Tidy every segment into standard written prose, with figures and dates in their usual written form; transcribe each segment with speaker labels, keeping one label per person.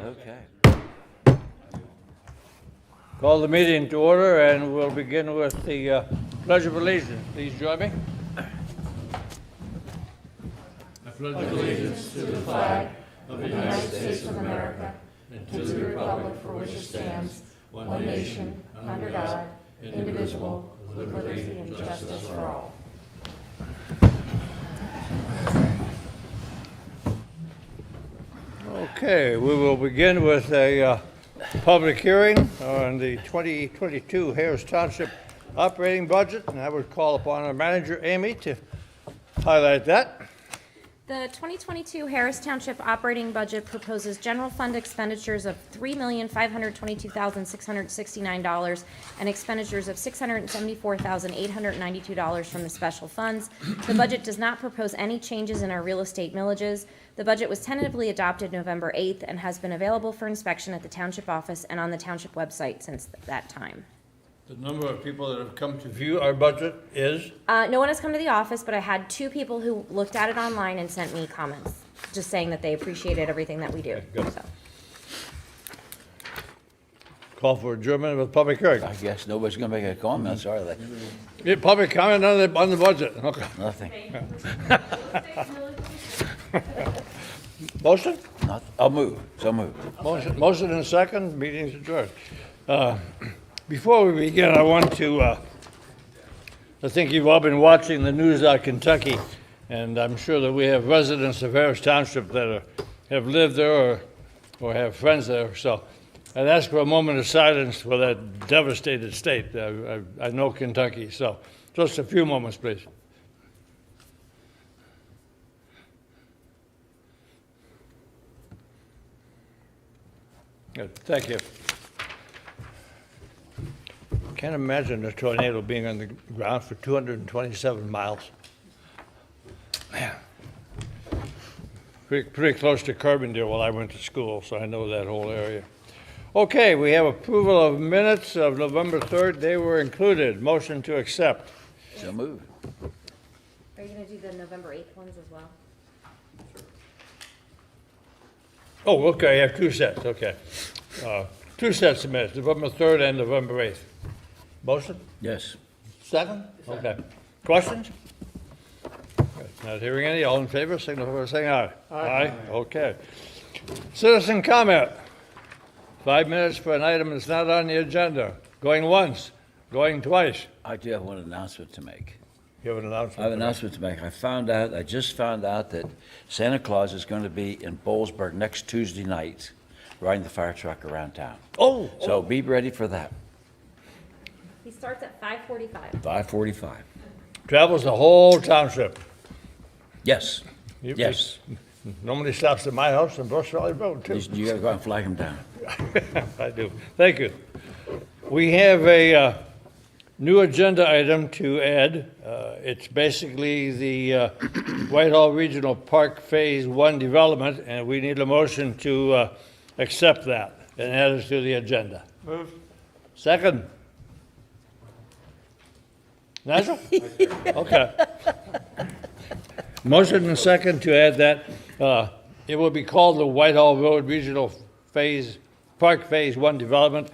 Speaker 1: Okay.
Speaker 2: Call the meeting to order, and we'll begin with the Pledge of Allegiance. Please join me. I pledge allegiance to the flag
Speaker 3: of the United States of America and to the republic for which it stands, one nation, under God, indivisible, with liberty and justice for all.
Speaker 2: Okay, we will begin with a public hearing on the 2022 Harris Township operating budget, and I would call upon our manager, Amy, to highlight that.
Speaker 4: The 2022 Harris Township operating budget proposes general fund expenditures of $3,522,669 and expenditures of $674,892 from the special funds. The budget does not propose any changes in our real estate millages. The budget was tentatively adopted November 8th and has been available for inspection at the Township office and on the Township website since that time.
Speaker 2: The number of people that have come to view our budget is?
Speaker 4: No one has come to the office, but I had 2 people who looked at it online and sent me comments, just saying that they appreciated everything that we do.
Speaker 2: Good.
Speaker 4: So.
Speaker 2: Call for adjournment of the public hearing.
Speaker 1: I guess nobody's going to make a comment, are they?
Speaker 2: Yeah, public comment on the budget. Okay.
Speaker 1: Nothing.
Speaker 2: Motion?
Speaker 1: I'll move. So move.
Speaker 2: Motion and second, meeting's adjourned. Before we begin, I want to, I think you've all been watching the news out of Kentucky, and I'm sure that we have residents of Harris Township that have lived there or have friends there. So I'd ask for a moment of silence for that devastated state. I know Kentucky, so just a few moments, please. Good. Thank you. Can't imagine a tornado being on the ground for 227 miles. Man. Pretty close to Carbondale while I went to school, so I know that whole area. Okay, we have approval of minutes of November 3rd. They were included. Motion to accept.
Speaker 1: So move.
Speaker 4: Are you going to do the November 8th ones as well?
Speaker 2: Oh, okay, I have 2 sets, okay. 2 sets of minutes, November 3rd and November 8th. Motion?
Speaker 1: Yes.
Speaker 2: Second? Okay. Questions? Not hearing any. All in favor, signify by saying aye. Aye. Okay. Citizen comment. 5 minutes for an item that's not on the agenda. Going once, going twice.
Speaker 1: I do have one announcement to make.
Speaker 2: You have an announcement?
Speaker 1: I have an announcement to make. I just found out that Santa Claus is going to be in Bozersburg next Tuesday night, riding the fire truck around town.
Speaker 2: Oh!
Speaker 1: So be ready for that.
Speaker 4: He starts at 5:45.
Speaker 1: 5:45.
Speaker 2: Travels the whole township.
Speaker 1: Yes.
Speaker 2: You-
Speaker 1: Yes.
Speaker 2: Nobody stops at my house in Brush Valley Road, too.
Speaker 1: You got to go out and flag him down.
Speaker 2: I do. Thank you. We have a new agenda item to add. It's basically the Whitehall Regional Park Phase 1 development, and we need a motion to accept that and add it to the agenda. Move. Second? Nigel? Okay. Motion and second to add that. It will be called the Whitehall Road Regional Park Phase 1 development.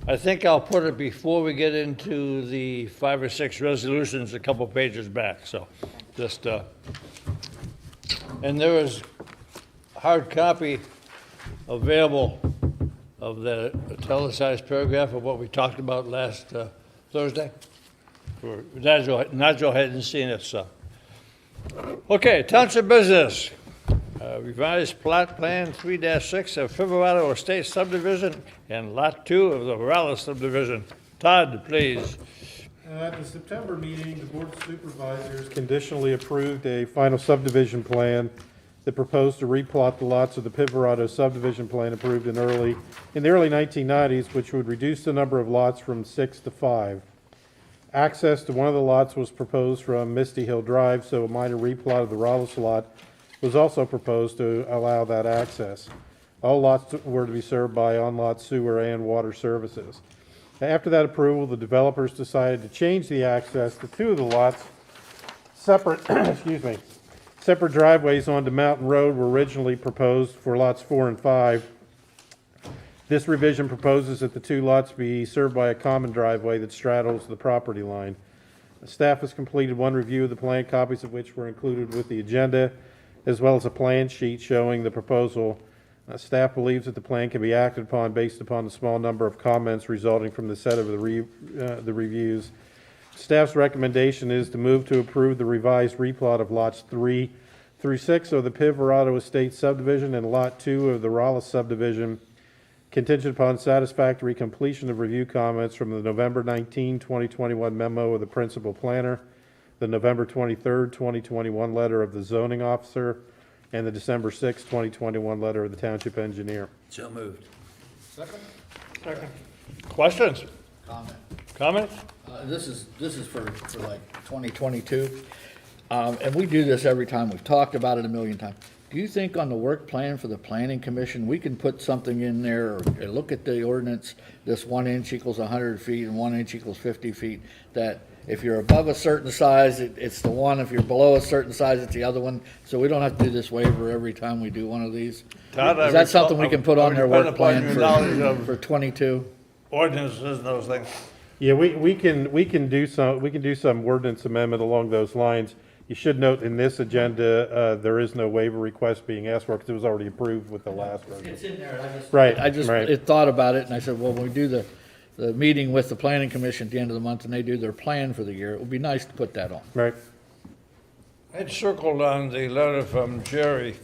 Speaker 2: I think I'll put it before we get into the 5 or 6 resolutions a couple pages back, so just, and there is a hard copy available of the italicized paragraph of what we talked about last Thursday. Nigel hadn't seen it, so. Okay, Township business. Revised plot plan 3-6 of Silverado Estate subdivision and lot 2 of the Morales subdivision. Todd, please.
Speaker 5: At the September meeting, the Board of Supervisors conditionally approved a final subdivision plan that proposed to replot the lots of the Silverado subdivision plan approved in the early 1990s, which would reduce the number of lots from 6 to 5. Access to one of the lots was proposed from Misty Hill Drive, so a minor replot of the Morales lot was also proposed to allow that access. All lots were to be served by on-lot sewer and water services. After that approval, the developers decided to change the access to 2 of the lots. Separate, separate driveways onto Mountain Road were originally proposed for lots 4 and 5. This revision proposes that the two lots be served by a common driveway that straddles the property line. Staff has completed one review of the plan, copies of which were included with the agenda, as well as a plan sheet showing the proposal. Staff believes that the plan can be acted upon based upon the small number of comments resulting from the set of the reviews. Staff's recommendation is to move to approve the revised replot of lots 3 through 6 of the Piverado Estate subdivision and lot 2 of the Raleigh subdivision, contingent upon satisfactory completion of review comments from the November 19, 2021 memo of the principal planner, the November 23, 2021 letter of the zoning officer, and the December 6, 2021 letter of the township engineer.
Speaker 1: So moved.
Speaker 2: Questions?
Speaker 6: Comment.
Speaker 2: Comments?
Speaker 6: This is for like 2022. And we do this every time. We've talked about it a million times. Do you think on the work plan for the planning commission, we can put something in there or look at the ordinance, this 1 inch equals 100 feet and 1 inch equals 50 feet, that if you're above a certain size, it's the one, if you're below a certain size, it's the other one, so we don't have to do this waiver every time we do one of these?
Speaker 2: Todd,
Speaker 6: Is that something we can put on their work
Speaker 2: depend upon
Speaker 6: plan
Speaker 2: your knowledge of
Speaker 6: for 22?
Speaker 2: ordinances and those things.
Speaker 5: Yeah, we can do some ordinance amendment along those lines. You should note in this agenda, there is no waiver request being asked for because it was already approved with the last one.
Speaker 6: It's in there,
Speaker 5: Right,
Speaker 6: I just
Speaker 5: right.
Speaker 6: thought about it, and I said, well, when we do the meeting with the planning commission at the end of the month, and they do their plan for the year, it would be nice to put that on.
Speaker 5: Right.
Speaker 2: I had circled on the letter from Jerry.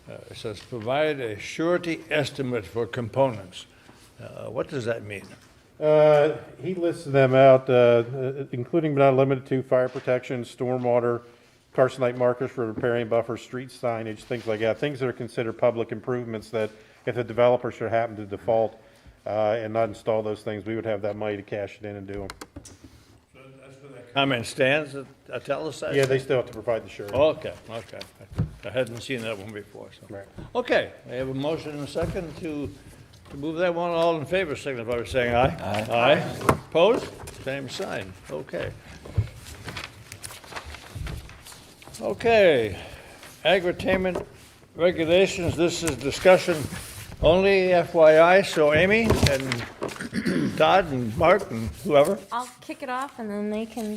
Speaker 2: It says, provide a surety estimate for components. What does that mean?
Speaker 5: He lists them out, including but not limited to fire protection, stormwater, carcinite markers for repairing buffers, street signage, things like that. Things that are considered public improvements that if the developer should happen to default and not install those things, we would have that money to cash it in and do them.
Speaker 2: Comment stands that tell us that?
Speaker 5: Yeah, they still have to provide the surety.
Speaker 2: Okay. I hadn't seen that one before, so.
Speaker 5: Right.
Speaker 2: Okay, I have a motion and a second to move that one. All in favor, signify by saying aye. Aye. Opposed? Same sign. Okay. Okay, Agritainment Regulations, this is discussion only, FYI, so Amy and Todd and Mark and whoever.
Speaker 4: I'll kick it off, and then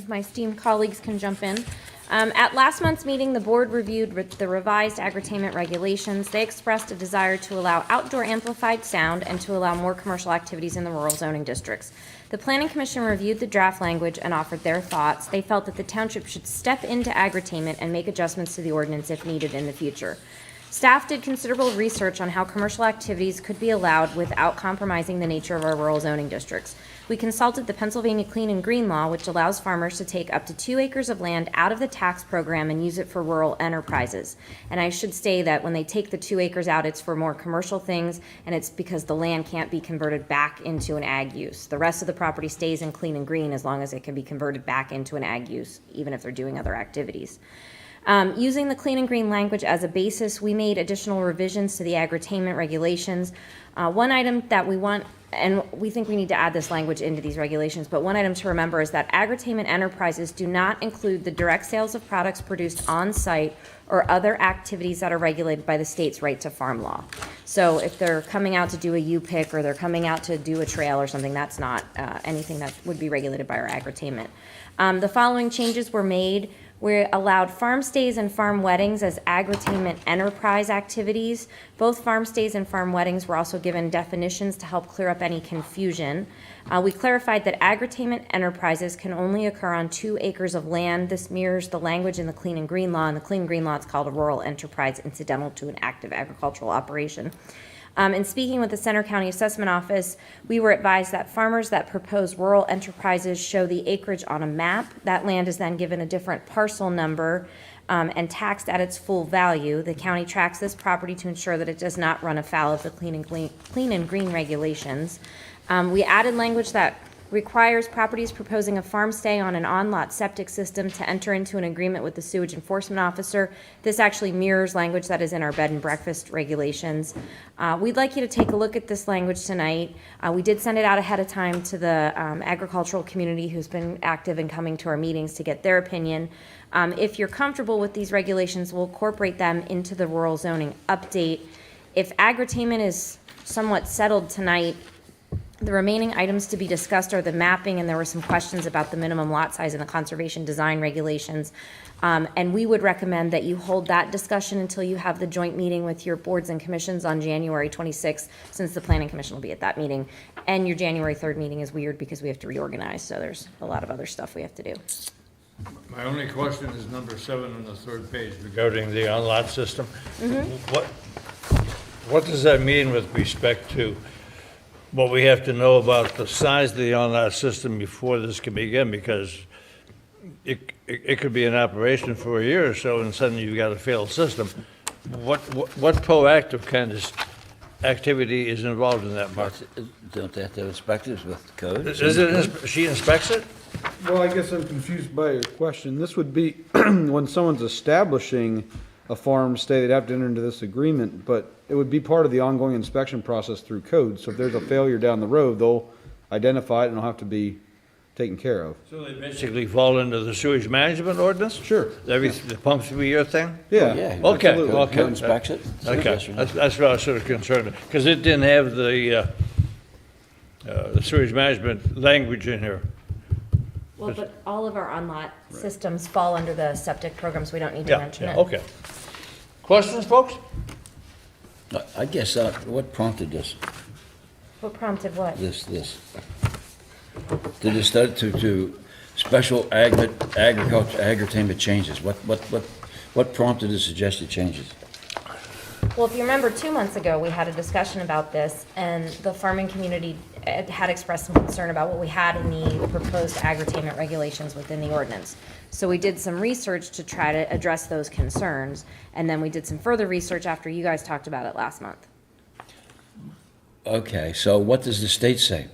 Speaker 4: my esteemed colleagues can jump in. At last month's meeting, the board reviewed the revised Agritainment Regulations. They expressed a desire to allow outdoor amplified sound and to allow more commercial activities in the rural zoning districts. The Planning Commission reviewed the draft language and offered their thoughts. They felt that the township should step into Agritainment and make adjustments to the ordinance if needed in the future. Staff did considerable research on how commercial activities could be allowed without compromising the nature of our rural zoning districts. We consulted the Pennsylvania Clean and Green Law, which allows farmers to take up to 2 acres of land out of the tax program and use it for rural enterprises. And I should say that when they take the 2 acres out, it's for more commercial things, and it's because the land can't be converted back into an ag use. The rest of the property stays in clean and green as long as it can be converted back into an ag use, even if they're doing other activities. Using the clean and green language as a basis, we made additional revisions to the Agritainment Regulations. One item that we want, and we think we need to add this language into these regulations, but one item to remember is that Agritainment enterprises do not include the direct sales of products produced on-site or other activities that are regulated by the state's right to farm law. So if they're coming out to do a U-pick or they're coming out to do a trail or something, that's not anything that would be regulated by our Agritainment. The following changes were made. We allowed farm stays and farm weddings as Agritainment enterprise activities. Both farm stays and farm weddings were also given definitions to help clear up any confusion. We clarified that Agritainment enterprises can only occur on 2 acres of land. This mirrors the language in the Clean and Green Law. In the Clean and Green Law, it's called a rural enterprise incidental to an active agricultural operation. In speaking with the Center County Assessment Office, we were advised that farmers that propose rural enterprises show the acreage on a map. That land is then given a different parcel number and taxed at its full value. The county tracks this property to ensure that it does not run afoul of the clean and green regulations. We added language that requires properties proposing a farm stay on an on-lot septic system to enter into an agreement with the sewage enforcement officer. This actually mirrors language that is in our bed and breakfast regulations. We'd like you to take a look at this language tonight. We did send it out ahead of time to the agricultural community who's been active in coming to our meetings to get their opinion. If you're comfortable with these regulations, we'll incorporate them into the rural zoning update. If Agritainment is somewhat settled tonight, the remaining items to be discussed are the mapping, and there were some questions about the minimum lot size and the conservation design regulations. And we would recommend that you hold that discussion until you have the joint meeting with your boards and commissions on January 26th, since the planning commission will be at that meeting. And your January 3rd meeting is weird because we have to reorganize, so there's a lot of other stuff we have to do.
Speaker 2: My only question is number 7 on the 3rd page regarding the on-lot system. What does that mean with respect to what we have to know about the size of the on-lot system before this can begin? Because it could be in operation for a year or so, and suddenly you've got a failed system. What proactive kind of activity is involved in that, Mark?
Speaker 1: Don't they have to have inspectors with code?
Speaker 2: She inspects it?
Speaker 7: Well, I guess I'm confused by your question. This would be when someone's establishing a farm stay, they'd have to enter into this agreement, but it would be part of the ongoing inspection process through code. So if there's a failure down the road, they'll identify it and it'll have to be taken care of.
Speaker 2: So they basically fall into the sewage management ordinance?
Speaker 7: Sure.
Speaker 2: The pumps will be your thing?
Speaker 7: Yeah.
Speaker 1: Yeah.
Speaker 2: Okay,
Speaker 7: absolutely.
Speaker 2: okay.
Speaker 1: Who inspects it?
Speaker 2: Okay,
Speaker 1: Yes or no?
Speaker 2: that's what I was sort of concerned, because it didn't have the sewage management language in here.
Speaker 4: Well, but all of our on-lot systems fall under the septic programs, we don't need to mention it.
Speaker 2: Okay. Questions, folks?
Speaker 1: I guess, what prompted this?
Speaker 4: What prompted what?
Speaker 1: This. Did it start to special agriculture, agritainment changes? What prompted the suggested changes?
Speaker 4: Well, if you remember, 2 months ago, we had a discussion about this, and the farming community had expressed some concern about what we had in the proposed Agritainment regulations within the ordinance. So we did some research to try to address those concerns, and then we did some further research after you guys talked about it last month.
Speaker 1: Okay, so what does the state say?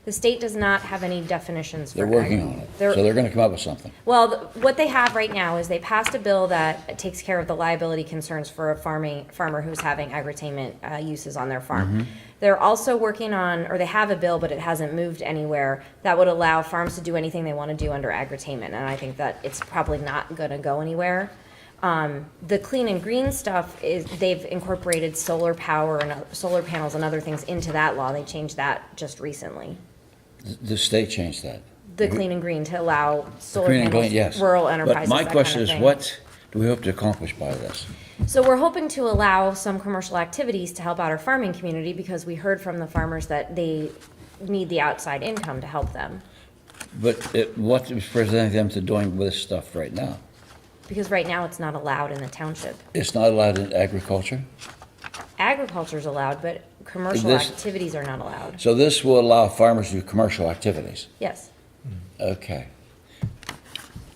Speaker 4: The state does not have any definitions for.
Speaker 1: They're working on it, so they're gonna come up with something.
Speaker 4: Well, what they have right now is they passed a bill that takes care of the liability concerns for a farmer who's having agritainment uses on their farm. They're also working on, or they have a bill, but it hasn't moved anywhere, that would allow farms to do anything they want to do under agritainment, and I think that it's probably not going to go anywhere. The clean and green stuff is, they've incorporated solar power and solar panels and other things into that law. They changed that just recently.
Speaker 1: The state changed that.
Speaker 4: The clean and green to allow solar
Speaker 1: Green and
Speaker 4: panels,
Speaker 1: green, yes.
Speaker 4: rural enterprises,
Speaker 1: But my
Speaker 4: that
Speaker 1: question
Speaker 4: kind of
Speaker 1: is,
Speaker 4: thing.
Speaker 1: what do we hope to accomplish by this?
Speaker 4: So we're hoping to allow some commercial activities to help out our farming community, because we heard from the farmers that they need the outside income to help them.
Speaker 1: But what is preventing them to doing this stuff right now?
Speaker 4: Because right now it's not allowed in the township.
Speaker 1: It's not allowed in agriculture?
Speaker 4: Agriculture's allowed, but commercial
Speaker 1: This-
Speaker 4: activities are not allowed.
Speaker 1: So this will allow farmers to do commercial activities?
Speaker 4: Yes.
Speaker 1: Okay.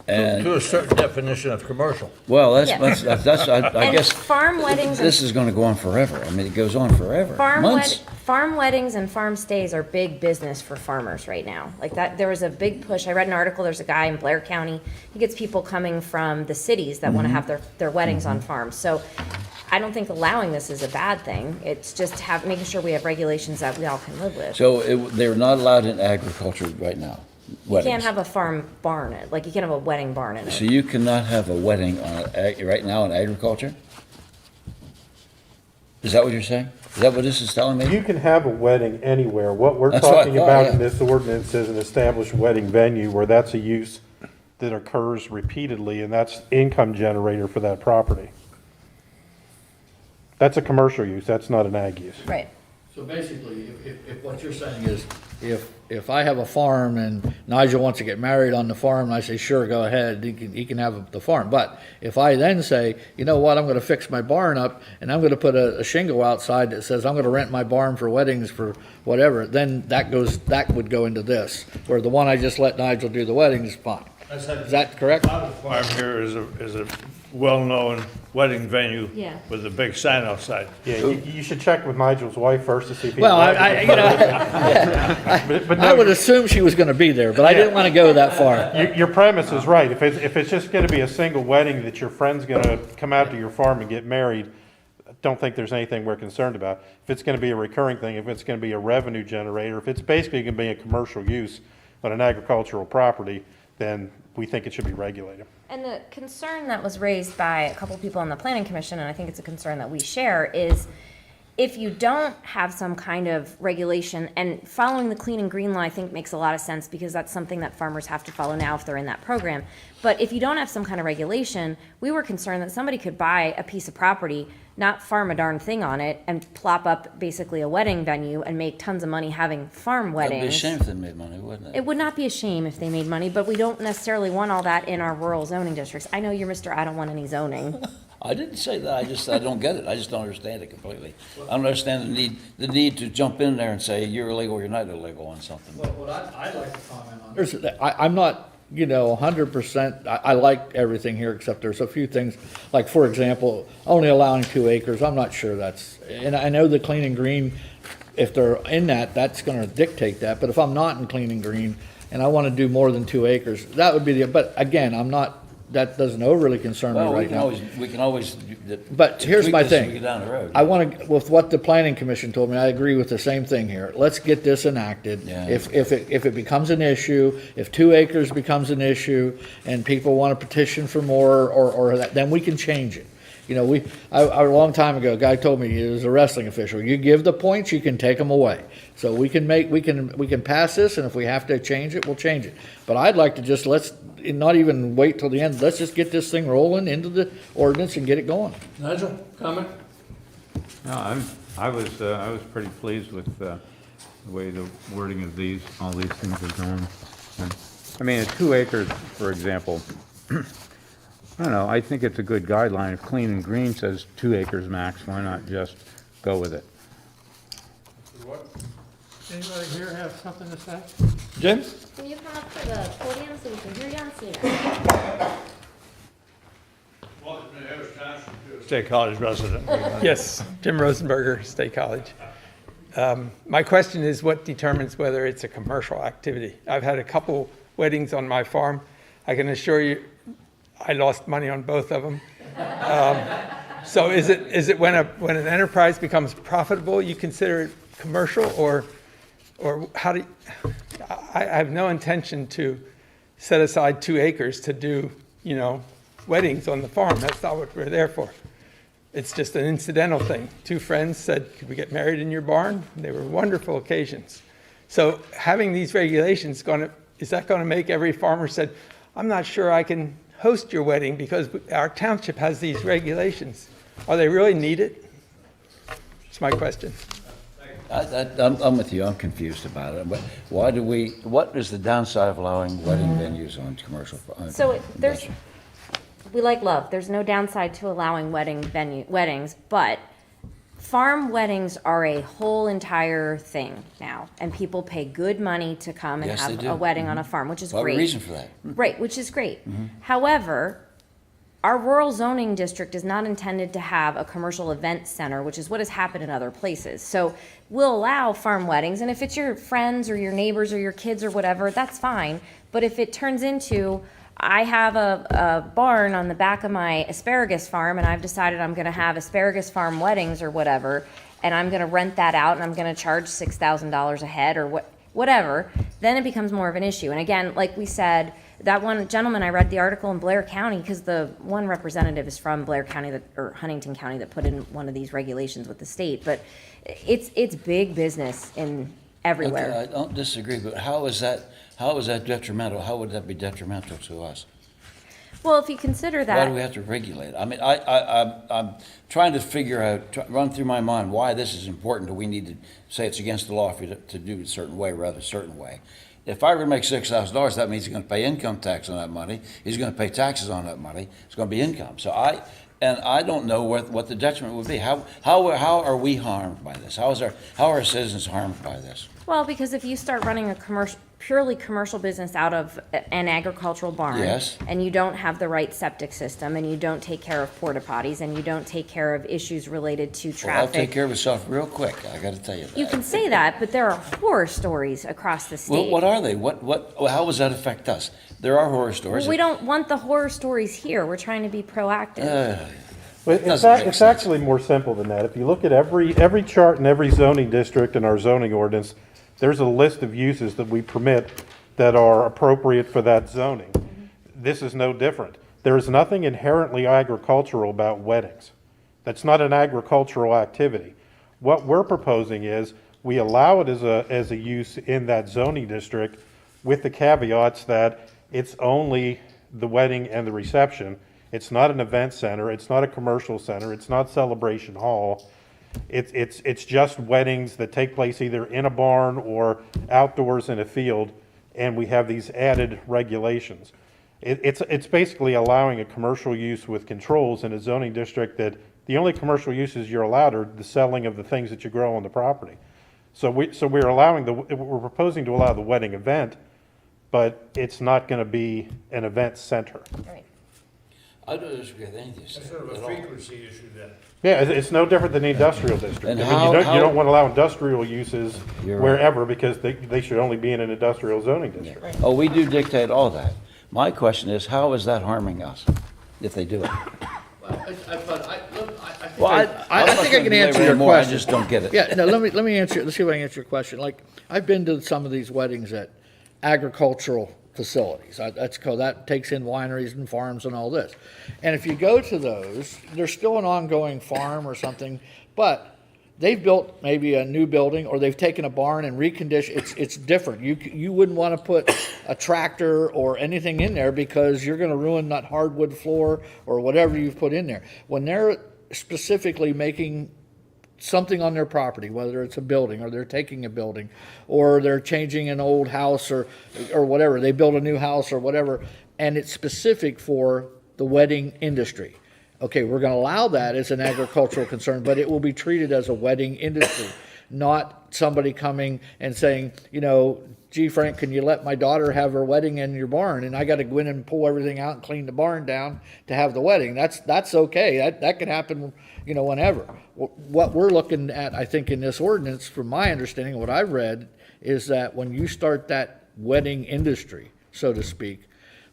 Speaker 2: To
Speaker 1: And,
Speaker 2: a certain definition of commercial.
Speaker 1: well, I
Speaker 4: And
Speaker 1: guess
Speaker 4: farm weddings and
Speaker 1: this is gonna go on forever. I mean, it goes on forever, months.
Speaker 4: farm weddings and farm stays are big business for farmers right now. Like that, there was a big push. I read an article, there's a guy in Blair County, he gets people coming from the cities that want to have their weddings on farms. So I don't think allowing this is a bad thing. It's just making sure we have regulations that we all can live with.
Speaker 1: So they're not allowed in agriculture right now,
Speaker 4: You
Speaker 1: weddings.
Speaker 4: can't have a farm barn, like you can't have a wedding barn in
Speaker 1: So
Speaker 4: it.
Speaker 1: you cannot have a wedding right now in agriculture? Is that what you're saying? Is that what this is telling me?
Speaker 5: You can have a wedding anywhere. What we're
Speaker 1: That's what I
Speaker 5: talking
Speaker 1: thought,
Speaker 5: about
Speaker 1: yeah.
Speaker 5: in this ordinance is an established wedding venue where that's a use that occurs repeatedly, and that's income generator for that property. That's a commercial use, that's not an ag use.
Speaker 4: Right.
Speaker 6: So basically, if what you're saying is, if I have a farm and Nigel wants to get married on the farm, and I say, sure, go ahead, he can have the farm. But if I then say, you know what, I'm gonna fix my barn up, and I'm gonna put a shingle outside that says, I'm gonna rent my barn for weddings for whatever, then that would go into this, where the one I just let Nigel do the wedding is fine. Is that correct?
Speaker 2: Our farm here is a well-known wedding venue.
Speaker 4: Yeah.
Speaker 2: With a big sign outside.
Speaker 5: Yeah, you should check with Nigel's wife first to see if he.
Speaker 6: Well,
Speaker 5: But
Speaker 6: I
Speaker 5: no,
Speaker 6: would assume she was gonna be there, but I didn't wanna go that far.
Speaker 5: your premise is right. If it's just gonna be a single wedding that your friend's gonna come out to your farm and get married, I don't think there's anything we're concerned about. If it's gonna be a recurring thing, if it's gonna be a revenue generator, if it's basically gonna be a commercial use on an agricultural property, then we think it should be regulated.
Speaker 4: And the concern that was raised by a couple people on the planning commission, and I think it's a concern that we share, is if you don't have some kind of regulation, and following the clean and green law, I think makes a lot of sense because that's something that farmers have to follow now if they're in that program. But if you don't have some kind of regulation, we were concerned that somebody could buy a piece of property, not farm a darn thing on it, and plop up basically a wedding venue and make tons of money having farm
Speaker 1: It'd be a
Speaker 4: weddings.
Speaker 1: shame if they made money, wouldn't
Speaker 4: It would not be a shame if they made money, but we don't necessarily want all that in our rural zoning districts. I know you're Mr. I don't want any zoning.
Speaker 1: I didn't say that, I don't get it, I just don't understand it completely. I don't understand the need to jump in there and say, you're illegal, you're not illegal on something.
Speaker 6: What I'd like to comment on. I'm not, 100%, I like everything here, except there's a few things, like, for example, only allowing 2 acres, I'm not sure that's, and I know the clean and green, if they're in that, that's gonna dictate that, but if I'm not in clean and green, and I wanna do more than 2 acres, that would be but again, that doesn't overly concern me
Speaker 1: Well,
Speaker 6: right now.
Speaker 1: we can always.
Speaker 6: But here's
Speaker 1: tweak
Speaker 6: my
Speaker 1: this as
Speaker 6: thing.
Speaker 1: we get down the road.
Speaker 6: I want to, with what the planning commission told me, I agree with the same thing here. Let's get this enacted.
Speaker 1: Yeah.
Speaker 6: If it becomes an issue, if 2 acres becomes an issue and people want to petition for more or that, then we can change it. A long time ago, a guy told me, he was a wrestling official, you give the points, you can take them away. So we can pass this, and if we have to change it, we'll change it. But I'd like to just, let's not even wait till the end, let's just get this thing rolling into the ordinance and get it going.
Speaker 2: Nigel, comment?
Speaker 8: No, I was pretty pleased with the way the wording of all these things are going. I mean, at 2 acres, for example, I don't know, I think it's a good guideline. If Clean and Green says 2 acres max, why not just go with it?
Speaker 5: Anybody here have something to say?
Speaker 2: Jim?
Speaker 4: Can you come up to the podium so we can hear you and see you?
Speaker 2: State College resident.
Speaker 9: Yes, Jim Rosenberger, State College. My question is, what determines whether it's a commercial activity? I've had a couple weddings on my farm. I can assure you, I lost money on both of them. So is it when an enterprise becomes profitable, you consider it commercial, or how do you, I have no intention to set aside 2 acres to do, weddings on the farm. That's not what we're there for. It's just an incidental thing. 2 friends said, could we get married in your barn? They were wonderful occasions. So having these regulations, is that going to make every farmer said, I'm not sure I can host your wedding because our township has these regulations. Are they really needed? That's my question.
Speaker 1: I'm with you, I'm confused about it, but what is the downside of allowing wedding venues on commercial?
Speaker 4: So we like love. There's no downside to allowing weddings, but farm weddings are a whole entire thing now, and people pay good money to come and
Speaker 1: Yes, they
Speaker 4: have
Speaker 1: do.
Speaker 4: a wedding on a farm, which is
Speaker 1: Well,
Speaker 4: great.
Speaker 1: a reason for that.
Speaker 4: Right, which is great. However, our rural zoning district is not intended to have a commercial event center, which is what has happened in other places. So we'll allow farm weddings, and if it's your friends or your neighbors or your kids or whatever, that's fine. But if it turns into, I have a barn on the back of my asparagus farm, and I've decided I'm gonna have asparagus farm weddings or whatever, and I'm gonna rent that out, and I'm gonna charge $6,000 a head or whatever, then it becomes more of an issue. And again, like we said, that one gentleman, I read the article in Blair County, because the one representative is from Blair County or Huntington County that put in one of these regulations with the state, but it's big business in everywhere.
Speaker 1: Okay, I don't disagree, but how is that detrimental? How would that be detrimental to us?
Speaker 4: Well, if you consider
Speaker 1: Why do we
Speaker 4: that,
Speaker 1: have to regulate? I mean, I'm trying to figure out, run through my mind why this is important. Do we need to say it's against the law to do it a certain way rather than a certain way? If I were to make $6,000, that means he's going to pay income tax on that money. He's going to pay taxes on that money. It's going to be income. So I don't know what the detriment would be. How are we harmed by this? How are our citizens harmed by this?
Speaker 4: well, because if you start running a purely commercial business out of an agricultural barn,
Speaker 1: Yes.
Speaker 4: and you don't have the right septic system, and you don't take care of porta potties, and you don't take care of issues related to
Speaker 1: Well,
Speaker 4: traffic.
Speaker 1: I'll take care of itself real quick. I got to tell you that.
Speaker 4: You can say that, but there are horror stories across the state.
Speaker 1: Well, what are they? How does that affect us? There are horror stories.
Speaker 4: We don't want the horror stories here. We're trying to be proactive.
Speaker 5: Well,
Speaker 1: Doesn't make
Speaker 5: it's
Speaker 1: sense.
Speaker 5: actually more simple than that. If you look at every chart in every zoning district in our zoning ordinance, there's a list of uses that we permit that are appropriate for that zoning. This is no different. There is nothing inherently agricultural about weddings. That's not an agricultural activity. What we're proposing is we allow it as a use in that zoning district with the caveats that it's only the wedding and the reception. It's not an event center, it's not a commercial center, it's not Celebration Hall. It's just weddings that take place either in a barn or outdoors in a field, and we have these added regulations. It's basically allowing a commercial use with controls in a zoning district that the only commercial uses you're allowed are the selling of the things that you grow on the property. So we're proposing to allow the wedding event, but it's not gonna be an event center.
Speaker 4: Right.
Speaker 1: I don't disagree with any of this.
Speaker 2: Sort of a frequency issue then.
Speaker 5: Yeah, it's no different than the industrial district.
Speaker 1: And
Speaker 5: I mean,
Speaker 1: how-
Speaker 5: you don't want to allow industrial uses
Speaker 1: You're right.
Speaker 5: wherever because they should only be in an industrial zoning district.
Speaker 1: Oh, we do dictate all that. My question is, how is that harming us if they do it? Well,
Speaker 6: I think I can answer your
Speaker 1: I
Speaker 6: question.
Speaker 1: just don't get it.
Speaker 6: Yeah, no, let me answer, let's see if I can answer your question. Like, I've been to some of these weddings at agricultural facilities. That takes in wineries and farms and all this. And if you go to those, there's still an ongoing farm or something, but they've built maybe a new building or they've taken a barn and reconditioned. It's different. You wouldn't want to put a tractor or anything in there because you're going to ruin that hardwood floor or whatever you've put in there. When they're specifically making something on their property, whether it's a building or they're taking a building or they're changing an old house or whatever, they build a new house or whatever, and it's specific for the wedding industry. Okay, we're going to allow that as an agricultural concern, but it will be treated as a wedding industry, not somebody coming and saying, gee, Frank, can you let my daughter have her wedding in your barn? And I got to go in and pull everything out and clean the barn down to have the wedding. That's okay. That can happen, whenever. What we're looking at, I think, in this ordinance, from my understanding, what I've read, is that when you start that wedding industry, so to speak,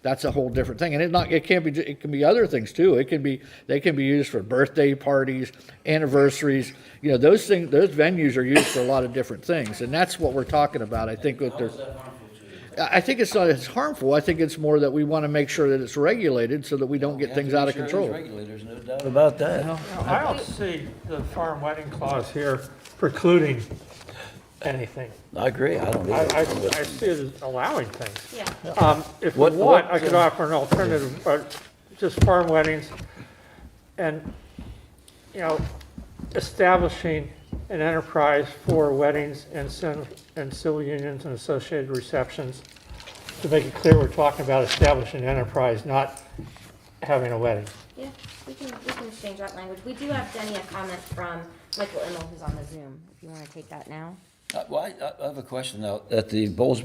Speaker 6: that's a whole different thing. And it can be other things too. They can be used for birthday parties, anniversaries. Those venues are used for a lot of different things. And that's what we're talking about. I think I think it's not as harmful. I think it's more that we want to make sure that it's regulated so that we don't get things out of control.
Speaker 1: There's no doubt about that.
Speaker 9: I don't see the farm wedding clause here precluding anything.
Speaker 1: I agree, I don't
Speaker 9: I
Speaker 1: either.
Speaker 9: see it as allowing things.
Speaker 4: Yeah.
Speaker 9: If you
Speaker 1: What-
Speaker 9: want,
Speaker 1: what,
Speaker 9: I could offer an alternative, just farm weddings and, establishing an enterprise for weddings and civil unions and associated receptions. To make it clear, we're talking about establishing an enterprise, not having a wedding.
Speaker 4: Yeah, we can change that language. We do have, Denny, a comment from Michael Immel, who's on the Zoom, if you want to take that now.
Speaker 1: Well, I have a question now. At the Bowl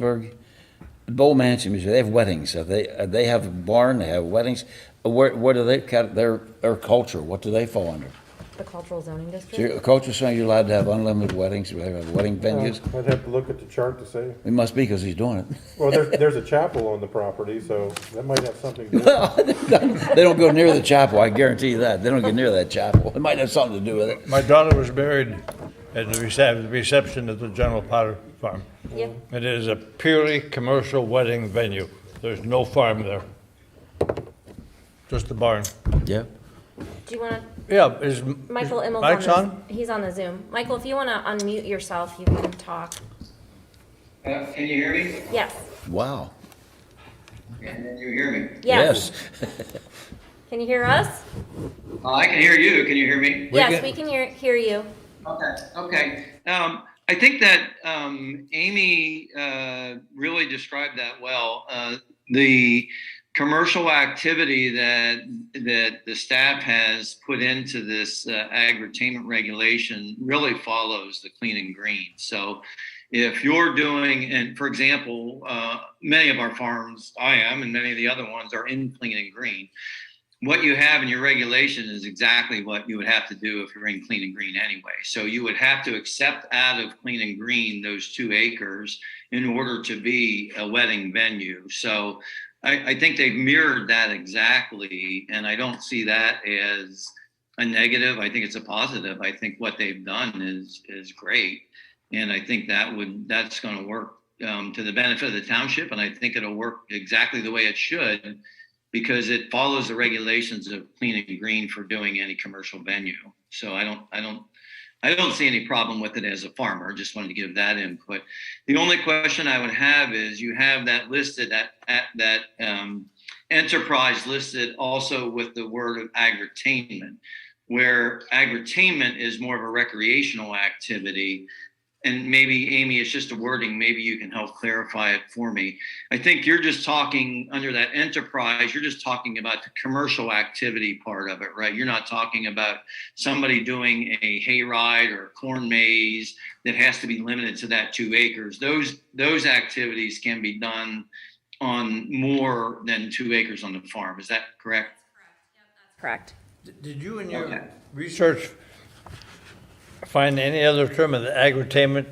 Speaker 1: Mansion, they have weddings. They have a barn, they have weddings. Where do they cut their culture? What do they fall under?
Speaker 4: The cultural zoning
Speaker 1: So
Speaker 4: district?
Speaker 1: your culture saying you're allowed to have unlimited weddings, they have wedding venues?
Speaker 5: I'd have to look at the chart to see.
Speaker 1: It must be because he's doing it.
Speaker 5: Well, there's a chapel on the property, so that might have something to do with it.
Speaker 1: They don't go near the chapel, I guarantee you that. They don't get near that chapel. It might have something to do with it.
Speaker 2: My daughter was married at the reception at the General Potter Farm.
Speaker 4: Yeah.
Speaker 2: It is a purely commercial wedding venue. There's no farm there. Just the barn.
Speaker 1: Yeah.
Speaker 4: Do you want to,
Speaker 2: Yeah, is
Speaker 4: Michael Immel's
Speaker 2: Mike's
Speaker 4: on
Speaker 2: on?
Speaker 4: He's on the Zoom. Michael, if you want to unmute yourself, you can talk.
Speaker 10: Can you hear me?
Speaker 4: Yes.
Speaker 1: Wow.
Speaker 10: Can you hear me?
Speaker 4: Yes. Can you hear us?
Speaker 10: I can hear you. Can you hear me?
Speaker 4: Yes, we can hear you.
Speaker 10: Okay. I think that Amy really described that well. The commercial activity that the staff has put into this Agritainment regulation really follows the clean and green. So if you're doing, and for example, many of our farms, I am, and many of the other ones are in clean and green. What you have in your regulation is exactly what you would have to do if you're in clean and green anyway. So you would have to accept out of clean and green those 2 acres in order to be a wedding venue. So I think they've mirrored that exactly, and I don't see that as a negative. I think it's a positive. I think what they've done is great, and I think that's going to work to the benefit of the township, and I think it'll work exactly the way it should, because it follows the regulations of clean and green for doing any commercial venue. So I don't I don't see any problem with it as a farmer. Just wanted to give that input. The only question I would have is you have that listed that enterprise listed also with the word of agritainment, where agritainment is more of a recreational activity. And maybe, Amy, it's just a wording. Maybe you can help clarify it for me. I think you're just talking under that enterprise, you're just talking about the commercial activity part of it, right? You're not talking about somebody doing a hayride or a corn maze that has to be limited to that 2 acres. Those activities can be done on more than 2 acres on the farm. Is that correct?
Speaker 4: Correct.
Speaker 2: Did you in your
Speaker 10: Okay.
Speaker 2: research find any other term of the agritainment?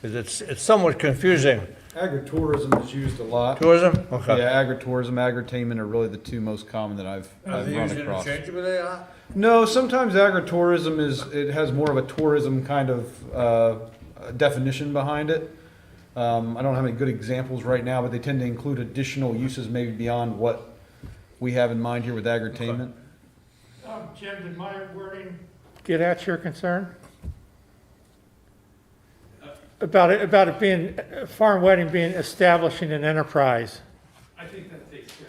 Speaker 2: Because it's somewhat confusing.
Speaker 7: Agritourism is used a lot.
Speaker 2: Tourism? Okay.
Speaker 7: Yeah, agritourism, agritainment are really the two most common that I've run across.
Speaker 2: interchangeably?
Speaker 7: No, sometimes agritourism it has more of a tourism kind of definition behind it. I don't have any good examples right now, but they tend to include additional uses maybe beyond what we have in mind here with agritainment.
Speaker 11: Jim, did my wording get at your concern? About it being, a farm wedding being establishing an enterprise.
Speaker 9: I think that takes care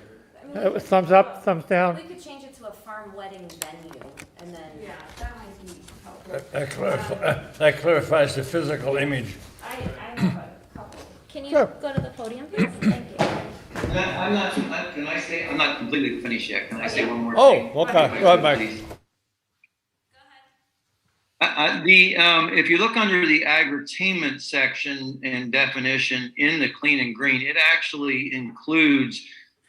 Speaker 9: of it.
Speaker 11: Thumbs up, thumbs down?
Speaker 4: We could change it to a farm wedding venue, and then. Yeah, that might be helpful.
Speaker 2: That clarifies the physical image.
Speaker 4: I have a couple. Can you
Speaker 11: Sure.
Speaker 4: go to the podium, please? Thank you.
Speaker 10: Can I say, I'm not completely finished yet. Can I say one more
Speaker 2: Oh,
Speaker 10: thing?
Speaker 2: okay. Go ahead, Mike.
Speaker 10: Please. If you look under the agritainment section and definition in the clean and green, it actually includes,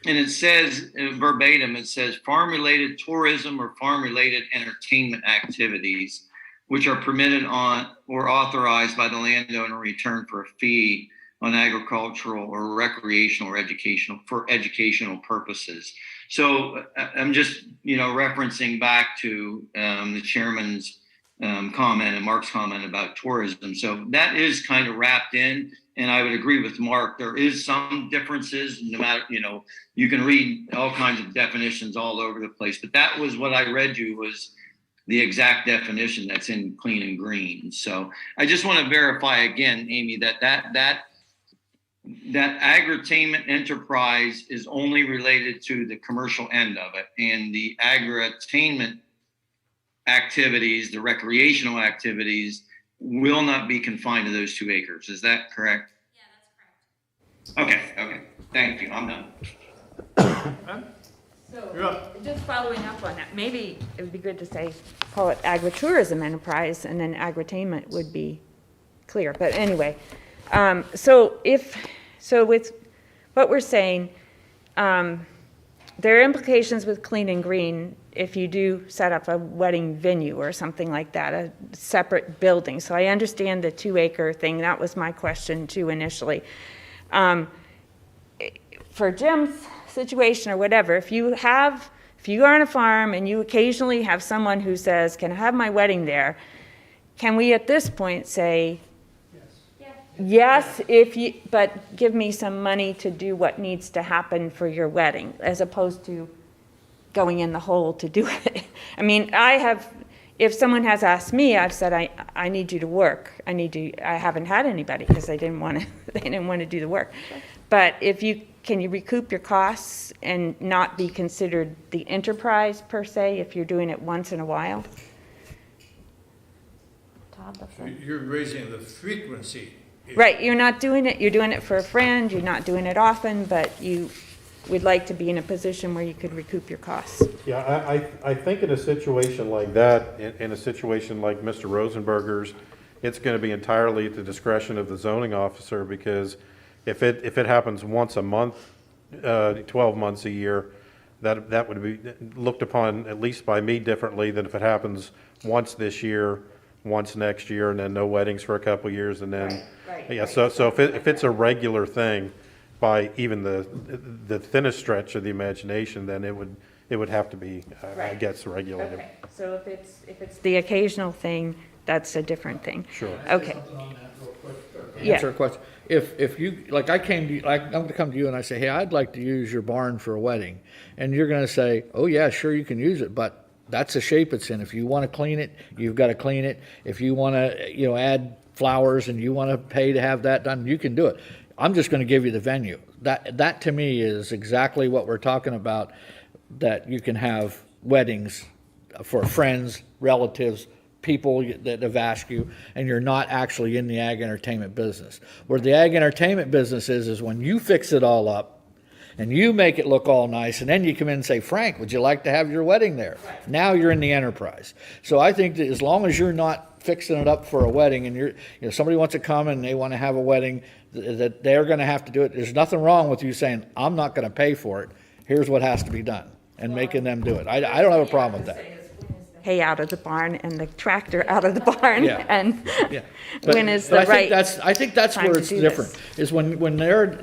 Speaker 10: and it says verbatim, it says farm-related tourism or farm-related entertainment activities, which are permitted on or authorized by the landowner in return for a fee on agricultural or recreational or educational purposes. So I'm just, referencing back to the chairman's comment and Mark's comment about tourism. So that is kind of wrapped in, and I would agree with Mark. There is some differences, no matter, you can read all kinds of definitions all over the place, but that was what I read you was the exact definition that's in clean and green. So I just want to verify again, Amy, that agritainment enterprise is only related to the commercial end of it, and the agritainment activities, the recreational activities, will not be confined to those 2 acres. Is that correct?
Speaker 4: Yeah, that's correct.
Speaker 10: Okay. Thank you. I'm done.
Speaker 12: So, just following up on that, maybe it would be good to say, call it agritourism enterprise, and then agritainment would be clear. But anyway, so with what we're saying, there are implications with clean and green if you do set up a wedding venue or something like that, a separate building. So I understand the 2 acre thing. That was my question too initially. For Jim's situation or whatever, if you are on a farm and you occasionally have someone who says, can I have my wedding there? Can we at this point say, yes, but give me some money to do what needs to happen for your wedding, as opposed to going in the hole to do it. I mean, if someone has asked me, I've said, I need you to work. I haven't had anybody because they didn't want to do the work. But can you recoup your costs and not be considered the enterprise per se if you're doing it once in a while?
Speaker 2: You're raising the frequency.
Speaker 12: Right, you're not doing it, you're doing it for a friend, you're not doing it often, but you would like to be in a position where you could recoup your costs.
Speaker 5: Yeah, I think in a situation like that, in a situation like Mr. Rosenberger's, it's going to be entirely at the discretion of the zoning officer, because if it happens once a month, 12 months a year, that would be looked upon, at least by me, differently than if it happens once this year, once next year, and then no weddings for a couple of years, and then, so if it's a regular thing, by even the thinnest stretch of the imagination, then it would have to be, I guess, regulated.
Speaker 12: Okay, so if it's the occasional thing, that's a different thing.
Speaker 5: Sure.
Speaker 12: Okay.
Speaker 6: Answer a question. If you, like I'm going to come to you and I say, hey, I'd like to use your barn for a wedding. And you're going to say, oh yeah, sure, you can use it, but That's the shape it's in. If you want to clean it, you've got to clean it. If you want to, add flowers and you want to pay to have that done, you can do it. I'm just going to give you the venue. That to me is exactly what we're talking about, that you can have weddings for friends, relatives, people that have asked you, and you're not actually in the ag entertainment business. Where the ag entertainment business is when you fix it all up and you make it look all nice, and then you come in and say, Frank, would you like to have your wedding there? Now you're in the enterprise. So I think that as long as you're not fixing it up for a wedding, and somebody wants to come and they want to have a wedding, that they're going to have to do it. There's nothing wrong with you saying, I'm not going to pay for it. Here's what has to be done, and making them do it. I don't have a problem with that.
Speaker 12: Hay out of the barn and the tractor out of the barn,
Speaker 6: Yeah.
Speaker 12: and
Speaker 6: Yeah.
Speaker 12: when is the right
Speaker 6: I think that's
Speaker 12: time
Speaker 6: where
Speaker 12: to
Speaker 6: it's
Speaker 12: do
Speaker 6: different, is when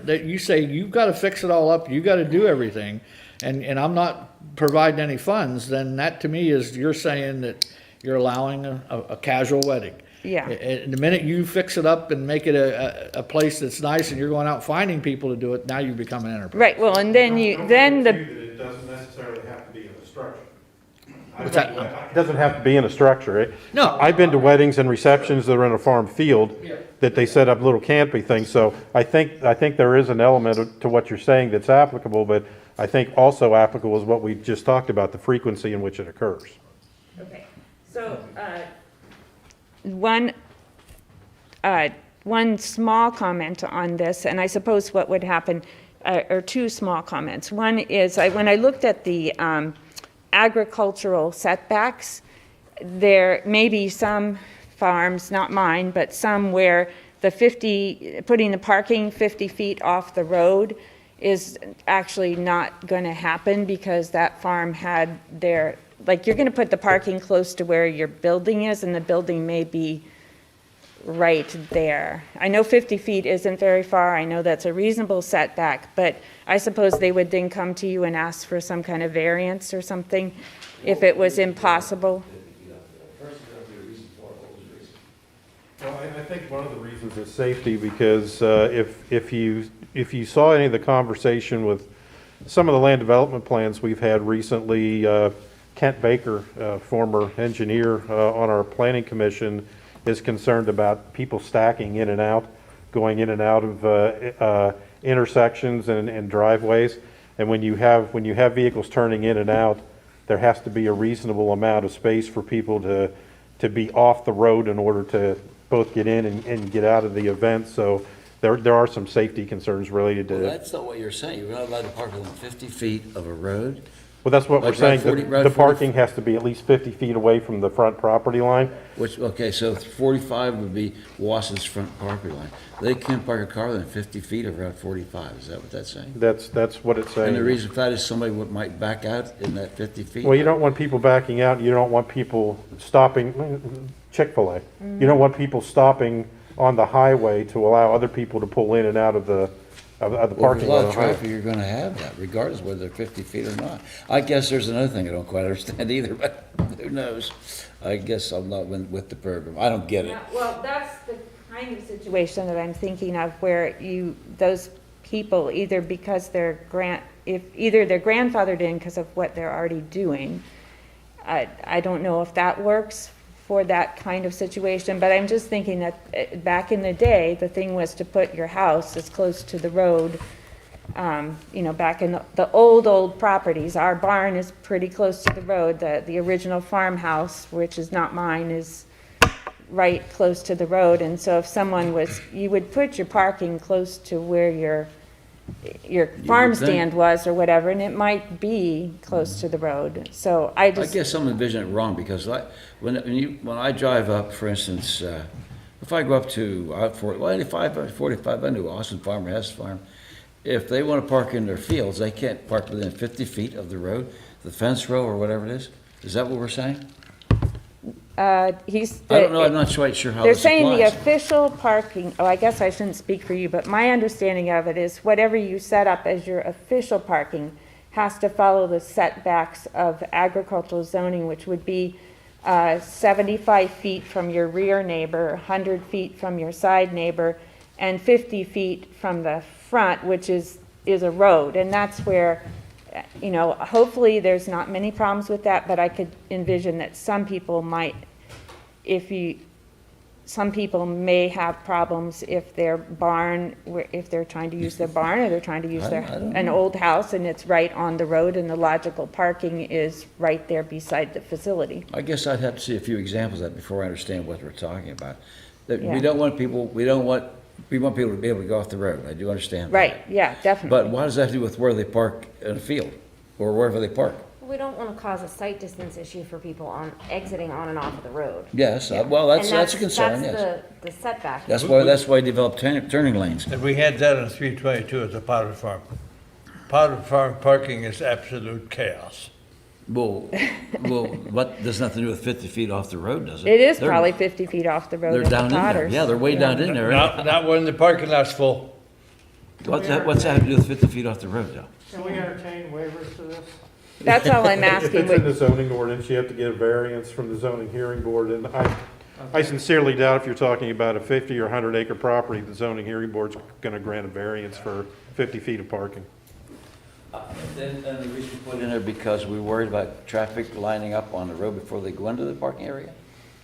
Speaker 6: that you say, you've got to fix it all up, you got to do everything, and I'm not providing any funds, then that to me is, you're saying that you're allowing a casual wedding.
Speaker 12: Yeah.
Speaker 6: And the minute you fix it up and make it a place that's nice, and you're going out finding people to do it, now you become an enterprise.
Speaker 12: Right, well, and then
Speaker 5: It doesn't necessarily have to be in a structure.
Speaker 6: What's that?
Speaker 5: It doesn't have to be in a structure.
Speaker 6: No.
Speaker 5: I've been to weddings and receptions that are in a farm field, that they set up little canopy things, so I think there is an element to what you're saying that's applicable, but I think also applicable is what we just talked about, the frequency in which it occurs.
Speaker 12: Okay, so, one small comment on this, and I suppose what would happen, or two small comments. One is, when I looked at the agricultural setbacks, there may be some farms, not mine, but some where putting the parking 50 feet off the road is actually not going to happen, because that farm had you're going to put the parking close to where your building is, and the building may be right there. I know 50 feet isn't very far. I know that's a reasonable setback, but I suppose they would then come to you and ask for some kind of variance or something if it was impossible.
Speaker 5: Well, I think one of the reasons is safety, because if you saw any of the conversation with some of the land development plans we've had recently, Kent Baker, former engineer on our planning commission, is concerned about people stacking in and out, going in and out of intersections and driveways. And when you have vehicles turning in and out, there has to be a reasonable amount of space for people to be off the road in order to both get in and get out of the event. So there are some safety concerns related to
Speaker 1: Well,
Speaker 5: it.
Speaker 1: that's not what you're saying. You're not allowed to park within 50 feet of a road?
Speaker 5: Well, that's what we're
Speaker 1: Like
Speaker 5: saying.
Speaker 1: Route 40
Speaker 5: The parking has to be at least 50 feet away from the front property line.
Speaker 1: Okay, so 45 would be Wass's front property line. They can't park a car within 50 feet of Route 45, is that what that's saying?
Speaker 5: That's what it's saying.
Speaker 1: And the reason for that is somebody might back out in that 50 feet?
Speaker 5: Well, you don't want people backing out, you don't want people stopping, Chick-fil-A. You don't want people stopping on the highway to allow other people to pull in and out of the
Speaker 1: Well,
Speaker 5: parking
Speaker 1: there's a lot
Speaker 5: lot.
Speaker 1: of traffic, you're gonna have that, regardless whether they're 50 feet or not. I guess there's another thing I don't quite understand either, but who knows? I guess I'm not with the program. I don't get it.
Speaker 12: Yeah, well, that's the kind of situation that I'm thinking of, where those people, either because they're grandfathered in because of what they're already doing. I don't know if that works for that kind of situation, but I'm just thinking that back in the day, the thing was to put your house as close to the road. Back in the old properties, our barn is pretty close to the road. The original farmhouse, which is not mine, is right close to the road. And so if you would put your parking close to where your farm stand was or whatever, and it might be close to the road. So I
Speaker 1: guess I'm envisioning it wrong, because when I drive up, for instance, if I go up to 45, I knew Austin Farm or Hess Farm. If they want to park in their fields, they can't park within 50 feet of the road, the fence row or whatever it is. Is that what we're saying? I don't know, I'm not quite sure how
Speaker 12: They're
Speaker 1: this
Speaker 12: saying the
Speaker 1: applies.
Speaker 12: official parking, I guess I shouldn't speak for you, but my understanding of it is whatever you set up as your official parking has to follow the setbacks of agricultural zoning, which would be 75 feet from your rear neighbor, 100 feet from your side neighbor, and 50 feet from the front, which is a road. And that's where you know, hopefully there's not many problems with that, but I could envision that some people might, some people may have problems if their barn, if they're trying to use their barn or they're trying to use
Speaker 1: I don't
Speaker 12: an old house and it's right on the road and the logical parking is right there beside the facility.
Speaker 1: I guess I'd have to see a few examples of that before I understand what we're talking about. That
Speaker 12: Yeah.
Speaker 1: we don't want people, we want people to be able to go off the road. I do understand that.
Speaker 12: Right, yeah, definitely.
Speaker 1: But what does that have to do with where they park in a field or wherever they park?
Speaker 4: We don't want to cause a sight distance issue for people exiting on and off of the road.
Speaker 1: Yes, well, that's
Speaker 4: And
Speaker 1: a concern, yes.
Speaker 4: That's the setback.
Speaker 1: That's why you develop turning lanes.
Speaker 2: And we had that on 322 at the Powder Farm. Powder Farm parking is absolute chaos.
Speaker 1: Well, what, there's nothing to do with 50 feet off the road, does it?
Speaker 12: It is
Speaker 1: They're-
Speaker 12: probably 50 feet off the road
Speaker 1: They're
Speaker 12: at the
Speaker 1: down in there.
Speaker 12: Potters.
Speaker 1: Yeah, they're way down in there.
Speaker 2: Not when the parking lot's full.
Speaker 1: What's that have to do with 50 feet off the road, though?
Speaker 11: Can we entertain waivers to this?
Speaker 12: That's all I'm
Speaker 5: If
Speaker 12: asking.
Speaker 5: it's in the zoning ordinance, you have to get a variance from the zoning hearing board, and I sincerely doubt if you're talking about a 50 or 100 acre property, the zoning hearing board's gonna grant a variance for 50 feet of parking.
Speaker 1: And the reason we put in there because we're worried about traffic lining up on the road before they go into the parking area?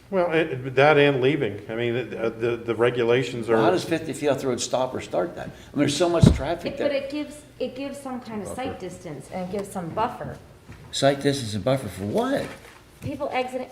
Speaker 5: Well, that and leaving, I mean, the regulations
Speaker 1: How
Speaker 5: are,
Speaker 1: does 50 feet off the road stop or start that? I mean, there's so much traffic
Speaker 4: But
Speaker 1: there.
Speaker 4: it gives some kind of sight distance and it gives some buffer.
Speaker 1: Sight distance and buffer for what?
Speaker 4: People exiting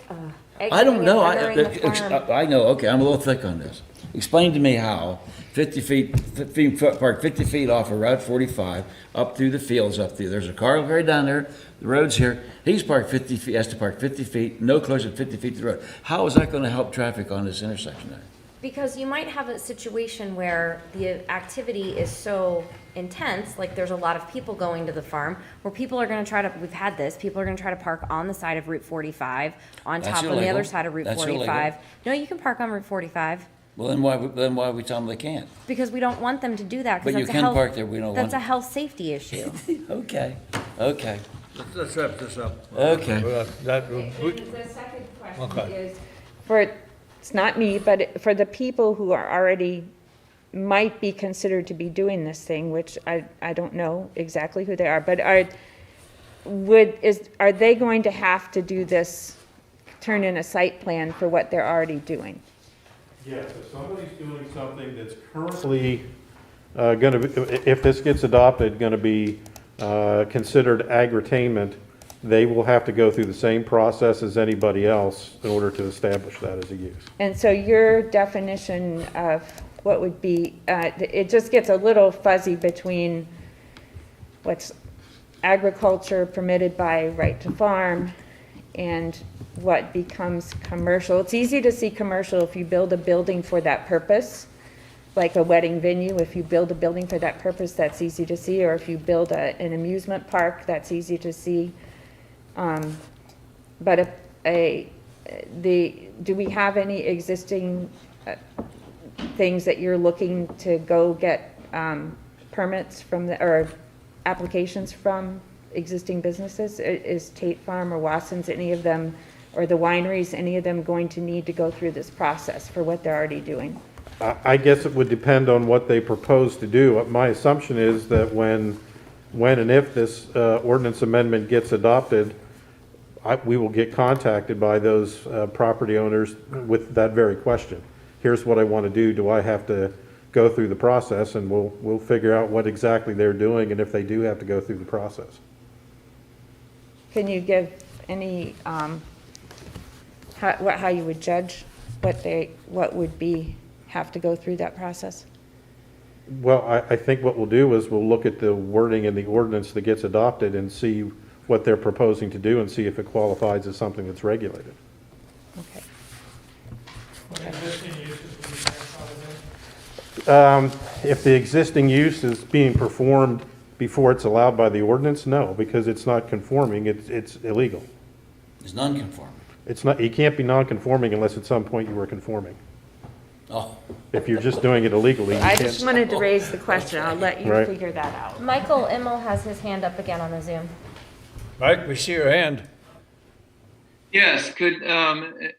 Speaker 1: I don't
Speaker 4: and
Speaker 1: know.
Speaker 4: entering the farm.
Speaker 1: I know, okay, I'm a little thick on this. Explain to me how 50 feet, park 50 feet off of Route 45, up through the fields up through. There's a car right down there, the road's here. He's parked 50 feet, has to park 50 feet, no closer than 50 feet to the road. How is that gonna help traffic on this intersection there?
Speaker 4: Because you might have a situation where the activity is so intense, like there's a lot of people going to the farm, where people are gonna try to, we've had this, people are gonna try to park on the side of Route 45, on
Speaker 1: That's
Speaker 4: top on the
Speaker 1: illegal.
Speaker 4: other side of Route
Speaker 1: That's
Speaker 4: 45. No, you can park on Route 45,
Speaker 1: Well, then why we tell them they can't?
Speaker 4: because we don't want them to do that,
Speaker 1: But
Speaker 4: because
Speaker 1: you
Speaker 4: that's a
Speaker 1: can
Speaker 4: health.
Speaker 1: park there, we don't
Speaker 4: That's a
Speaker 1: want-
Speaker 4: health safety issue.
Speaker 1: Okay.
Speaker 2: Let's wrap this up.
Speaker 1: Okay.
Speaker 12: The second question is, it's not me, but for the people who are already, might be considered to be doing this thing, which I don't know exactly who they are, but are they going to have to do this, turn in a site plan for what they're already doing?
Speaker 5: yes, if somebody's doing something that's currently gonna be, if this gets adopted, gonna be considered agritainment, they will have to go through the same process as anybody else in order to establish that as a use.
Speaker 12: And so your definition of what would be, it just gets a little fuzzy between what's agriculture permitted by right to farm and what becomes commercial. It's easy to see commercial if you build a building for that purpose, like a wedding venue. If you build a building for that purpose, that's easy to see. Or if you build an amusement park, that's easy to see. But do we have any existing things that you're looking to go get permits from, or applications from existing businesses? Is Tate Farm or Watson's, any of them, or the wineries, any of them going to need to go through this process for what they're already doing?
Speaker 5: I guess it would depend on what they propose to do. My assumption is that when and if this ordinance amendment gets adopted, we will get contacted by those property owners with that very question. Here's what I want to do. Do I have to go through the process? And we'll figure out what exactly they're doing and if they do have to go through the process.
Speaker 12: Can you give any, how you would judge what would have to go through that process?
Speaker 5: Well, I think what we'll do is we'll look at the wording in the ordinance that gets adopted and see what they're proposing to do and see if it qualifies as something that's regulated.
Speaker 12: Okay.
Speaker 11: Existing uses would be grandfathered in?
Speaker 5: If the existing use is being performed before it's allowed by the ordinance, no, because it's not conforming, it's illegal.
Speaker 1: It's non-conforming.
Speaker 5: It's not, you can't be non-conforming unless at some point you were conforming.
Speaker 1: Oh,
Speaker 5: If you're just doing it illegally, you
Speaker 12: I
Speaker 5: can't.
Speaker 12: just wanted to raise the question. I'll let you
Speaker 5: Right.
Speaker 12: figure that out.
Speaker 4: Michael Immel has his hand up again on the Zoom.
Speaker 2: Mike, we see your hand.
Speaker 10: Yes, could,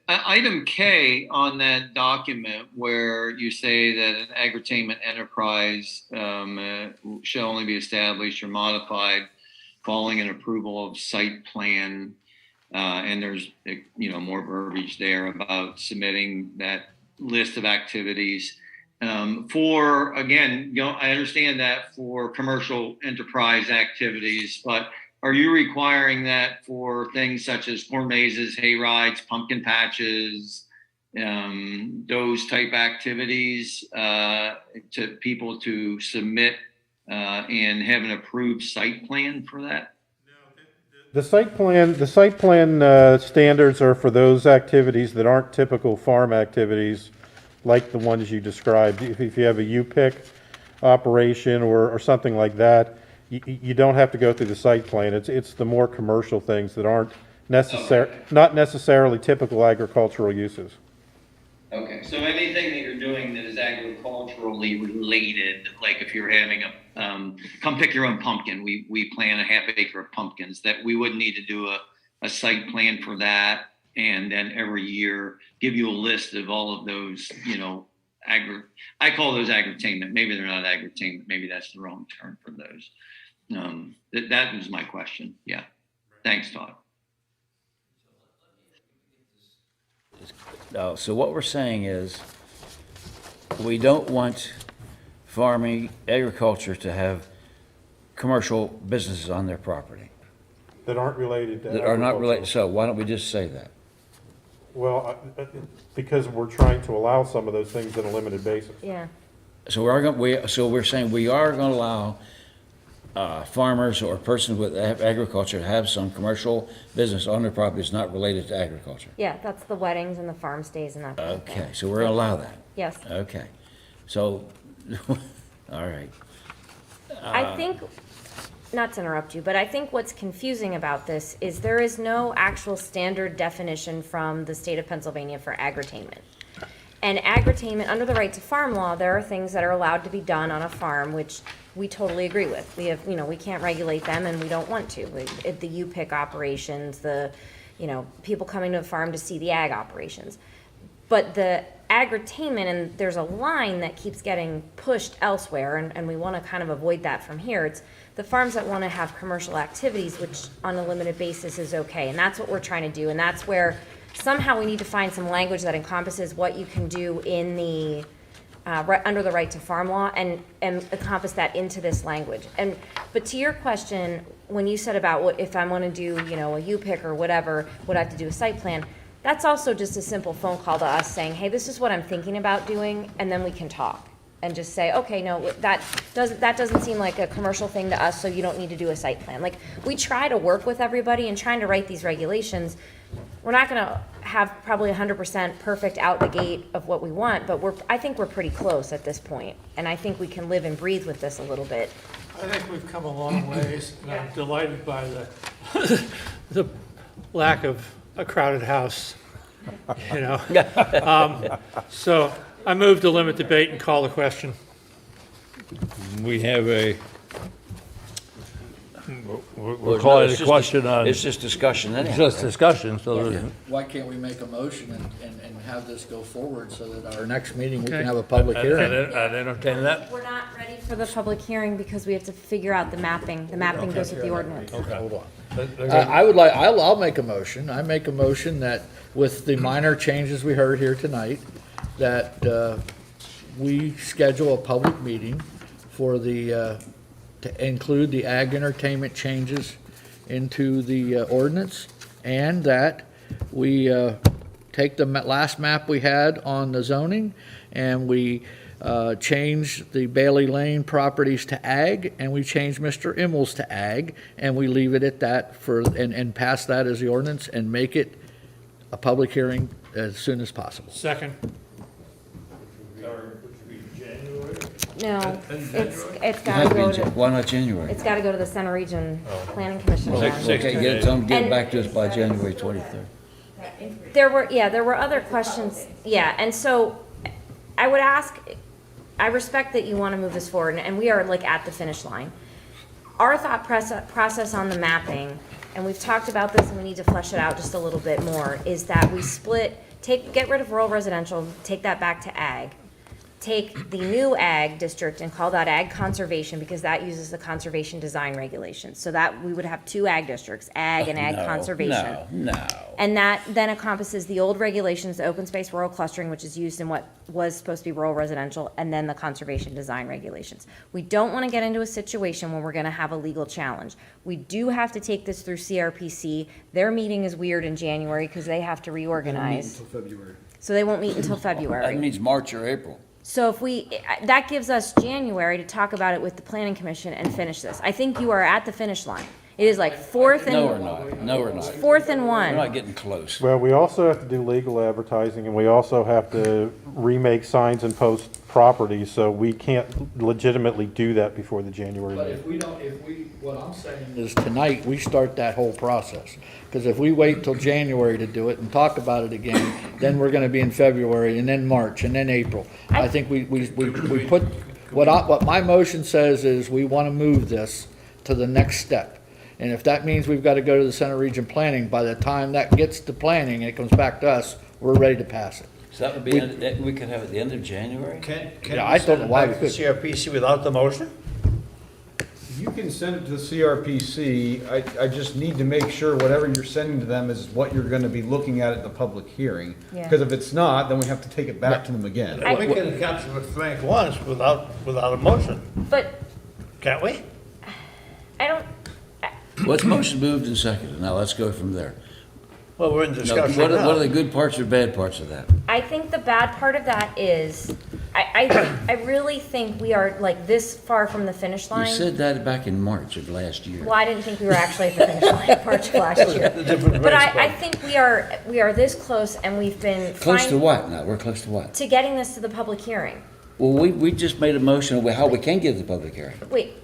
Speaker 10: item K on that document where you say that an agritainment enterprise shall only be established or modified following an approval of site plan. And there's, more verbiage there about submitting that list of activities. For, again, I understand that for commercial enterprise activities, but are you requiring that for things such as corn mazes, hay rides, pumpkin patches, those type activities, to people to submit and have an approved site plan for that?
Speaker 5: The site plan standards are for those activities that aren't typical farm activities, like the ones you described. If you have a U-pick operation or something like that, you don't have to go through the site plan. It's the more commercial things that aren't not necessarily typical agricultural uses.
Speaker 10: Okay, so anything that you're doing that is agriculturally related, like if you're having come pick your own pumpkin, we plant a half acre of pumpkins, that we would need to do a site plan for that, and then every year give you a list of all of those, I call those agritainment. Maybe they're not agritainment. Maybe that's the wrong term for those. That was my question. Yeah. Thanks, Todd.
Speaker 1: No, so what we're saying is, we don't want farming, agriculture to have commercial businesses on their property.
Speaker 5: That aren't related to
Speaker 1: That are not related,
Speaker 5: agriculture.
Speaker 1: so why don't we just say that?
Speaker 5: Well, because we're trying to allow some of those things on a limited basis.
Speaker 4: Yeah.
Speaker 1: So we're saying we are gonna allow farmers or persons with agriculture to have some commercial business on their property that's not related to agriculture.
Speaker 4: Yeah, that's the weddings and the farm stays and that kind of thing.
Speaker 1: Okay, so we're gonna allow that.
Speaker 4: Yes.
Speaker 1: Okay, so, all right.
Speaker 4: I think, not to interrupt you, but I think what's confusing about this is there is no actual standard definition from the state of Pennsylvania for agritainment. And agritainment, under the right to farm law, there are things that are allowed to be done on a farm, which we totally agree with. We have, we can't regulate them and we don't want to. The U-pick operations, people coming to the farm to see the ag operations. But the agritainment, and there's a line that keeps getting pushed elsewhere, and we want to kind of avoid that from here. It's the farms that want to have commercial activities, which on a limited basis is okay. And that's what we're trying to do. And that's where somehow we need to find some language that encompasses what you can do in the under the right to farm law and encompass that into this language. But to your question, when you said about what if I want to do, a U-pick or whatever, would I have to do a site plan? That's also just a simple phone call to us saying, hey, this is what I'm thinking about doing, and then we can talk and just say, okay, no, that doesn't seem like a commercial thing to us, so you don't need to do a site plan. Like, we try to work with everybody and trying to write these regulations. We're not going to have probably 100% perfect out the gate of what we want, but I think we're pretty close at this point, and I think we can live and breathe with this a little bit.
Speaker 11: I think we've come a long ways, and I'm delighted by the lack of a crowded house, So I move to limit debate and call the question.
Speaker 2: We have we're
Speaker 1: Well,
Speaker 2: calling
Speaker 1: it's
Speaker 2: the
Speaker 1: just
Speaker 2: question on,
Speaker 1: It's just discussion anyhow.
Speaker 2: just discussion, so
Speaker 1: Yeah.
Speaker 6: Why can't we make a motion and have this go forward so that our next meeting, we
Speaker 11: Okay.
Speaker 6: can have a public hearing?
Speaker 2: I'd entertain that.
Speaker 4: We're not ready for the public hearing because we have to figure out the mapping. The mapping goes with the ordinance.
Speaker 6: Hold on. I'll make a motion. I make a motion that with the minor changes we heard here tonight, that we schedule a public meeting for to include the ag entertainment changes into the ordinance, and that we take the last map we had on the zoning, and we change the Bailey Lane properties to ag, and we change Mr. Immel's to ag, and we leave it at that and pass that as the ordinance and make it a public hearing as soon as possible.
Speaker 11: Second.
Speaker 4: No, it's
Speaker 1: It
Speaker 4: gotta
Speaker 1: has
Speaker 4: go
Speaker 1: been,
Speaker 4: to,
Speaker 1: why not January?
Speaker 4: it's gotta go to the Center Region Planning Commission. again.
Speaker 1: Okay, tell them to get it
Speaker 4: And-
Speaker 1: back to us by January 23rd.
Speaker 4: There were other questions, and so I would ask, I respect that you want to move this forward, and we are like at the finish line. Our thought process on the mapping, and we've talked about this and we need to flesh it out just a little bit more, is that we get rid of rural residential, take that back to ag, take the new ag district and call that ag conservation, because that uses the conservation design regulations. So that, we would have two ag districts, ag and ag
Speaker 1: No,
Speaker 4: conservation.
Speaker 1: No.
Speaker 4: And that then encompasses the old regulations, the open space rural clustering, which is used in what was supposed to be rural residential, and then the conservation design regulations. We don't want to get into a situation where we're going to have a legal challenge. We do have to take this through CRPC. Their meeting is weird in January because they have to reorganize.
Speaker 7: Until February.
Speaker 4: So they won't meet until
Speaker 1: That
Speaker 4: February.
Speaker 1: means March or April.
Speaker 4: So if we, that gives us January to talk about it with the planning commission and finish this. I think you are at the finish line. It is like fourth
Speaker 1: No, we're
Speaker 4: and,
Speaker 1: not. No, we're not.
Speaker 4: fourth and
Speaker 1: We're not
Speaker 4: one.
Speaker 1: getting close.
Speaker 5: Well, we also have to do legal advertising, and we also have to remake signs and post properties, so we can't legitimately do that before the January
Speaker 6: But
Speaker 5: meeting.
Speaker 6: what I'm saying is tonight, we start that whole process. Because if we wait till January to do it and talk about it again, then we're gonna be in February, and then March, and then April. I think we put, what my motion says is, we wanna move this to the next step. And if that means we've gotta go to the Center Region Planning, by the time that gets to planning and it comes back to us, we're ready to pass it.
Speaker 1: So that would be, we could have it at the end of January?
Speaker 2: Can
Speaker 6: Yeah, I don't know why we couldn't.
Speaker 2: CRPC without the motion?
Speaker 7: You can send it to the CRPC, I just need to make sure whatever you're sending to them is what you're gonna be looking at the public hearing.
Speaker 4: Yeah.
Speaker 7: Because if it's not, then we have to take it back to them again.
Speaker 4: I-
Speaker 2: We can capture what Frank wants without a motion,
Speaker 4: But
Speaker 2: can't we?
Speaker 4: I don't,
Speaker 1: Well, it's motion moved and seconded. Now let's go from there.
Speaker 2: Well, we're in
Speaker 1: Now,
Speaker 2: discussion
Speaker 1: what are the
Speaker 2: now.
Speaker 1: good parts or bad parts of that?
Speaker 4: I think the bad part of that is, I really think we are like this far from the finish
Speaker 1: You
Speaker 4: line.
Speaker 1: said that back in March of last year.
Speaker 4: Well, I didn't think we were actually at the finish line in March of last year.
Speaker 2: Different
Speaker 4: But
Speaker 2: race,
Speaker 4: I think we are this close, and we've been
Speaker 1: Close to
Speaker 4: fine
Speaker 1: what now? We're close to what?
Speaker 4: to getting this to the public hearing.
Speaker 1: Well, we just made a motion of how we can get to the public hearing.
Speaker 4: Wait,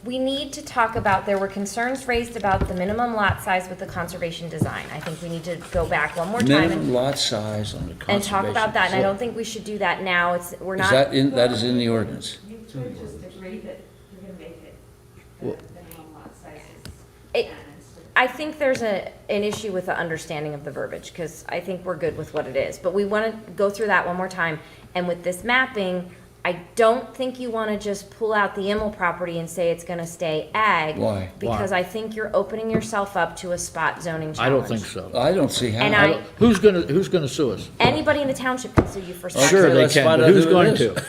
Speaker 4: we need to talk about, there were concerns raised about the minimum lot size with the conservation design. I think we need to go back one more time
Speaker 1: Minimum lot size on the conservation.
Speaker 4: and talk about that, and I don't think we should do that now. We're
Speaker 1: Is
Speaker 4: not.
Speaker 1: that is in the ordinance?
Speaker 12: You could just agree that you're gonna make it, the minimum lot sizes.
Speaker 4: It- I think there's an issue with the understanding of the verbiage, because I think we're good with what it is. But we want to go through that one more time. And with this mapping, I don't think you want to just pull out the Immel property and say it's going to stay ag.
Speaker 1: Why?
Speaker 4: Because I think you're opening yourself up to a spot zoning challenge.
Speaker 6: I don't think so.
Speaker 1: I don't see how.
Speaker 4: And
Speaker 6: Who's gonna sue us?
Speaker 4: anybody in the township can sue you for spot
Speaker 6: Sure,
Speaker 4: zoning.
Speaker 6: they
Speaker 1: let's
Speaker 6: can,
Speaker 1: find
Speaker 6: but
Speaker 1: out
Speaker 6: who's
Speaker 1: who it
Speaker 6: going
Speaker 1: is.
Speaker 6: to?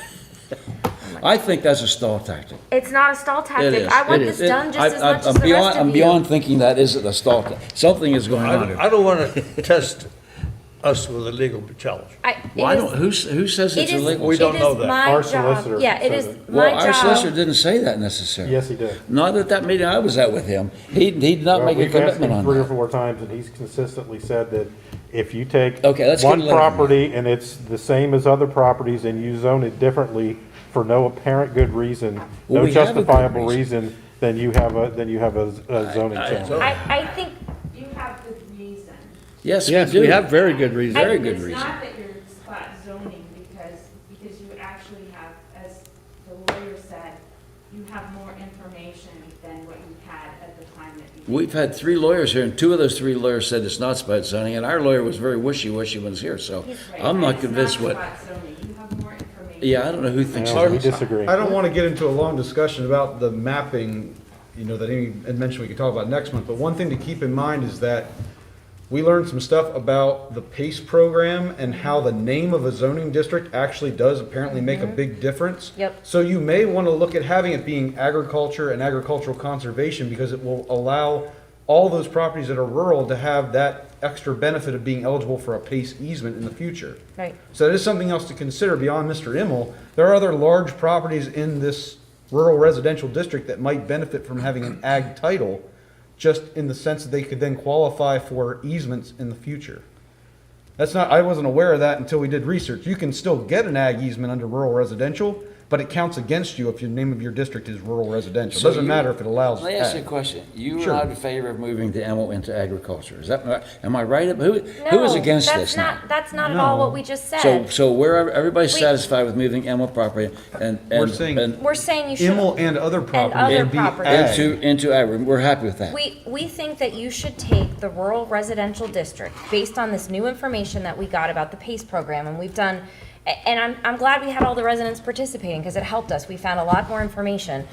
Speaker 1: I think that's a stall tactic.
Speaker 4: It's not a stall tactic.
Speaker 1: is.
Speaker 4: I want
Speaker 6: It
Speaker 4: this
Speaker 6: is.
Speaker 4: done just as much as
Speaker 1: I'm
Speaker 4: the
Speaker 1: beyond,
Speaker 4: rest of
Speaker 1: I'm
Speaker 4: you.
Speaker 1: beyond thinking that isn't a stall tactic. Something is going on here.
Speaker 2: I don't want to test us with a legal challenge.
Speaker 1: Why don't, who says it's illegal?
Speaker 2: We don't know that.
Speaker 5: Our solicitor
Speaker 4: Yeah, it
Speaker 5: said
Speaker 4: is
Speaker 5: it.
Speaker 1: Well,
Speaker 4: my
Speaker 1: our solicitor
Speaker 4: job.
Speaker 1: didn't say that necessarily.
Speaker 5: Yes, he did.
Speaker 1: Not at that meeting I was at with him. He did not
Speaker 5: Well,
Speaker 1: make a
Speaker 5: we've asked
Speaker 1: commitment
Speaker 5: him
Speaker 1: on
Speaker 5: 3 or
Speaker 1: that.
Speaker 5: 4 times, and he's consistently said that if you take
Speaker 1: Okay, let's get a
Speaker 5: one
Speaker 1: letter from him.
Speaker 5: property and it's the same as other properties and you zone it differently for no apparent good reason,
Speaker 1: Well,
Speaker 5: no
Speaker 1: we have a good
Speaker 5: justifiable
Speaker 1: reason.
Speaker 5: reason, then you have a zoning challenge.
Speaker 4: I think
Speaker 12: You have good reason.
Speaker 1: Yes, we
Speaker 6: Yes,
Speaker 1: do.
Speaker 6: we have very good reason.
Speaker 1: Very good
Speaker 12: It's
Speaker 1: reason.
Speaker 12: not that you're spot zoning, because you actually have, as the lawyer said, you have more information than what you had at the time that you.
Speaker 1: We've had 3 lawyers here, and 2 of those 3 lawyers said it's not spot zoning, and our lawyer was very wishy-washy when he was here, so
Speaker 12: Right,
Speaker 1: I'm
Speaker 12: and
Speaker 1: not
Speaker 12: it's
Speaker 1: convinced what,
Speaker 12: spot zoning. You have more information.
Speaker 1: yeah, I don't know who thinks
Speaker 5: No,
Speaker 1: it
Speaker 5: we
Speaker 1: is.
Speaker 5: disagree.
Speaker 7: I don't want to get into a long discussion about the mapping, that Amy had mentioned we could talk about next month, but one thing to keep in mind is that we learned some stuff about the PACE program and how the name of a zoning district actually does apparently make a big difference.
Speaker 4: Yep.
Speaker 7: So you may want to look at having it being agriculture and agricultural conservation, because it will allow all those properties that are rural to have that extra benefit of being eligible for a PACE easement in the future.
Speaker 4: Right.
Speaker 7: So that is something else to consider beyond Mr. Immel. There are other large properties in this rural residential district that might benefit from having an ag title, just in the sense that they could then qualify for easements in the future. I wasn't aware of that until we did research. You can still get an ag easement under rural residential, but it counts against you if your name of your district is rural residential. It
Speaker 1: So
Speaker 7: doesn't matter if it allows
Speaker 1: Let me ask you a
Speaker 7: ag.
Speaker 1: question. You are
Speaker 7: Sure.
Speaker 1: not in favor of moving the Emil into agriculture. Is that, am I right? Who is
Speaker 4: No,
Speaker 1: against
Speaker 4: that's
Speaker 1: this now?
Speaker 4: That's not at all what we just
Speaker 1: So,
Speaker 4: said.
Speaker 1: so everybody's
Speaker 4: Wait.
Speaker 1: satisfied with moving Emil property and.
Speaker 7: We're saying-
Speaker 1: and
Speaker 4: We're saying you should.
Speaker 7: Immel and other properties
Speaker 4: other
Speaker 7: can be
Speaker 4: properties.
Speaker 7: ag.
Speaker 1: into agri, we're happy with that.
Speaker 4: We think that you should take the rural residential district, based on this new information that we got about the PACE program, and we've done And I'm glad we had all the residents participating because it helped us. We found a lot more information.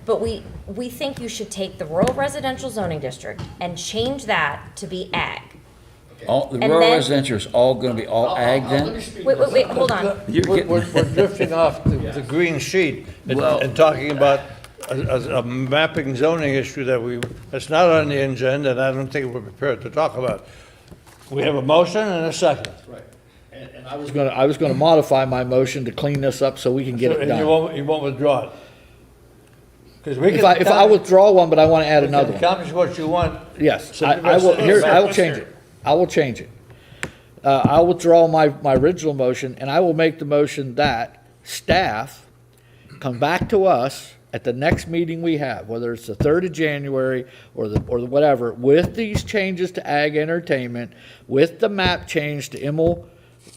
Speaker 4: But we think you should take the rural residential zoning district and change that to be ag.
Speaker 1: All, the
Speaker 4: And
Speaker 1: rural
Speaker 4: then-
Speaker 1: residential is all gonna be all ag then?
Speaker 4: Wait, hold on.
Speaker 1: You're
Speaker 2: We're
Speaker 1: getting-
Speaker 2: we're drifting off the green sheet
Speaker 1: Well-
Speaker 2: and talking about a mapping zoning issue that's not on the agenda, and I don't think we're prepared to talk about. We have a motion and a second.
Speaker 6: Right. And I was gonna modify my motion to clean this up so we can get it
Speaker 2: And
Speaker 6: done.
Speaker 2: you won't withdraw it? Because we
Speaker 6: If
Speaker 2: can.
Speaker 6: I withdraw one, but I wanna add another one.
Speaker 2: Accomplish what you want.
Speaker 6: Yes, I will, here, I will change it. I will change it. I'll withdraw my original motion, and I will make the motion that staff come back to us at the next meeting we have, whether it's the 3rd of January or the whatever, with these changes to ag entertainment, with the map change to Immel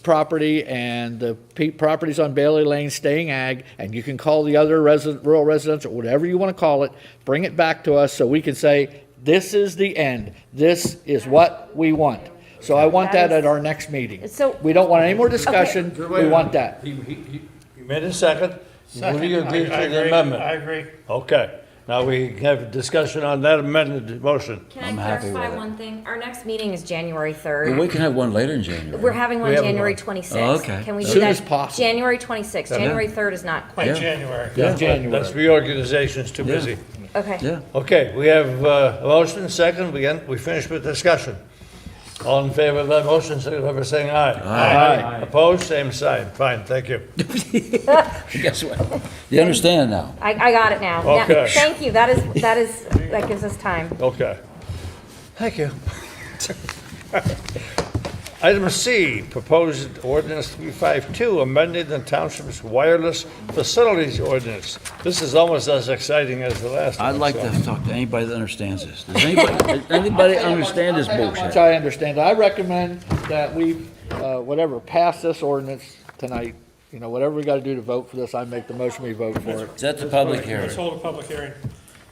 Speaker 6: property and the properties on Bailey Lane staying ag, and you can call the other rural residential, whatever you want to call it, bring it back to us so we can say, this is the end. This is what we want. So I want that at our next meeting.
Speaker 4: So-
Speaker 6: We don't want any more discussion. We want that.
Speaker 2: He made a second. Will you agree to the amendment?
Speaker 11: I agree.
Speaker 2: Okay. Now we have a discussion on that amended motion.
Speaker 4: Can
Speaker 1: I'm
Speaker 4: I
Speaker 1: happy
Speaker 4: clarify
Speaker 1: with it.
Speaker 4: one thing? Our next meeting is January
Speaker 1: Well,
Speaker 4: 3rd.
Speaker 1: we can have one later in January.
Speaker 4: We're having one
Speaker 2: We have
Speaker 4: January
Speaker 2: one.
Speaker 4: 26th.
Speaker 1: Oh, okay.
Speaker 4: Can we do
Speaker 6: Soon
Speaker 4: that?
Speaker 6: as possible.
Speaker 4: January 26th. January 3rd is not quite.
Speaker 1: Yeah.
Speaker 11: January.
Speaker 1: Yeah.
Speaker 6: January.
Speaker 2: That's reorganization's too
Speaker 1: Yeah.
Speaker 2: busy.
Speaker 4: Okay.
Speaker 1: Yeah.
Speaker 2: Okay, we have a motion, second, we finished with discussion. All in favor of that motion, signify by saying aye.
Speaker 6: Aye.
Speaker 2: Opposed, same sign. Fine, thank you.
Speaker 1: Guess what? You understand now?
Speaker 4: I got it now. Now-
Speaker 2: Okay.
Speaker 4: Thank you. That gives us time.
Speaker 2: Okay. Thank you. Item C, proposed ordinance 352, amending the township's wireless facilities ordinance. This is almost as exciting as the last one.
Speaker 1: I'd like
Speaker 2: so-
Speaker 1: to talk to anybody that understands this. Does anybody understand this
Speaker 6: Much
Speaker 1: bullshit?
Speaker 6: I understand. I recommend that we, pass this ordinance tonight. You know, whatever we gotta do to vote for this, I make the motion, we vote for it.
Speaker 1: Set the public
Speaker 11: Let's
Speaker 1: hearing.
Speaker 11: hold a public hearing.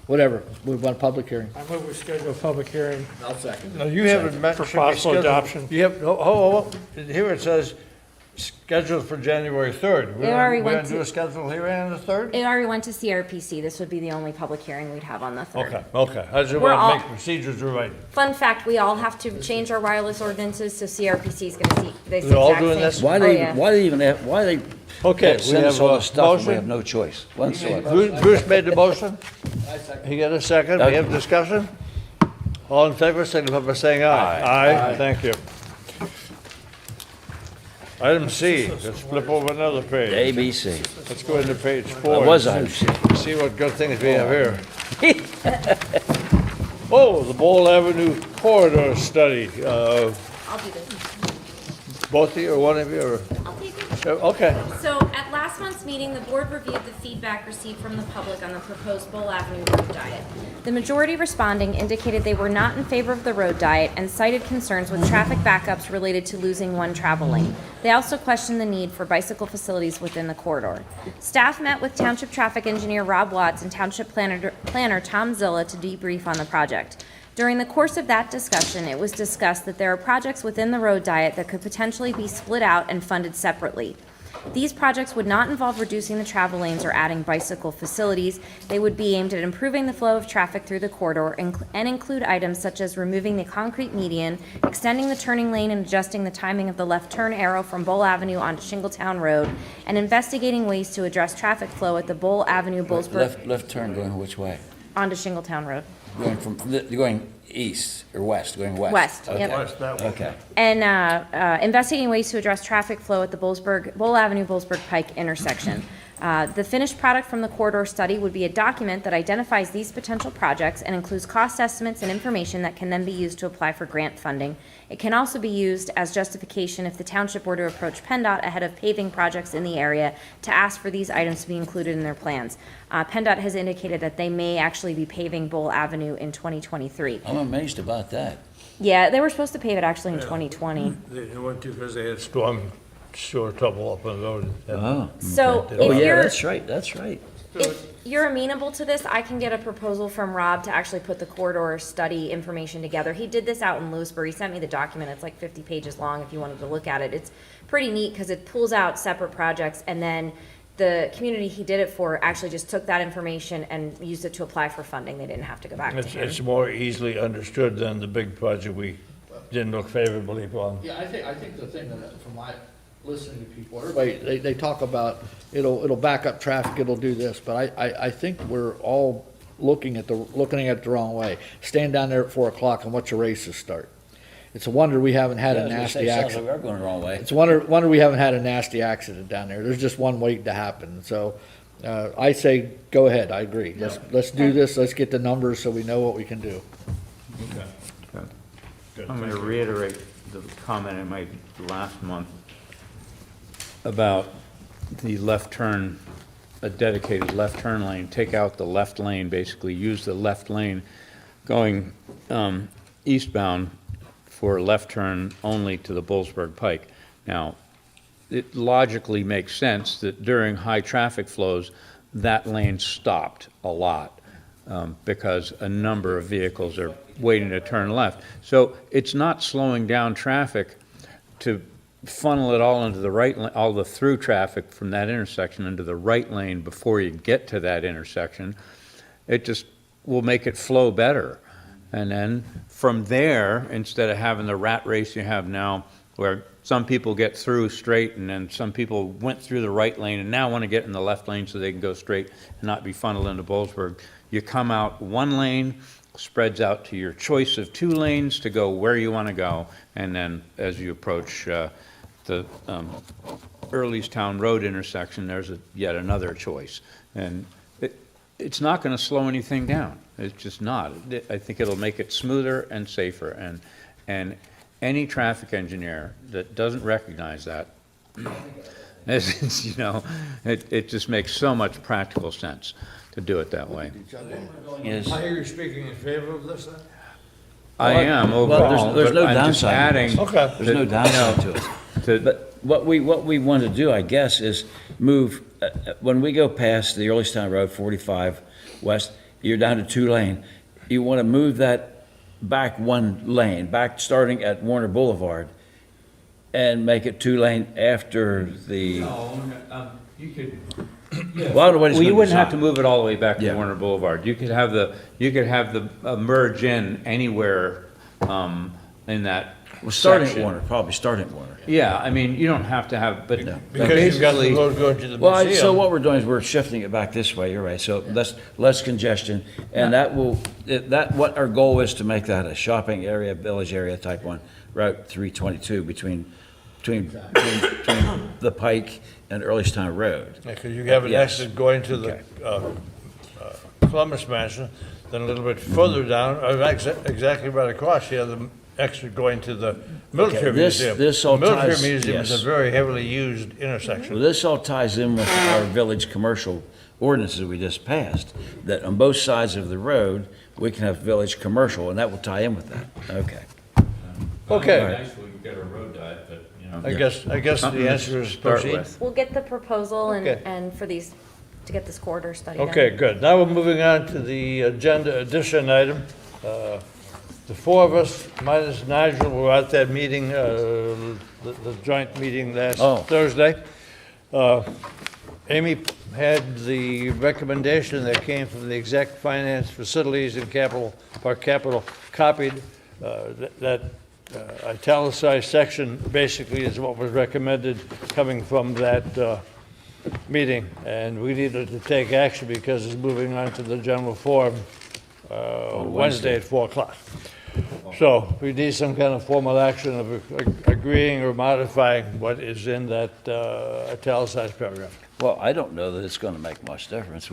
Speaker 6: Whatever, move on public hearing.
Speaker 11: I move we schedule a public hearing.
Speaker 6: I'll second.
Speaker 2: No, you haven't mentioned.
Speaker 11: For possible adoption.
Speaker 2: You have, oh, here it says scheduled for January 3rd.
Speaker 4: It already
Speaker 2: We're
Speaker 4: went
Speaker 2: gonna do a schedule hearing on the 3rd?
Speaker 4: It already went to CRPC. This would be the only public hearing we'd have on the 3rd.
Speaker 2: Okay. I just
Speaker 4: We're
Speaker 2: want
Speaker 4: all-
Speaker 2: to make procedures right.
Speaker 4: Fun fact, we all have to change our wireless ordinances, so CRPC is gonna see this
Speaker 2: They're all
Speaker 4: exact
Speaker 2: doing
Speaker 4: same-
Speaker 2: this?
Speaker 1: Why
Speaker 4: Oh,
Speaker 1: they,
Speaker 4: yeah.
Speaker 1: why they even have, why they
Speaker 2: Okay, we
Speaker 1: send us
Speaker 2: have
Speaker 1: all
Speaker 2: a
Speaker 1: this stuff and we
Speaker 2: motion.
Speaker 1: have no choice whatsoever?
Speaker 2: Bruce made the motion. He got a second. We have discussion. All in favor, signify by saying aye. Aye. Thank you. Item C, let's flip over another page.
Speaker 1: ABC.
Speaker 2: Let's go into page 4.
Speaker 1: That was item C.
Speaker 2: See what good things we have here. Oh, the Bowl Avenue corridor study.
Speaker 4: I'll do this.
Speaker 2: Both of you or one of you or?
Speaker 4: I'll take it.
Speaker 2: Okay.
Speaker 4: So at last month's meeting, the board reviewed the feedback received from the public on the proposed Bowl Avenue road diet. The majority responding indicated they were not in favor of the road diet and cited concerns with traffic backups related to losing one travel lane. They also questioned the need for bicycle facilities within the corridor. Staff met with Township Traffic Engineer Rob Watts and Township Planner Tom Zilla to debrief on the project. During the course of that discussion, it was discussed that there are projects within the road diet that could potentially be split out and funded separately. These projects would not involve reducing the travel lanes or adding bicycle facilities. They would be aimed at improving the flow of traffic through the corridor and include items such as removing the concrete median, extending the turning lane and adjusting the timing of the left turn arrow from Bowl Avenue onto Shingletown Road, and investigating ways to address traffic flow at the Bowl Avenue Bollesburg
Speaker 1: Left turn going which way?
Speaker 4: onto Shingletown Road.
Speaker 1: You're going east or west, going west?
Speaker 4: West,
Speaker 1: Okay.
Speaker 4: yep.
Speaker 2: West, that way.
Speaker 1: Okay.
Speaker 4: And investigating ways to address traffic flow at the Bowl Avenue Bollesburg Pike intersection. The finished product from the corridor study would be a document that identifies these potential projects and includes cost estimates and information that can then be used to apply for grant funding. It can also be used as justification if the township were to approach PennDOT ahead of paving projects in the area to ask for these items to be included in their plans. PennDOT has indicated that they may actually be paving Bowl Avenue in 2023.
Speaker 1: I'm amazed about that.
Speaker 4: Yeah, they were supposed to pave it actually in 2020.
Speaker 2: They went to because they had storm sewer trouble up on the road.
Speaker 1: Oh.
Speaker 4: So
Speaker 1: Oh,
Speaker 4: if
Speaker 1: yeah,
Speaker 4: you're,
Speaker 1: that's right, that's right.
Speaker 4: If you're amenable to this, I can get a proposal from Rob to actually put the corridor study information together. He did this out in Lewisburg. He sent me the document. It's like 50 pages long if you wanted to look at it. It's pretty neat because it pulls out separate projects, and then the community he did it for actually just took that information and used it to apply for funding. They didn't have to go back to
Speaker 2: It's,
Speaker 4: him.
Speaker 2: it's more easily understood than the big project we didn't look favorably upon.
Speaker 6: Yeah, I think the thing that, from my listening to people, everybody, they talk about, it'll back up traffic, it'll do this, but I think we're all looking at the wrong way. Stand down there at 4 o'clock and watch your races start. It's a wonder we haven't had a nasty
Speaker 1: Sounds like
Speaker 6: accident.
Speaker 1: we are going the wrong way.
Speaker 6: It's a wonder we haven't had a nasty accident down there. There's just one waiting to happen. So, I say, go ahead, I agree. Let's do this, let's get the numbers so we know what we can do.
Speaker 8: I'm going to reiterate the comment I made last month about the left turn, a dedicated left turn lane, take out the left lane, basically use the left lane going eastbound for a left turn only to the Bullsburg Pike. Now, it logically makes sense that during high traffic flows, that lane stopped a lot because a number of vehicles are waiting to turn left. So it's not slowing down traffic to funnel it all into the right lane, all the through traffic from that intersection into the right lane before you get to that intersection. It just will make it flow better. And then from there, instead of having the rat race you have now, where some people get through straight and then some people went through the right lane and now want to get in the left lane so they can go straight and not be funneled into Bollesburg. You come out one lane, spreads out to your choice of 2 lanes to go where you want to go, and then as you approach the Earlestown Road intersection, there's yet another choice. And it's not going to slow anything down. It's just not. I think it'll make it smoother and safer. And any traffic engineer that doesn't recognize that, it just makes so much practical sense to do it that way.
Speaker 1: Is,
Speaker 2: I hear you speaking in favor of this, then?
Speaker 8: I am
Speaker 1: well,
Speaker 8: overall,
Speaker 1: there's
Speaker 8: but
Speaker 1: no
Speaker 8: I'm just
Speaker 1: downside to
Speaker 8: adding.
Speaker 1: this.
Speaker 2: Okay.
Speaker 1: There's no downside to it. But what we want to do, I guess, is move, when we go past the Earlestown Road 45 west, you're down to 2 lane. You want to move that back 1 lane, back starting at Warner Boulevard, and make it 2 lane after the.
Speaker 8: No, you could.
Speaker 1: Well, I don't know what it's
Speaker 8: Well, you
Speaker 1: gonna
Speaker 8: wouldn't have to
Speaker 1: design.
Speaker 8: move it all the way back to
Speaker 1: Yeah.
Speaker 8: Warner Boulevard. You could have the merge in anywhere in that
Speaker 1: Well, starting at
Speaker 8: section.
Speaker 1: Warner, probably starting at Warner.
Speaker 8: Yeah, I mean, you don't have to have, but
Speaker 2: Because you've got the
Speaker 8: basically,
Speaker 2: road going to the
Speaker 1: Well,
Speaker 2: museum.
Speaker 1: so what we're doing is we're shifting it back this way, you're right, so less congestion, and what our goal is to make that a shopping area, village area type one, Route 322 between the Pike and Earlestown Road.
Speaker 2: Because you have an
Speaker 1: Yes.
Speaker 2: exit going to the Columbus Mansion, then a little bit further down, exactly right across, you have the exit going to the Military
Speaker 1: Okay, this-
Speaker 2: Museum.
Speaker 1: this all
Speaker 2: The Military
Speaker 1: ties-
Speaker 2: Museum is
Speaker 1: yes.
Speaker 2: a very heavily used intersection.
Speaker 1: Well, this all ties in with our village commercial ordinances we just passed, that on both sides of the road, we can have village commercial, and that will tie in with that. Okay.
Speaker 2: Okay,
Speaker 8: nice we could get a road diet, but, you know.
Speaker 2: I guess
Speaker 8: Something
Speaker 2: the
Speaker 8: to
Speaker 2: answer is
Speaker 8: start
Speaker 2: proceed.
Speaker 8: with.
Speaker 4: We'll get the proposal
Speaker 2: Okay.
Speaker 4: and for these, to get this corridor study done.
Speaker 2: Okay, good. Now we're moving on to the agenda addition item. The 4 of us, minus Nigel, were at that meeting, the joint meeting last
Speaker 1: Oh.
Speaker 2: Thursday. Amy had the recommendation that came from the Exec Finance Facilities and Capital copied. That italicized section basically is what was recommended coming from that meeting. And we needed to take action because it's moving on to the general forum Wednesday at 4 o'clock. So we need some kind of formal action of agreeing or modifying what is in that italicized paragraph.
Speaker 1: Well, I don't know that it's going to make much difference.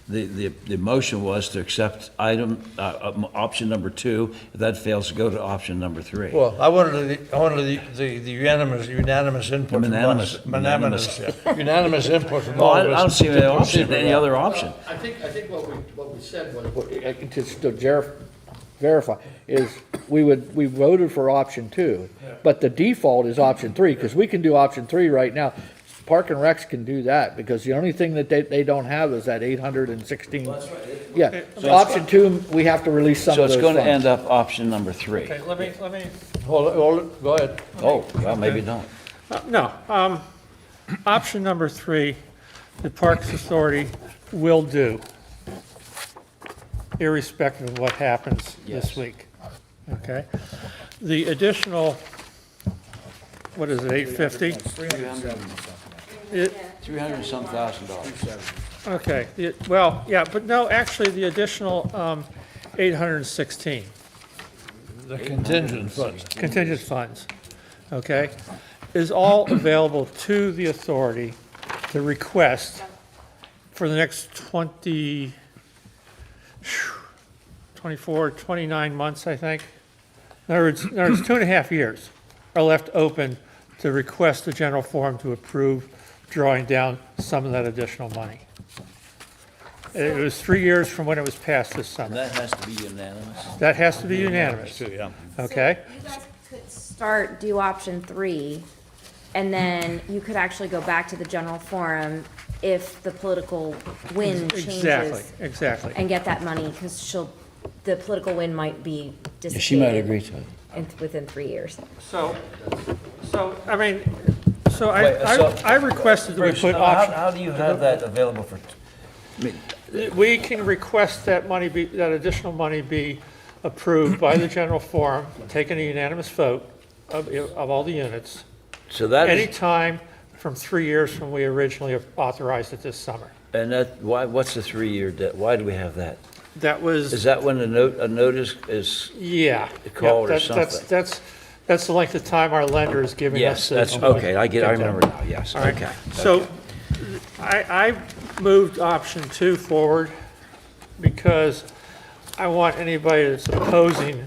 Speaker 1: The motion was to accept option number 2. If that fails, to go to option number 3.
Speaker 2: Well, I wanted the unanimous input from us.
Speaker 1: Unanimous.
Speaker 2: Yeah. Unanimous input from
Speaker 1: Well,
Speaker 2: all
Speaker 1: I
Speaker 2: of us.
Speaker 1: don't see any
Speaker 2: to
Speaker 1: option,
Speaker 2: proceed
Speaker 1: any
Speaker 2: with
Speaker 1: other option.
Speaker 6: I think what we said was, just to verify, is we voted for option 2, but the default is option 3, because we can do option 3 right now. Park and Recs can do that, because the only thing that they don't have is that 816. Yeah, so option two, we have to release some
Speaker 1: So
Speaker 6: of
Speaker 1: it's
Speaker 6: those
Speaker 1: going to
Speaker 6: funds.
Speaker 1: end up option number 3.
Speaker 11: Okay, let me,
Speaker 2: Hold it, go ahead.
Speaker 1: Oh, well, maybe don't.
Speaker 11: no, option number 3, the Parks Authority will do, irrespective of what happens
Speaker 1: Yes.
Speaker 11: this week. Okay? The additional, what is it, 850?
Speaker 1: 300 and some thousand dollars.
Speaker 11: Okay, well, yeah, but no, actually, the additional 816
Speaker 2: The contingent funds.
Speaker 11: contingent funds, okay, is all available to the authority to request for the next 24, 29 months, I think. In other words, 2.5 years are left open to request the general forum to approve drawing down some of that additional money. It was 3 years from when it was passed this summer.
Speaker 1: That has to be unanimous.
Speaker 11: That has to be unanimous,
Speaker 2: Yeah.
Speaker 11: okay?
Speaker 4: So you guys could start, do option 3, and then you could actually go back to the general forum if the political wind
Speaker 11: Exactly,
Speaker 4: changes
Speaker 11: exactly.
Speaker 4: and get that money, because the political wind might be dissipated.
Speaker 1: She might agree to it.
Speaker 4: Within 3 years.
Speaker 11: So, I mean,
Speaker 1: Wait, so-
Speaker 11: I requested that we put option,
Speaker 1: How do you have that available for,
Speaker 11: we can request that money be, that additional money be approved by the general forum, taking a unanimous vote of all the units,
Speaker 1: so that is,
Speaker 11: anytime from 3 years from we originally authorized it this summer.
Speaker 1: and that, what's the 3-year debt? Why do we have that?
Speaker 11: That was.
Speaker 1: Is that when a notice is,
Speaker 11: Yeah.
Speaker 1: called or
Speaker 11: Yeah, that's-
Speaker 1: something?
Speaker 11: That's the length of time our lender is giving us.
Speaker 1: yes,
Speaker 11: to-
Speaker 1: that's, okay, I remember now, yes,
Speaker 11: All right.
Speaker 1: okay.
Speaker 11: So I moved option 2 forward because I want anybody that's opposing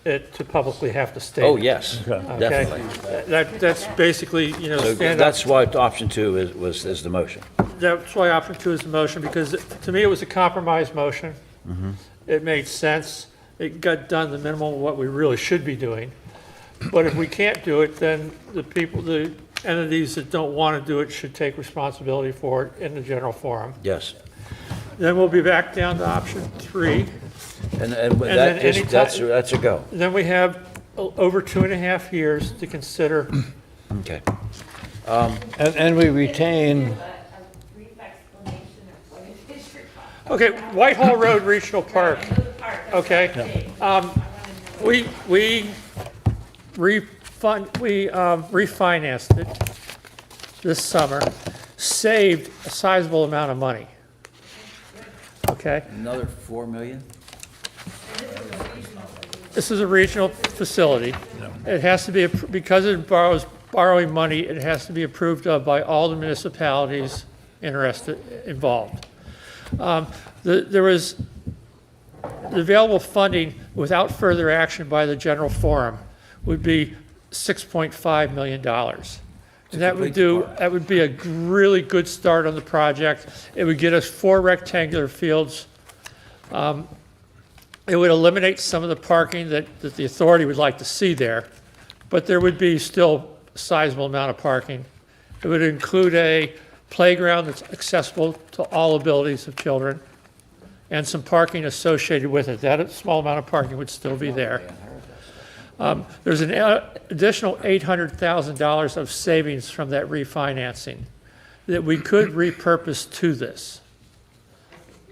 Speaker 11: it to publicly have to state.
Speaker 1: Oh,
Speaker 11: it,
Speaker 1: yes,
Speaker 11: Okay?
Speaker 1: definitely.
Speaker 11: That's basically,
Speaker 1: So
Speaker 11: stand up.
Speaker 1: that's why option 2 is the motion.
Speaker 11: That's why option 2 is the motion, because to me, it was a compromise motion. It made sense. It got done the minimum of what we really should be doing. But if we can't do it, then the entities that don't want to do it should take responsibility for it in the general forum.
Speaker 1: Yes.
Speaker 11: Then we'll be back down to option 3.
Speaker 1: And
Speaker 11: then
Speaker 1: that is,
Speaker 11: anytime-
Speaker 1: that's a go.
Speaker 11: Then we have over 2.5 years to consider.
Speaker 1: Okay.
Speaker 2: And we retain,
Speaker 11: Okay, Whitehall Road Regional Park, okay? We refinanced it this summer, saved a sizable amount of money. Okay?
Speaker 1: Another 4 million?
Speaker 11: This is a regional facility. It has to be, because it borrowing money, it has to be approved of by all the municipalities involved. There was the available funding without further action by the general forum would be $6.5 million. And that would be a really good start on the project. It would get us 4 rectangular fields. It would eliminate some of the parking that the authority would like to see there, but there would be still a sizable amount of parking. It would include a playground that's accessible to all abilities of children, and some parking associated with it. That small amount of parking would still be there. There's an additional $800,000 of savings from that refinancing that we could repurpose to this.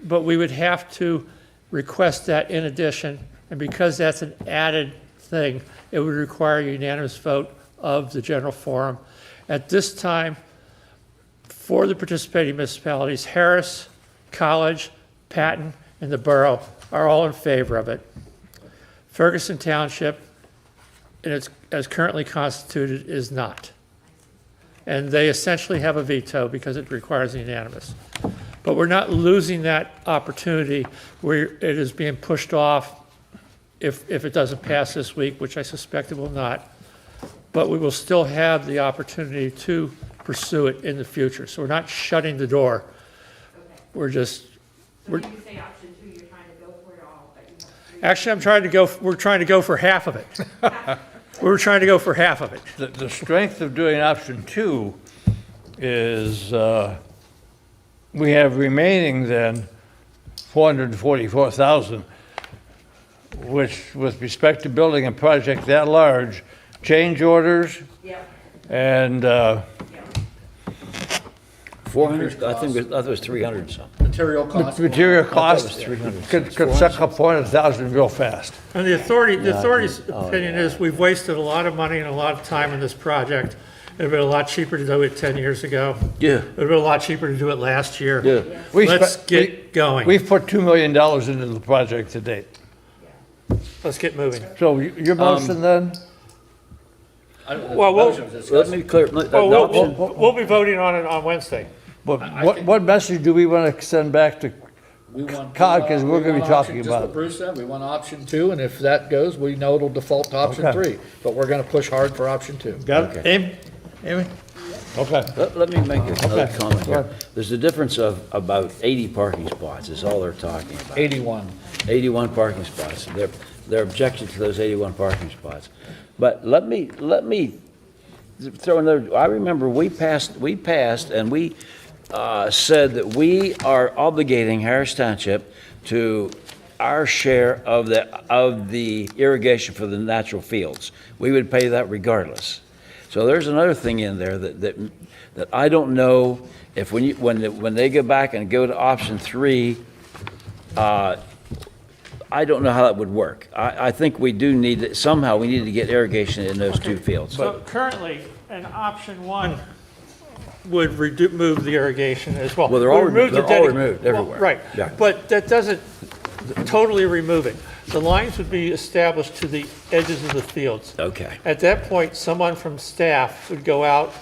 Speaker 11: But we would have to request that in addition, and because that's an added thing, it would require a unanimous vote of the general forum. At this time, for the participating municipalities, Harris, College, Patton, and the borough are all in favor of it. Ferguson Township, and it's as currently constituted, is not. And they essentially have a veto because it requires unanimous. But we're not losing that opportunity where it is being pushed off if it doesn't pass this week, which I suspect it will not. But we will still have the opportunity to pursue it in the future. So we're not shutting the door. We're just,
Speaker 12: When you say option 2, you're trying to go for it all, but you have 3.
Speaker 11: actually, we're trying to go for half of it. We're trying to go for half of it.
Speaker 2: the strength of doing option 2 is, we have remaining then 444,000, which with respect to building a project that large, change orders and,
Speaker 1: 400, I think it was 300 something.
Speaker 6: Material costs.
Speaker 2: material
Speaker 1: it was
Speaker 2: costs
Speaker 1: 300.
Speaker 2: could suck up 400,000 real fast.
Speaker 11: And the authority's opinion is we've wasted a lot of money and a lot of time in this project. It'd been a lot cheaper to do it 10 years ago.
Speaker 1: Yeah.
Speaker 11: It'd been a lot cheaper to do it last year.
Speaker 1: Yeah.
Speaker 11: Let's get going.
Speaker 2: We've put $2 million into the project to date.
Speaker 11: Let's get moving.
Speaker 2: So your motion then?
Speaker 11: Well,
Speaker 1: Let me clear, the option,
Speaker 11: we'll be voting on it on Wednesday.
Speaker 2: What message do we want to send back to
Speaker 6: We want.
Speaker 2: COG, 'cause we're gonna be talking
Speaker 6: Just
Speaker 2: about it.
Speaker 6: what Bruce said, we want option 2, and if that goes, we know it'll default to option
Speaker 2: Okay.
Speaker 6: 3. But we're gonna push hard for option 2.
Speaker 2: Got it? Amy? Okay.
Speaker 1: let me make another
Speaker 2: Okay.
Speaker 1: comment
Speaker 2: Go
Speaker 1: here.
Speaker 2: ahead.
Speaker 1: There's a difference of about 80 parking spots is all they're talking about.
Speaker 6: 81.
Speaker 1: 81 parking spots. They're objecting to those 81 parking spots. But let me throw another, I remember we passed and we said that we are obligating Harris Township to our share of the irrigation for the natural fields. We would pay that regardless. So there's another thing in there that I don't know if when they go back and go to option 3, I don't know how that would work. I think we do need, somehow we need to get irrigation in those 2 fields.
Speaker 11: So currently, an option 1 would remove the irrigation as well.
Speaker 1: Well, they're all
Speaker 11: Would remove the
Speaker 1: removed. They're all
Speaker 11: dedi-
Speaker 1: removed
Speaker 11: well,
Speaker 1: everywhere.
Speaker 11: Right,
Speaker 1: Yeah.
Speaker 11: but that doesn't totally remove it. The lines would be established to the edges of the fields.
Speaker 1: Okay.
Speaker 11: At that point, someone from staff would go out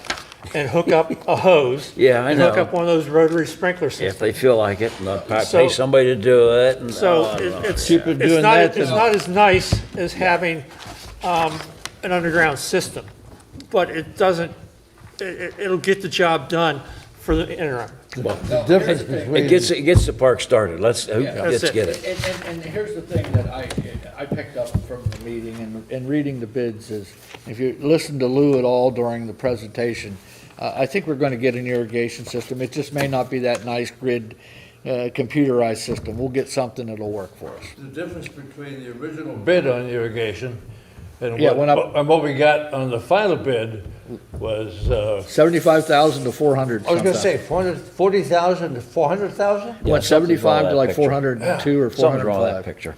Speaker 11: and hook up a hose.
Speaker 1: Yeah, I
Speaker 11: and Hook
Speaker 1: know.
Speaker 11: up one of those rotary sprinkler systems.
Speaker 1: If they feel like it, and they'll pay
Speaker 11: So-
Speaker 1: somebody to do it. And,
Speaker 11: So
Speaker 2: Cheaper doing that
Speaker 11: it's
Speaker 2: than-
Speaker 11: not as nice as having an underground system, but it doesn't, it'll get the job done for the interim.
Speaker 2: The difference between.
Speaker 1: it gets the park started. Let's
Speaker 11: That's it.
Speaker 1: get it.
Speaker 6: And here's the thing that I picked up from the meeting and reading the bids is, if you listen to Lou at all during the presentation, I think we're going to get an irrigation system. It just may not be that nice grid, computerized system. We'll get something that'll work for us.
Speaker 2: The difference between the original bid on irrigation and
Speaker 6: Yeah, went up-
Speaker 2: what we got on the final bid was,
Speaker 6: 75,000 to 400.
Speaker 2: I was gonna
Speaker 6: sometime.
Speaker 2: say 440,000 to 400,000?
Speaker 6: Went 75 to like 402 or
Speaker 1: Something's wrong with that
Speaker 6: 405.
Speaker 1: picture.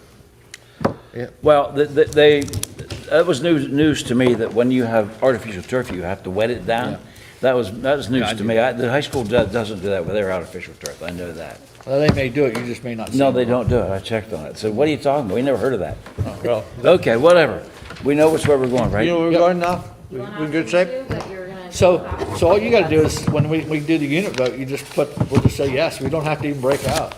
Speaker 6: Yeah.
Speaker 1: Well, that was news to me that when you have artificial turf, you have to wet it down.
Speaker 6: Yeah.
Speaker 1: That was news to me. The high school doesn't do that with their artificial turf. I know that.
Speaker 6: Well, they may do it, you just may not see
Speaker 1: No,
Speaker 6: it.
Speaker 1: they don't do it. I checked on it. So what are you talking about? We never heard of that.
Speaker 2: Well,
Speaker 1: Okay, whatever. We know which way we're going, right?
Speaker 2: you know where we're going now? We in good shape?
Speaker 6: So all you gotta do is, when we do the unit vote, we'll just say yes, we don't have to even break out.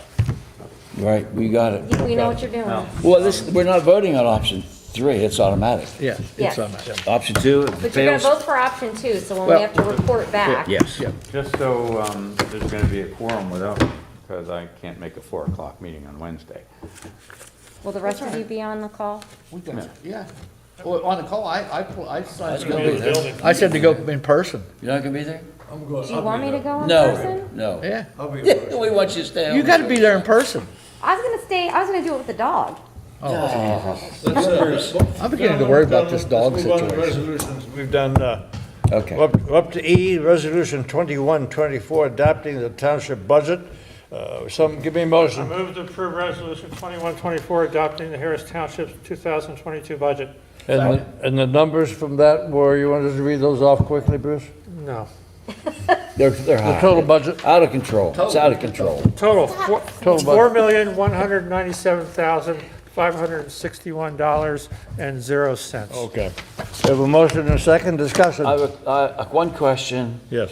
Speaker 1: Right, we got it.
Speaker 4: We know what you're doing.
Speaker 1: Well, we're not voting on option 3. It's automatic.
Speaker 6: Yeah,
Speaker 4: Yes.
Speaker 6: it's on that.
Speaker 1: Option 2, if it
Speaker 4: But you're gonna
Speaker 1: fails.
Speaker 4: vote for option 2, so when we
Speaker 6: Well,
Speaker 4: have to report back.
Speaker 1: Yes.
Speaker 8: Just so there's going to be a quorum without, because I can't make a 4 o'clock meeting on Wednesday.
Speaker 4: Will the rest of you be on the call?
Speaker 6: We got, yeah. Well, on the call, I said to
Speaker 1: gonna be there.
Speaker 6: go, I said to go in person.
Speaker 1: You're not gonna be there?
Speaker 4: Do you want me to go in
Speaker 1: No,
Speaker 4: person?
Speaker 1: no.
Speaker 6: Yeah.
Speaker 1: We want you to stay home.
Speaker 6: You gotta be there in person.
Speaker 4: I was gonna do it with the dog.
Speaker 6: I'm beginning to worry about this dog
Speaker 2: Let's move on to
Speaker 6: situation.
Speaker 2: resolutions. We've done,
Speaker 1: Okay.
Speaker 2: we're up to E, Resolution 2124, adopting the township budget. Give me a
Speaker 11: I
Speaker 2: motion.
Speaker 11: move to approve resolution 2124, adopting the Harris Township's 2022 budget.
Speaker 2: And the numbers from that, you want us to read those off quickly, Bruce?
Speaker 11: No.
Speaker 1: They're
Speaker 2: The
Speaker 1: high.
Speaker 2: total budget?
Speaker 1: Out of control. It's out of control.
Speaker 11: Total,
Speaker 2: Total
Speaker 11: $4,197,561.00.
Speaker 2: Okay. We have a motion and a second discussion.
Speaker 1: I have one question.
Speaker 2: Yes.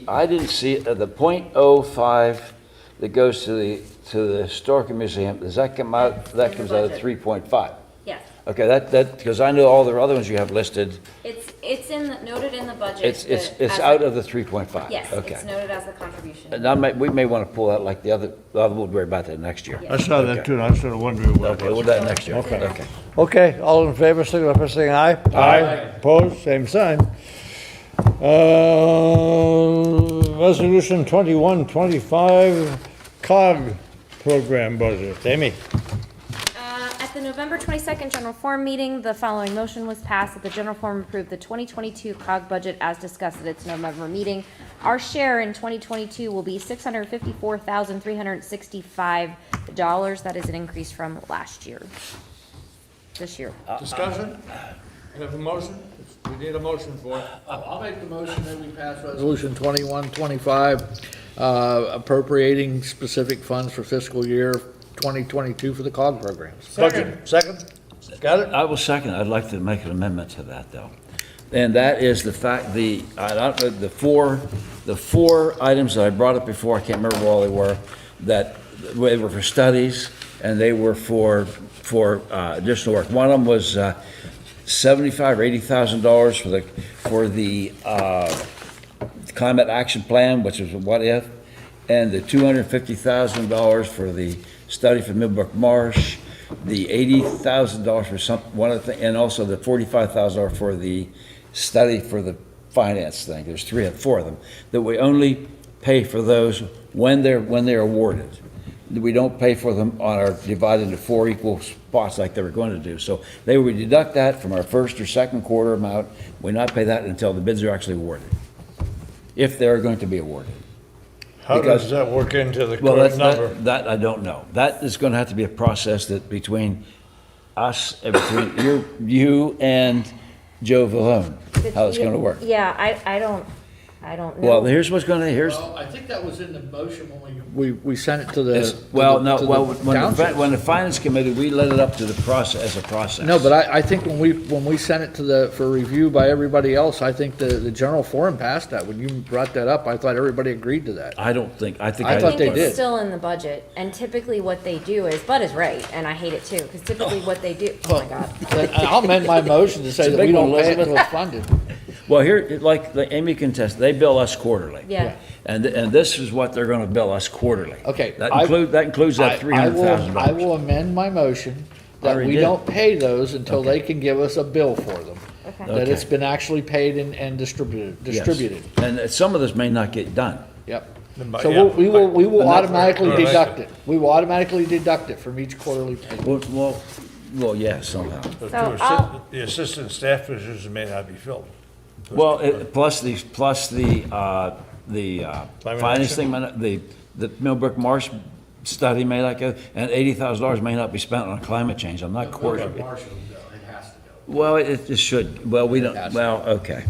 Speaker 1: I didn't see, the .05 that goes to the Historical Museum, does that come out, that comes out of 3.5?
Speaker 4: Yes.
Speaker 1: Okay, that, because I know all the other ones you have listed,
Speaker 4: It's noted in the budget.
Speaker 1: it's out of the 3.5?
Speaker 4: Yes,
Speaker 1: Okay.
Speaker 4: it's noted as a contribution.
Speaker 1: And we may want to pull out like the other, we'll worry about that next year.
Speaker 2: I saw that too, and I was sort of wondering what it
Speaker 1: Okay, we'll
Speaker 2: was.
Speaker 1: do that next year.
Speaker 2: Okay. Okay, all in favor, signify by saying aye. Aye. Opposed, same sign. Resolution 2125, COG program budget. Amy?
Speaker 4: At the November 22nd General Forum meeting, the following motion was passed that the General Forum approve the 2022 COG budget as discussed at its November meeting. Our share in 2022 will be $654,365. That is an increase from last year, this year.
Speaker 2: Discussion? We have a motion? We need a motion for it.
Speaker 6: I'll make the motion that we pass resolution 2125, appropriating specific funds for fiscal year 2022 for the COG programs.
Speaker 2: Budget, second? Got it?
Speaker 1: I will second. I'd like to make an amendment to that, though. And that is the fact, the four items that I brought up before, I can't remember what all they were, that they were for studies and they were for additional work. One of them was $75,000 or $80,000 for the climate action plan, which was a what if, and the $250,000 for the study for Millbrook Marsh, the $80,000 for one of the, and also the $45,000 for the study for the finance thing. There's four of them that we only pay for those when they're awarded. We don't pay for them divided into 4 equal spots like they were going to do. So they would deduct that from our first or second quarter amount. We not pay that until the bids are actually awarded, if they're going to be awarded.
Speaker 2: How does that work into the
Speaker 1: Well,
Speaker 2: current number?
Speaker 1: that I don't know. That is going to have to be a process that between us, between you and Joe Vallone, how it's going to work.
Speaker 4: Yeah, I don't know.
Speaker 1: Well, here's what's going to,
Speaker 6: Well, I think that was in the motion when we sent it to the.
Speaker 1: when
Speaker 6: Township.
Speaker 1: the finance committee, we let it up to the process, as a process.
Speaker 6: No, but I think when we sent it for review by everybody else, I think the general forum passed that. When you brought that up, I thought everybody agreed to that.
Speaker 1: I don't think, I think.
Speaker 6: I thought they
Speaker 4: it's
Speaker 6: did.
Speaker 4: still in the budget, and typically what they do is, Bud is right, and I hate it too, because typically what they do, oh my God.
Speaker 6: Then I'll amend my motion to say
Speaker 1: It's a
Speaker 6: that we
Speaker 1: big
Speaker 6: don't
Speaker 1: one,
Speaker 6: pay it until
Speaker 1: Elizabeth.
Speaker 6: it's funded.
Speaker 1: Well, here, like the Amy can test, they bill us quarterly.
Speaker 4: Yeah.
Speaker 1: And this is what they're going to bill us quarterly.
Speaker 6: Okay,
Speaker 1: That includes that $300,000.
Speaker 6: I will amend my motion that
Speaker 1: Already
Speaker 6: we
Speaker 1: did.
Speaker 6: don't pay those until they can give us a bill for them.
Speaker 4: Okay.
Speaker 6: That it's
Speaker 1: Okay.
Speaker 6: been actually paid and distributed.
Speaker 1: Yes.
Speaker 6: Distributed.
Speaker 1: And some of this may not get done.
Speaker 6: Yep.
Speaker 2: But
Speaker 6: So
Speaker 2: yeah,
Speaker 6: we will automatically
Speaker 2: Right.
Speaker 6: deduct it. We will automatically deduct it from each quarterly payment.
Speaker 1: Well, yeah, somehow.
Speaker 2: But
Speaker 4: So
Speaker 2: the
Speaker 4: I'll-
Speaker 2: the assistant staff positions may not be filled.
Speaker 1: Well, plus the finance thing, the Millbrook Marsh study may not go, and $80,000 may not be spent on climate change. I'm not quite. Well, it should, well, we don't, well, okay.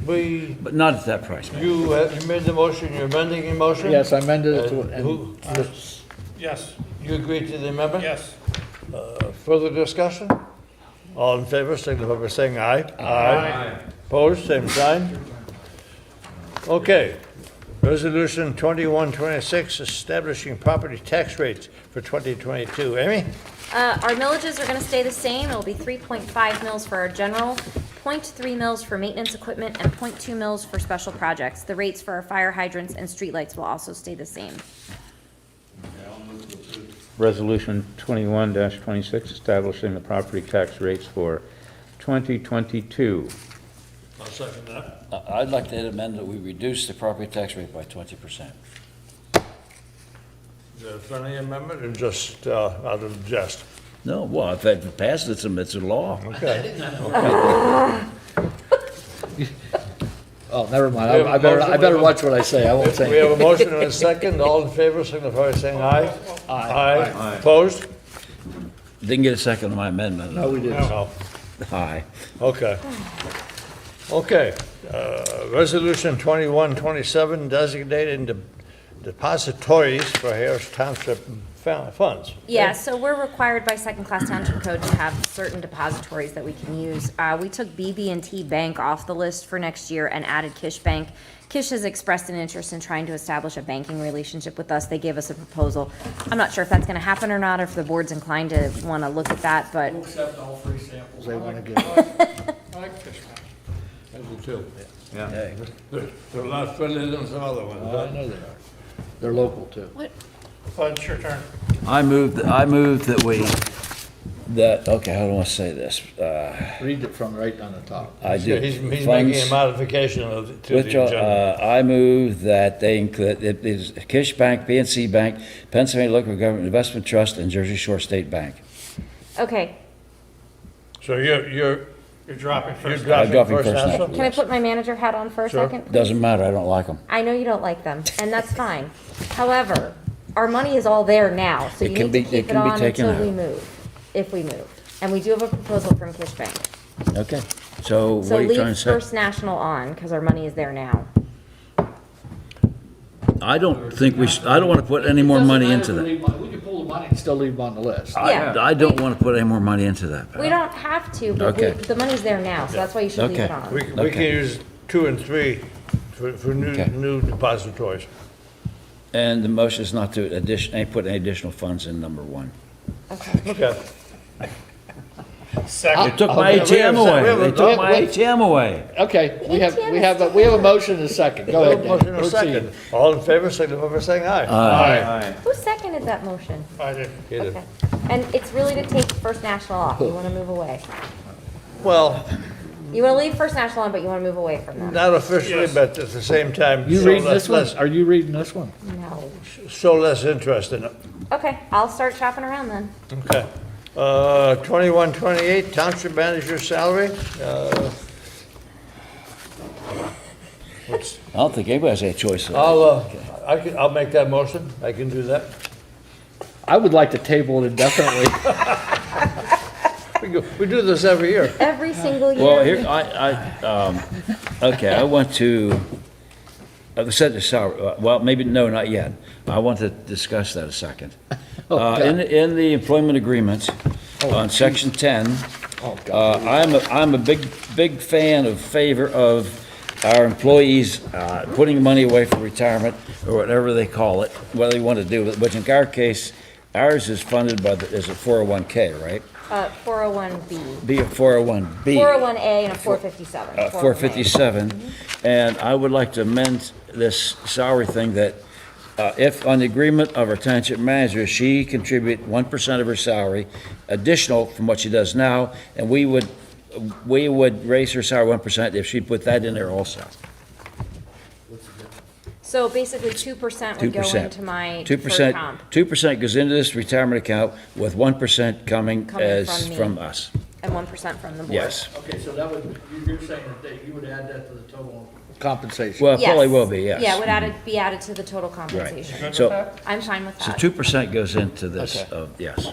Speaker 1: But not at that price, man.
Speaker 2: You made the motion, you're amending your motion?
Speaker 6: Yes, I amended it to,
Speaker 2: And
Speaker 6: and
Speaker 2: who,
Speaker 5: Yes.
Speaker 2: you agree to the amendment?
Speaker 5: Yes.
Speaker 2: Further discussion? All in favor, signify by saying aye. Aye. Opposed, same sign. Okay. Resolution 2126, establishing property tax rates for 2022. Amy?
Speaker 4: Our millages are gonna stay the same. It'll be 3.5 mils for our general, 0.3 mils for maintenance equipment, and 0.2 mils for special projects. The rates for our fire hydrants and streetlights will also stay the same.
Speaker 8: Resolution 21-26, establishing the property tax rates for 2022.
Speaker 2: I'll second that.
Speaker 1: I'd like to amend that we reduce the property tax rate by 20%.
Speaker 2: Is that a friendly amendment or just out of jest?
Speaker 1: No, well, if it passes, it's a law.
Speaker 2: Okay.
Speaker 6: oh, never mind.
Speaker 2: We have a
Speaker 6: I
Speaker 2: motion,
Speaker 6: better
Speaker 2: we have a-
Speaker 6: watch what I say. I won't
Speaker 2: We
Speaker 6: say.
Speaker 2: have a motion and a second. All in favor, signify by saying aye. Aye. Opposed?
Speaker 1: Didn't get a second on my amendment.
Speaker 6: No, we didn't.
Speaker 2: No.
Speaker 1: Aye.
Speaker 2: Okay. Okay, Resolution 2127, designating depositories for Harris Township funds.
Speaker 4: Yeah, so we're required by second-class township code to have certain depositories that we can use. We took BB&T Bank off the list for next year and added Kish Bank. Kish has expressed an interest in trying to establish a banking relationship with us. They gave us a proposal. I'm not sure if that's gonna happen or not, or if the board's inclined to wanna look at that, but
Speaker 6: We'll accept all free samples they want to give.
Speaker 2: I like Fish Bank. I do too.
Speaker 1: Hey.
Speaker 2: They're a lot friendlier than some other ones.
Speaker 6: I know they are. They're local too.
Speaker 2: Bud, it's your turn.
Speaker 1: I move that that, okay, how do I want to say this?
Speaker 6: Read it from right on the top.
Speaker 1: I do.
Speaker 2: He's making
Speaker 1: Funds-
Speaker 2: a modification of, to the
Speaker 1: Withdraw,
Speaker 2: agenda.
Speaker 1: I move that they include, it is Kish Bank, PNC Bank, Pennsylvania Local Government Investment Trust, and Jersey Shore State Bank.
Speaker 4: Okay,
Speaker 2: So you're
Speaker 11: You're dropping
Speaker 2: You're
Speaker 11: first.
Speaker 2: dropping
Speaker 1: dropping
Speaker 2: First
Speaker 1: First
Speaker 2: National?
Speaker 1: National.
Speaker 4: can I put my manager hat on for a
Speaker 2: Sure.
Speaker 4: second?
Speaker 1: Doesn't matter, I don't like them.
Speaker 4: I know you don't like them, and that's fine. However, our money is all there now, so
Speaker 1: It
Speaker 4: you
Speaker 1: can
Speaker 4: need
Speaker 1: be-
Speaker 4: to
Speaker 1: it
Speaker 4: keep it
Speaker 1: can be
Speaker 4: on
Speaker 1: taken
Speaker 4: until we
Speaker 1: out.
Speaker 4: move, if we move. And we do have a proposal from Kish Bank.
Speaker 1: Okay, so what
Speaker 4: So
Speaker 1: are you trying
Speaker 4: leave
Speaker 1: to say?
Speaker 4: First National on, because our money is there now.
Speaker 1: I don't think I don't want to put any more money into that.
Speaker 6: We can pull the money and still leave them on the list.
Speaker 4: Yeah.
Speaker 1: I don't want to put any more money into that.
Speaker 4: We don't have to, but
Speaker 1: Okay.
Speaker 4: the money's there now, so that's why you should leave
Speaker 1: Okay.
Speaker 4: it on.
Speaker 2: We can
Speaker 1: Okay.
Speaker 2: use 2 and 3 for
Speaker 1: Okay.
Speaker 2: new depositories.
Speaker 1: And the motion is not to put any additional funds in number 1.
Speaker 2: Okay.
Speaker 1: They took my
Speaker 2: we have
Speaker 1: ATM
Speaker 2: a-
Speaker 1: away.
Speaker 2: we have a-
Speaker 1: They took my
Speaker 6: wait.
Speaker 1: ATM away.
Speaker 6: Okay, we have a motion and a second. Go ahead, Dan.
Speaker 2: Motion and a
Speaker 6: Proceed.
Speaker 2: second. All in favor, signify by saying aye.
Speaker 1: Aye.
Speaker 4: Who seconded that motion?
Speaker 2: I did. You did.
Speaker 4: Okay. And it's really to take First National off. You want to move away.
Speaker 2: Well,
Speaker 4: You want to leave First National on, but you want to move away from them.
Speaker 2: not officially, but at the same time,
Speaker 6: You
Speaker 2: show
Speaker 6: reading
Speaker 2: less-
Speaker 6: this one?
Speaker 2: less-
Speaker 6: Are you reading this one?
Speaker 4: No.
Speaker 2: show less interest in it.
Speaker 4: Okay, I'll start shopping around then.
Speaker 2: Okay. 2128, Township Manager salary.
Speaker 1: I don't think anybody has any choice. in it.
Speaker 2: I'll make that motion. I can do that.
Speaker 6: I would like to table it indefinitely.
Speaker 2: We do this every year.
Speaker 4: Every single year.
Speaker 1: Well, here, okay, I want to, I've said the salary, well, maybe, no, not yet. I want to discuss that a second. In the employment agreement, on section 10, I'm a big fan of favor of our employees putting money away for retirement, or whatever they call it, whatever they want to do, but in our case, ours is funded by, is a 401K, right?
Speaker 4: 401B.
Speaker 1: Be a 401B.
Speaker 4: 401A and a 457.
Speaker 1: 457, and I would like to amend this salary thing that if on the agreement of our township manager, she contribute 1% of her salary, additional from what she does now, and we would raise her salary 1% if she put that in there also.
Speaker 4: So basically 2% would go
Speaker 1: 2%.
Speaker 4: into my
Speaker 1: 2%,
Speaker 4: deferred comp
Speaker 1: 2% goes into this retirement account with 1% coming as
Speaker 4: from me.
Speaker 1: from us.
Speaker 4: and 1% from the board.
Speaker 1: Yes.
Speaker 6: Okay, so that would, you're saying that you would add that to the total compensation?
Speaker 1: Well, it probably
Speaker 4: Yes.
Speaker 1: will be, yes.
Speaker 4: Yeah, it would be added to the total compensation.
Speaker 1: Right. So,
Speaker 4: I'm fine with
Speaker 1: so
Speaker 4: that.
Speaker 1: 2% goes into this,
Speaker 2: Okay.
Speaker 1: yes.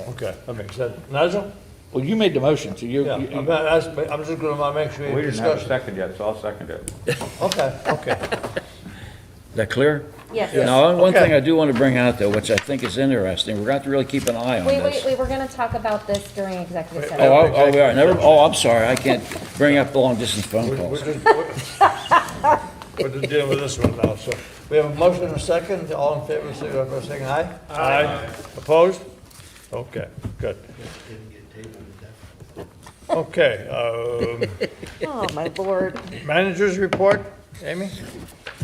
Speaker 2: Okay, that makes sense. Nigel?
Speaker 6: Well, you made the motion, so
Speaker 2: Yeah, I'm just gonna make sure
Speaker 8: We
Speaker 2: you
Speaker 8: didn't have a
Speaker 2: discuss.
Speaker 8: second yet, so I'll second it.
Speaker 2: Okay, okay.
Speaker 1: Is that clear?
Speaker 4: Yes.
Speaker 1: Now, one
Speaker 2: Okay.
Speaker 1: thing I do want to bring out, though, which I think is interesting, we're going to have to really keep an eye on
Speaker 4: Wait,
Speaker 1: this.
Speaker 4: we're gonna talk about this during executive
Speaker 1: Oh,
Speaker 4: session.
Speaker 1: we are, I'm sorry, I can't bring up the long-distance phone
Speaker 2: We're
Speaker 1: calls.
Speaker 2: just dealing with this one now, so. We have a motion and a second, all in favor, signify by saying aye. Aye. Opposed? Okay, good. Okay,
Speaker 4: Oh, my lord.
Speaker 2: managers report, Amy?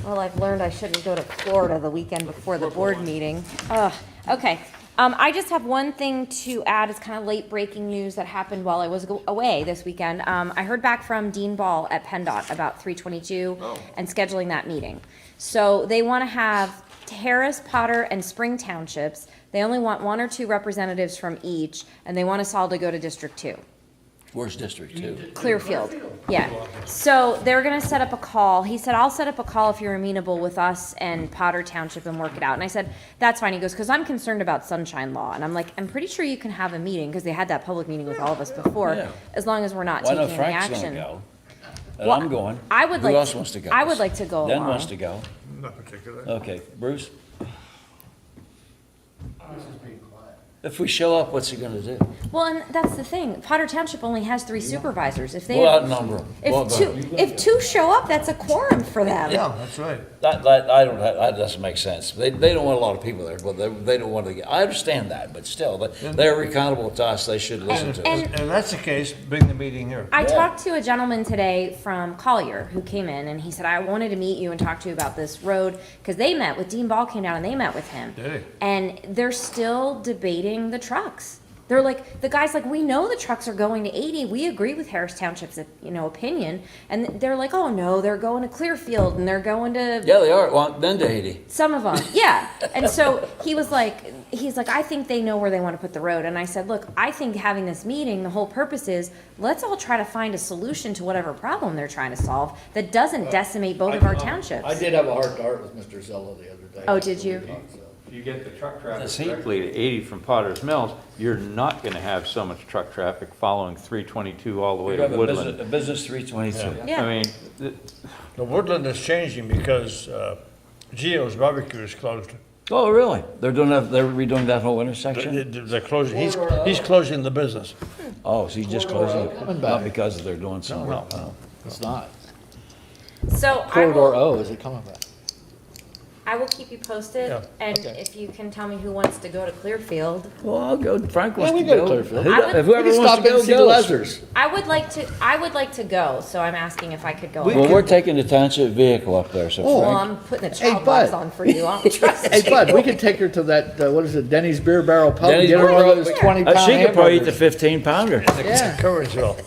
Speaker 4: Well, I've learned I shouldn't go to Florida the weekend before the board meeting. Okay. I just have one thing to add. It's kind of late breaking news that happened while I was away this weekend. I heard back from Dean Ball at PennDOT about 322 and scheduling that meeting. So they want to have Harris, Potter, and Spring Townships. They only want 1 or 2 representatives from each, and they want us all to go to District 2.
Speaker 1: Where's District 2?
Speaker 4: Clearfield, yeah. So they're gonna set up a call. He said, I'll set up a call if you're amenable with us and Potter Township and work it out. And I said, that's fine. He goes, because I'm concerned about sunshine law. And I'm like, I'm pretty sure you can have a meeting, because they had that public meeting with all of us before,
Speaker 1: Yeah.
Speaker 4: as long as we're not
Speaker 1: Well, I know
Speaker 4: taking any
Speaker 1: Frank's
Speaker 4: action.
Speaker 1: gonna go. And
Speaker 4: Well,
Speaker 1: I'm going.
Speaker 4: I would like
Speaker 1: Who else
Speaker 4: to-
Speaker 1: wants to go?
Speaker 4: I would like to go
Speaker 1: Den
Speaker 4: along.
Speaker 1: wants to go.
Speaker 2: Not particularly.
Speaker 1: Okay, Bruce? If we show up, what's he gonna do?
Speaker 4: Well, and that's the thing. Potter Township only has 3 supervisors. If they,
Speaker 1: We'll outnumber them.
Speaker 4: if two show up, that's a quorum for them.
Speaker 2: Yeah, that's right.
Speaker 1: That doesn't make sense. They don't want a lot of people there, but they don't want to get, I understand that, but still, they're accountable to us, they should listen to us.
Speaker 4: And-
Speaker 2: And if that's the case, bring the meeting here.
Speaker 4: I talked to a gentleman today from Collier who came in and he said, I wanted to meet you and talk to you about this road, because they met with, Dean Ball came down and they met with him.
Speaker 2: Did he?
Speaker 4: And they're still debating the trucks. They're like, the guy's like, we know the trucks are going to 80. We agree with Harris Township's, opinion. And they're like, oh no, they're going to Clearfield and they're going to
Speaker 1: Yeah, they are, well, then to 80.
Speaker 4: some of them. Yeah. And so he's like, I think they know where they want to put the road. And I said, look, I think having this meeting, the whole purpose is let's all try to find a solution to whatever problem they're trying to solve that doesn't decimate both of our townships.
Speaker 6: I did have a heart-to-heart with Mr. Zella the other day.
Speaker 4: Oh, did you?
Speaker 8: If you get the truck traffic
Speaker 1: That's heat.
Speaker 8: directly to 80 from Potter's Mills, you're not going to have so much truck traffic following 322 all the way
Speaker 1: We
Speaker 8: to
Speaker 1: have a
Speaker 8: Woodland.
Speaker 1: business 322.
Speaker 4: Yeah.
Speaker 8: I mean,
Speaker 2: The Woodland is changing because Gio's Barbecue is closed.
Speaker 1: Oh, really? They're redoing that whole intersection?
Speaker 2: They're closing, he's closing the business.
Speaker 1: Oh, so he's just closing
Speaker 6: Coming
Speaker 1: it?
Speaker 6: back.
Speaker 1: Not because they're doing something?
Speaker 2: No.
Speaker 1: Oh.
Speaker 6: It's not.
Speaker 4: So
Speaker 6: Corridor O, is it coming back?
Speaker 4: I will keep you posted,
Speaker 2: Yeah,
Speaker 4: and
Speaker 6: okay.
Speaker 4: if you can tell me who wants to go to Clearfield.
Speaker 1: Well, I'll go. Frank wants
Speaker 6: Yeah, we
Speaker 1: to
Speaker 6: go to
Speaker 1: go.
Speaker 6: Clearfield.
Speaker 1: Who-
Speaker 4: I would-
Speaker 1: If
Speaker 6: We
Speaker 1: whoever
Speaker 6: can
Speaker 1: wants
Speaker 6: stop
Speaker 1: to
Speaker 6: in
Speaker 1: go,
Speaker 6: and see the
Speaker 1: goes.
Speaker 6: Lesers.
Speaker 4: I would like to go, so I'm asking if I could go.
Speaker 1: Well, we're taking the township vehicle up there, so
Speaker 6: Oh,
Speaker 4: Well,
Speaker 1: Frank.
Speaker 4: I'm putting the
Speaker 6: Hey,
Speaker 4: child box
Speaker 6: bud.
Speaker 4: on for you, I'll trust you.
Speaker 6: Hey, Bud, we could take her to that, what is it, Denny's Beer Barrel Pub, and
Speaker 1: Denny's
Speaker 6: get her
Speaker 1: Beer
Speaker 6: one of
Speaker 1: Barrel.
Speaker 6: those 20-pound
Speaker 1: She could probably eat the
Speaker 6: hamburgers.
Speaker 1: 15-pounder.
Speaker 6: Yeah.
Speaker 2: Currensville.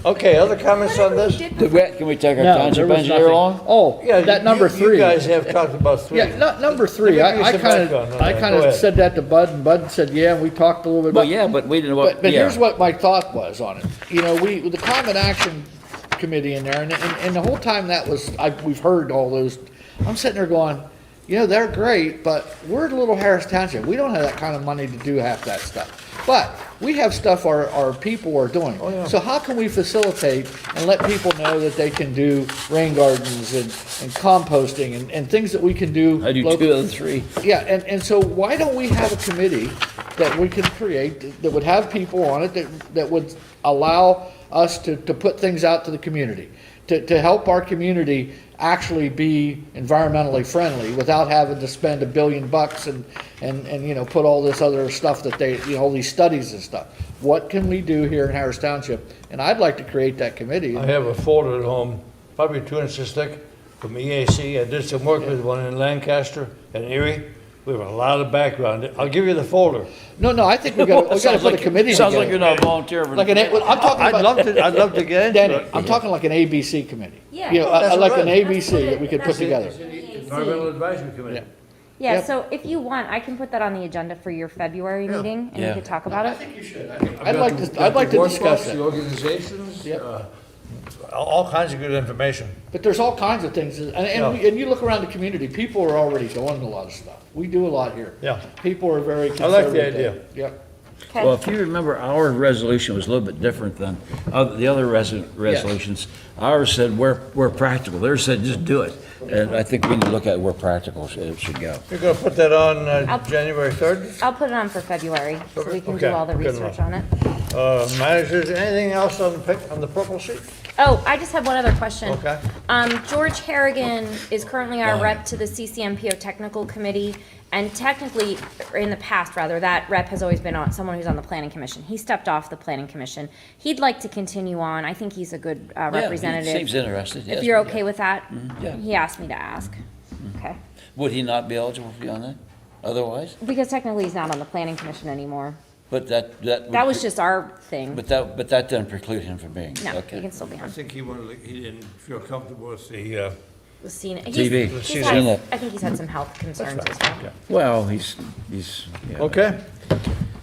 Speaker 2: Okay, other comments on this?
Speaker 1: Can we take our
Speaker 6: No, there
Speaker 1: township
Speaker 6: was
Speaker 1: engineer
Speaker 6: nothing.
Speaker 1: along?
Speaker 6: Oh,
Speaker 2: Yeah,
Speaker 6: that number
Speaker 2: you
Speaker 6: 3.
Speaker 2: guys have talked about 3.
Speaker 6: Yeah, number 3,
Speaker 2: Let me give you
Speaker 6: I
Speaker 2: some
Speaker 6: kind
Speaker 2: background on
Speaker 6: of, I
Speaker 2: that.
Speaker 6: kind
Speaker 2: Go
Speaker 6: of
Speaker 2: ahead.
Speaker 6: said that to Bud, and Bud said, yeah, and we talked a little bit
Speaker 1: Well,
Speaker 6: about.
Speaker 1: yeah, but we didn't, what,
Speaker 6: But
Speaker 1: yeah.
Speaker 6: here's what my thought was on it. You know, the Climate Action Committee in there, and the whole time that was, we've heard all those, I'm sitting there going, they're great, but we're a little Harris Township. We don't have that kind of money to do half that stuff. But we have stuff our people are doing. So how can we facilitate and let people know that they can do rain gardens and composting and things that we can do?
Speaker 1: I do
Speaker 6: locally?
Speaker 1: 2 of the 3.
Speaker 6: Yeah, and so why don't we have a committee that we can create that would have people on it that would allow us to put things out to the community, to help our community actually be environmentally friendly without having to spend $1 billion and put all this other stuff that they, all these studies and stuff. What can we do here in Harris Township? And I'd like to create that committee.
Speaker 2: I have a folder at home, probably 2 inches thick, from EAC. I did some work with one in Lancaster and Erie. We have a lot of background. I'll give you the folder.
Speaker 6: No, I think we got to put a committee
Speaker 1: Sounds
Speaker 6: together.
Speaker 1: like you're not volunteering for
Speaker 6: Like I'm talking
Speaker 2: I'd
Speaker 6: about.
Speaker 2: love to get into
Speaker 6: Danny,
Speaker 2: it.
Speaker 6: I'm talking like an ABC committee.
Speaker 4: Yeah.
Speaker 6: Like an
Speaker 2: right.
Speaker 6: ABC that we could put together.
Speaker 2: Environmental Advisory Committee.
Speaker 4: Yeah,
Speaker 6: Yep.
Speaker 4: so if you want, I can put that on the agenda for your February meeting, and we
Speaker 1: Yeah.
Speaker 4: could talk about it.
Speaker 6: I'd like to discuss
Speaker 2: The
Speaker 6: it.
Speaker 2: organizations,
Speaker 6: Yep.
Speaker 2: all kinds of good information.
Speaker 6: But there's all kinds of things, and you look around the community, people are already doing a lot of stuff. We do a lot here.
Speaker 2: Yeah.
Speaker 6: People are very
Speaker 2: I like the
Speaker 6: conservative.
Speaker 2: idea.
Speaker 6: Yep.
Speaker 1: Well,
Speaker 4: Okay,
Speaker 1: if you remember, our resolution was a little bit different than the other resolutions. Ours said, we're practical. Theirs said, just do it. And I think we need to look at where practical it should go.
Speaker 2: You're gonna put that on January 3rd?
Speaker 4: I'll put it on for February, so we can do
Speaker 2: Okay,
Speaker 4: all the
Speaker 2: good
Speaker 4: research
Speaker 2: enough.
Speaker 4: on it.
Speaker 2: Managers, anything else on the purple sheet?
Speaker 4: Oh, I just have one other question.
Speaker 2: Okay.
Speaker 4: George Harrigan is currently our rep to the CCMPO Technical Committee, and technically, or in the past rather, that rep has always been someone who's on the Planning Commission. He stepped off the Planning Commission. He'd like to continue on. I think he's a good representative.
Speaker 1: Yeah, he seems interested, yes.
Speaker 4: If you're okay with that?
Speaker 1: yeah.
Speaker 4: He asked me to ask. Okay.
Speaker 1: Would he not be eligible to be on that otherwise?
Speaker 4: Because technically, he's not on the Planning Commission anymore.
Speaker 1: But that would
Speaker 4: That was
Speaker 1: pre-
Speaker 4: just our thing.
Speaker 1: But that doesn't preclude him from being,
Speaker 4: No,
Speaker 1: okay.
Speaker 4: he can still be
Speaker 2: I
Speaker 4: on.
Speaker 2: think he didn't feel comfortable with the,
Speaker 4: Was seen.
Speaker 1: TV.
Speaker 4: He's
Speaker 1: Seen
Speaker 4: had,
Speaker 1: it.
Speaker 4: I think he's had some health concerns as well.
Speaker 1: Well, he's, yeah.
Speaker 2: okay.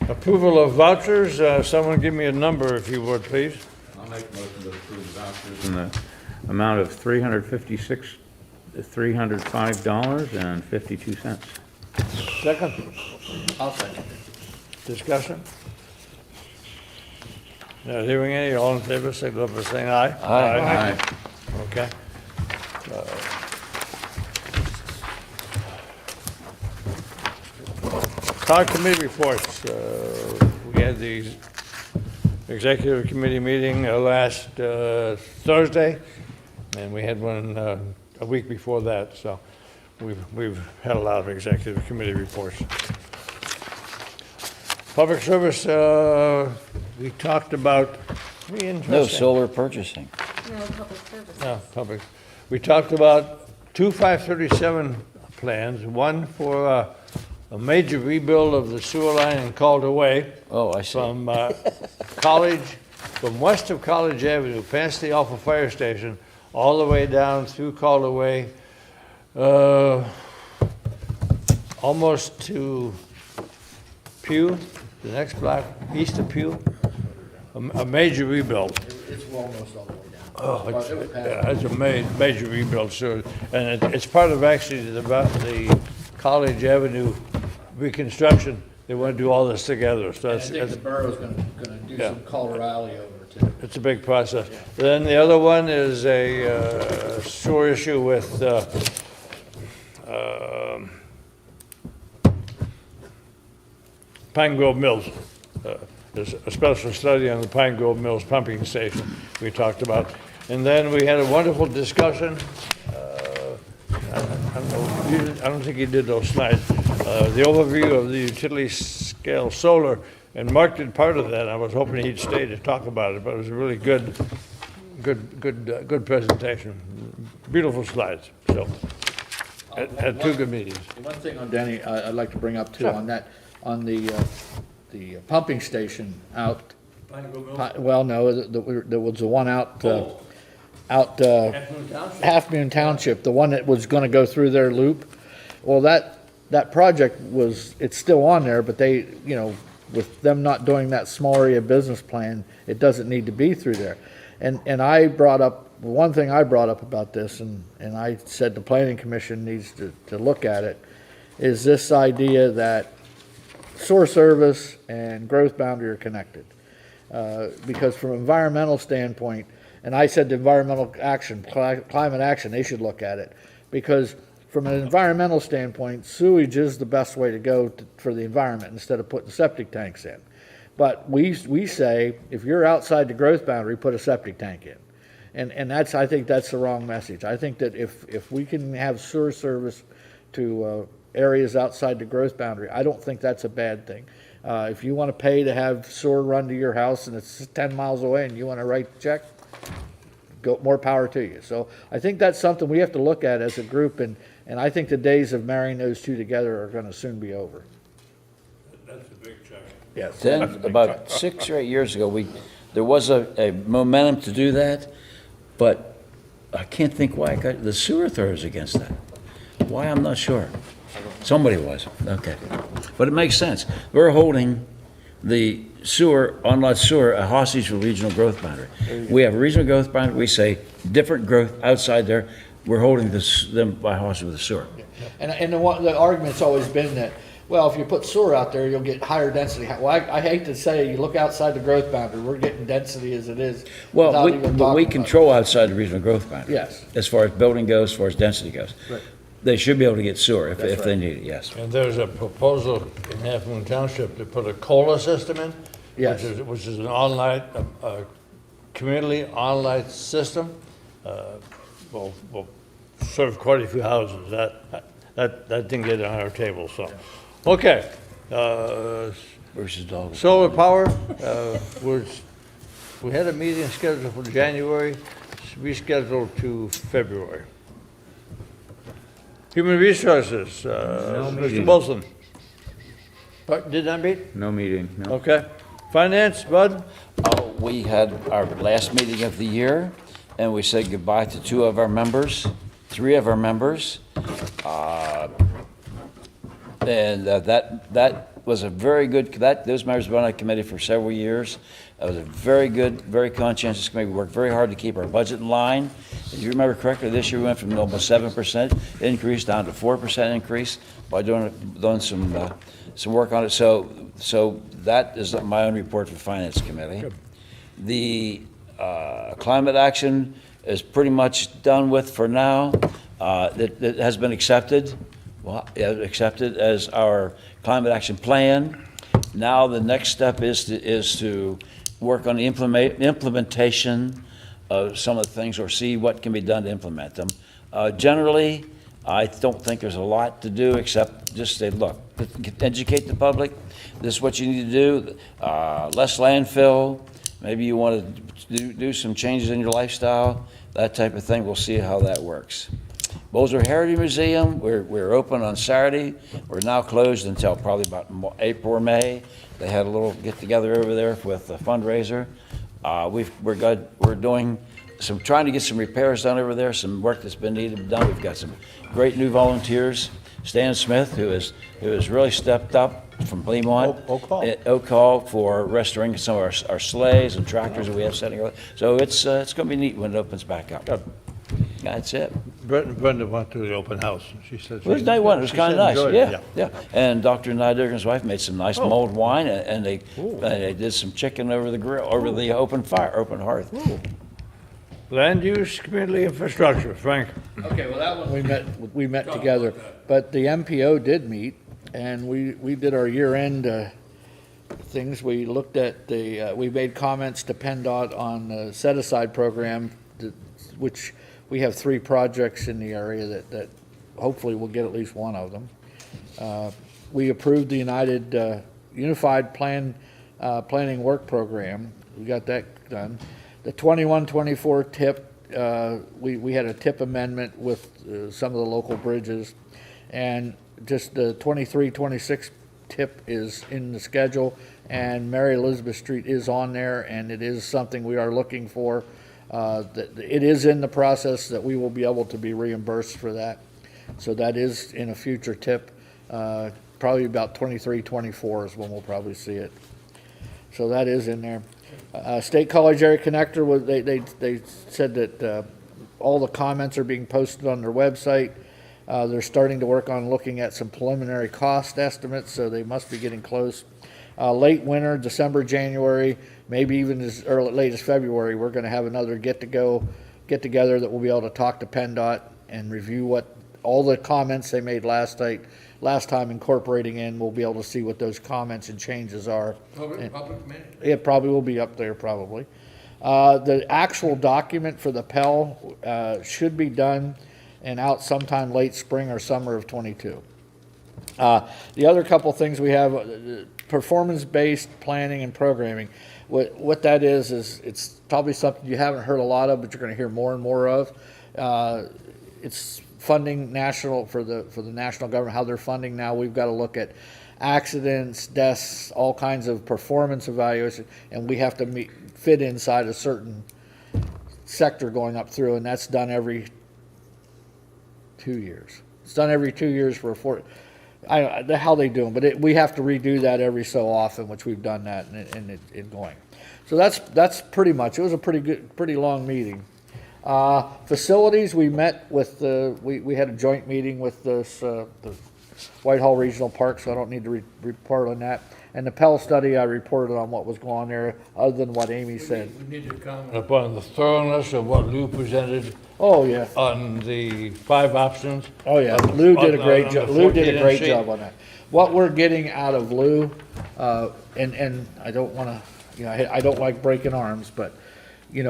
Speaker 2: Approval of vouchers, someone give me a number if you would, please.
Speaker 8: I'll make a motion to approve vouchers in the amount of $305.52.
Speaker 2: Second,
Speaker 6: I'll second.
Speaker 2: discussion? Not hearing any, all in favor, signify by saying aye.
Speaker 1: Aye.
Speaker 2: Okay. Cog committee reports. We had the executive committee meeting last Thursday, and we had one a week before that, so we've had a lot of executive committee reports. Public service, we talked about, pretty
Speaker 1: No
Speaker 2: interesting.
Speaker 1: solar purchasing.
Speaker 2: No, public. We talked about two 537 plans, one for a major rebuild of the sewer line in Calder Way
Speaker 1: Oh, I see.
Speaker 2: from from west of College Avenue, past the Alpha Fire Station, all the way down through Calder Way, almost to Pew, the next block, east of Pew. A major rebuild.
Speaker 6: It's almost all the way down.
Speaker 2: Oh, it's a major rebuild, sir. And it's part of actually the College Avenue reconstruction. They want to do all this together, so
Speaker 6: And I think the borough's gonna do some Calder Alley over too.
Speaker 2: it's a big process. Then the other one is a sewer issue with Pine Grove Mills. There's a special study on the Pine Grove Mills pumping station we talked about. And then we had a wonderful discussion. I don't think he did those slides. The overview of the utility scale solar, and Mark did part of that. I was hoping he'd stay to talk about it, but it was a really good presentation. Beautiful slides. So, had two good meetings.
Speaker 6: One thing on Danny, I'd like to bring up too,
Speaker 2: Sure.
Speaker 6: on that, on the pumping station out. Well, no, there was the one out Half Moon Township, the one that was gonna go through their loop. Well, that project it's still on there, but they, with them not doing that small area business plan, it doesn't need to be through there. And I brought up, one thing I brought up about this, and I said the planning commission needs to look at it, is this idea that sewer service and growth boundary are connected. Because from an environmental standpoint, and I said the environmental action, climate action, they should look at it. Because from an environmental standpoint, sewage is the best way to go for the environment instead of putting septic tanks in. But we say, if you're outside the growth boundary, put a septic tank in. And I think that's the wrong message. I think that if we can have sewer service to areas outside the growth boundary, I don't think that's a bad thing. If you want to pay to have sewer run to your house and it's 10 miles away and you want to write the check, more power to you. So I think that's something we have to look at as a group, and I think the days of marrying those two together are going to soon be over.
Speaker 2: That's a big check.
Speaker 6: Yes.
Speaker 1: Then, about 6 or 8 years ago, there was a momentum to do that, but I can't think why the sewer authority was against that. Why, I'm not sure. Somebody was, okay. But it makes sense. We're holding the sewer, on-lot sewer, a hostage for regional growth boundary. We have a regional growth boundary, we say different growth outside there, we're holding them by hostage with the sewer.
Speaker 6: And the argument's always been that, well, if you put sewer out there, you'll get higher density. Well, I hate to say, you look outside the growth boundary, we're getting density as it is.
Speaker 1: Well,
Speaker 6: without even
Speaker 1: we
Speaker 6: talking about
Speaker 1: control outside the regional growth boundary.
Speaker 6: Yes.
Speaker 1: As far as building goes, as far as density goes.
Speaker 6: Right.
Speaker 1: They should be able to get sewer if
Speaker 6: That's
Speaker 1: they
Speaker 6: right.
Speaker 1: need it, yes.
Speaker 2: And there's a proposal in Half Moon Township to put a COLA system in.
Speaker 6: Yes.
Speaker 2: Which is an online, community online system. Will serve quite a few houses. That didn't get on our table, so. Okay.
Speaker 1: Versus dogs.
Speaker 2: Solar power, we had a meeting scheduled for January, it's rescheduled to February. Human Resources, Mr.
Speaker 8: meeting.
Speaker 2: Wilson. Did that meet?
Speaker 8: No meeting, no.
Speaker 2: Okay. Finance, Bud?
Speaker 1: We had our last meeting of the year, and we said goodbye to 3 of our members. And that was a very good, those members have been on that committee for several years. It was a very good, very conscientious committee. We worked very hard to keep our budget in line. If you remember correctly, this year we went from almost 7% increase down to 4% increase by doing some work on it. So that is my own report for Finance Committee.
Speaker 2: Good.
Speaker 1: The climate action is pretty much done with for now. It has been accepted. Well, accepted as our climate action plan. Now the next step is to work on the implementation of some of the things, or see what can be done to implement them. Generally, I don't think there's a lot to do except just say, look, educate the public. This is what you need to do. Less landfill. Maybe you want to do some changes in your lifestyle. That type of thing. We'll see how that works. Bozer Heritage Museum, we're open on Saturday. We're now closed until probably about April or May. They had a little get-together over there with a fundraiser. We're doing some, trying to get some repairs done over there, some work that's been needed to be done. We've got some great new volunteers. Stan Smith, who has really stepped up from Lemont. Oak Hall for restoring some of our sleighs and tractors that we have sitting. So it's going to be neat when it opens back up. That's it.
Speaker 2: Brenda went to the open house, and she said.
Speaker 1: It was day one. It was
Speaker 2: she
Speaker 1: kind of
Speaker 2: said
Speaker 1: nice.
Speaker 2: enjoyed it,
Speaker 1: Yeah. And Dr. Nyder and his wife made some nice mulled wine, and they did some chicken over the grill, over the open hearth.
Speaker 2: Land use, community infrastructure, Frank.
Speaker 6: Okay, well, that one we met together, but the MPO did meet, and we did our year-end things. We looked at we made comments to PennDOT on the set-aside program, which we have 3 projects in the area that hopefully we'll get at least one of them. We approved the Unified Planning Work Program. We got that done. The 21-24 TIP, we had a TIP amendment with some of the local bridges, and just the 23-26 TIP is in the schedule, and Mary Elizabeth Street is on there, and it is something we are looking for. It is in the process that we will be able to be reimbursed for that. So that is in a future TIP, probably about 23-24 is when we'll probably see it. So that is in there. State College Area Connector, they said that all the comments are being posted on their website. They're starting to work on looking at some preliminary cost estimates, so they must be getting close. Late winter, December, January, maybe even as late as February, we're going to have another get-together that we'll be able to talk to PennDOT and review what all the comments they made last time incorporating in. We'll be able to see what those comments and changes are.
Speaker 11: Public meeting.
Speaker 6: It probably will be up there, probably. The actual document for the Pell should be done and out sometime late spring or summer of '22. The other couple things we have, performance-based planning and programming. What that is it's probably something you haven't heard a lot of, but you're going to hear more and more of. It's funding for the national government, how they're funding now. We've got to look at accidents, deaths, all kinds of performance evaluation, and we have to fit inside a certain sector going up through, and that's done every 2 years. It's done every 2 years for how they do them, but we have to redo that every so often, which we've done that and it going. So that's pretty much. It was a pretty long meeting. Facilities, we met with we had a joint meeting with the Whitehall Regional Park, so I don't need to report on that. And the Pell study, I reported on what was going on there, other than what Amy said.
Speaker 2: We need to comment upon the thoroughness of what Lou presented
Speaker 6: Oh, yeah.
Speaker 2: on the 5 options.
Speaker 6: Oh, yeah. Lou did a great job. Lou did a great job on that. What we're getting out of Lou, and I don't want to, I don't like breaking arms, but,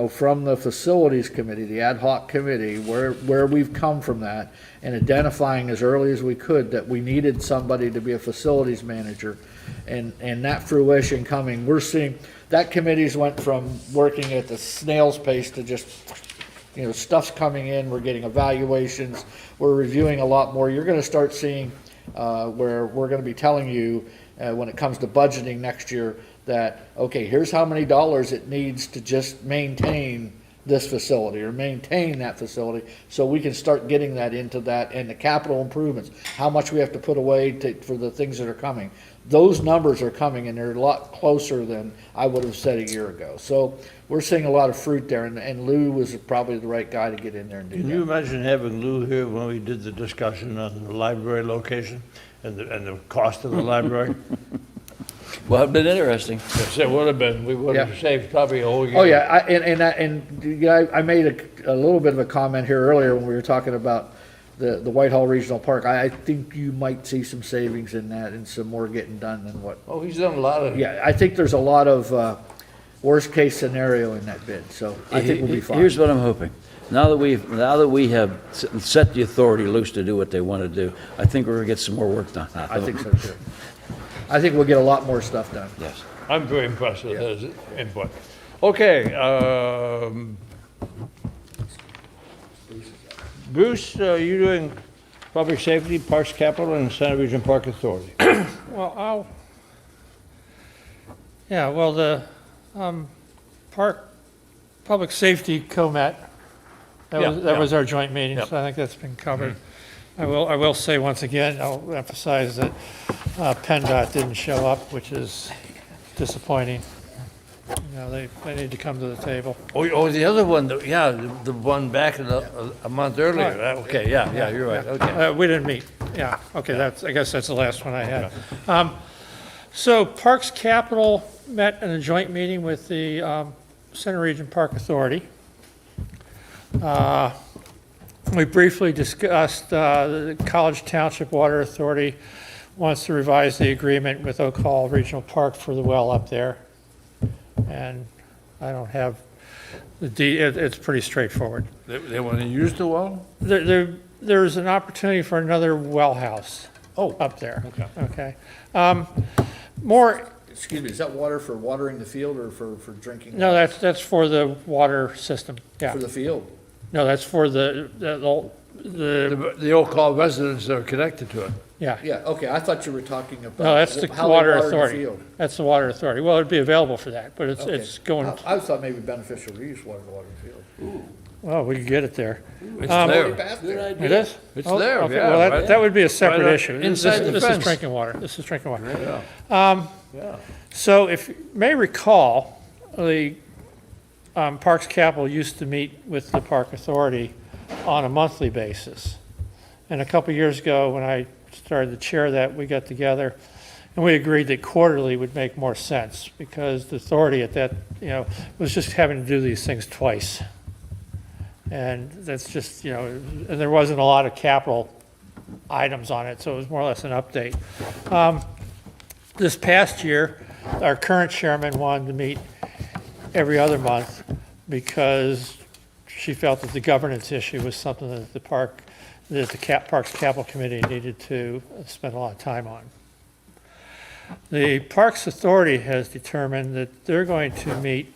Speaker 6: from the facilities committee, the ad hoc committee, where we've come from that, and identifying as early as we could that we needed somebody to be a facilities manager, and that fruition coming, we're seeing, that committee's went from working at the snail's pace to just, stuff's coming in, we're getting evaluations, we're reviewing a lot more. You're going to start seeing where we're going to be telling you when it comes to budgeting next year that, okay, here's how many dollars it needs to just maintain this facility or maintain that facility, so we can start getting that into that, and the capital improvements, how much we have to put away for the things that are coming. Those numbers are coming, and they're a lot closer than I would have said a year ago. So we're seeing a lot of fruit there, and Lou was probably the right guy to get in there and do that.
Speaker 2: Can you imagine having Lou here when we did the discussion on the library location and the cost of the library?
Speaker 1: Well, it'd been interesting.
Speaker 2: Yes, it would have been. We would have saved probably a whole year.
Speaker 6: Oh, yeah, I made a little bit of a comment here earlier when we were talking about the Whitehall Regional Park. I think you might see some savings in that and some more getting done than what.
Speaker 2: Oh, he's done a lot of.
Speaker 6: Yeah, I think there's a lot of worst-case scenario in that bid, so I think we'll be fine.
Speaker 1: Here's what I'm hoping. Now that we have set the authority loose to do what they want to do, I think we're going to get some more work done.
Speaker 6: I think so, too. I think we'll get a lot more stuff done.
Speaker 1: Yes.
Speaker 2: I'm very impressed with his input. Okay, Bruce, you doing public safety, parks capital, and Center Region Park Authority?
Speaker 11: Well, the public safety co-met, that was our joint meeting, so I think that's been covered. I will say once again, I'll emphasize that PennDOT didn't show up, which is disappointing. You know, they need to come to the table.
Speaker 2: Oh, the other one, the one back a month earlier.
Speaker 11: Right.
Speaker 2: Okay, yeah, you're right, okay.
Speaker 11: We didn't meet, yeah, okay, I guess that's the last one I had. So Parks Capital met in a joint meeting with the Center Region Park Authority. We briefly discussed the College Township Water Authority wants to revise the agreement with Oak Hall Regional Park for the well up there. And I don't have it's pretty straightforward.
Speaker 2: They want to use the well?
Speaker 11: There's an opportunity for another well house up there. Okay. More,
Speaker 6: Excuse me, is that water for watering the field or for drinking?
Speaker 11: no, that's for the water system, yeah.
Speaker 6: For the field?
Speaker 11: No, that's for the
Speaker 2: The Oak Hall residents that are connected to it.
Speaker 11: yeah.
Speaker 6: Yeah, okay, I thought you were talking about.
Speaker 11: No, that's the
Speaker 6: how they
Speaker 11: water
Speaker 6: water the
Speaker 11: authority.
Speaker 6: field.
Speaker 11: That's the water authority. Well, it'd be available for that, but it's
Speaker 6: Okay.
Speaker 11: going,
Speaker 6: I thought maybe beneficial reuse water to water the field.
Speaker 11: well, we can get it there.
Speaker 2: It's
Speaker 6: Already
Speaker 2: there.
Speaker 6: passed there.
Speaker 11: It is?
Speaker 2: It's
Speaker 11: Oh,
Speaker 2: there,
Speaker 11: okay,
Speaker 2: yeah,
Speaker 11: well,
Speaker 2: right-
Speaker 11: that would be a separate
Speaker 2: right
Speaker 11: issue.
Speaker 2: inside the
Speaker 11: This is
Speaker 2: fence.
Speaker 11: drinking water. This is drinking water.
Speaker 2: Yeah.
Speaker 11: So if you may recall, the Parks Capital used to meet with the Park Authority on a monthly basis. And a couple years ago, when I started to chair that, we got together and we agreed that quarterly would make more sense because the authority at that, was just having to do these things twice. And that's just, and there wasn't a lot of capital items on it, so it was more or less an update. This past year, our current chairman wanted to meet every other month because she felt that the governance issue was something that the Parks Capital Committee needed to spend a lot of time on. The Parks Authority has determined that they're going to meet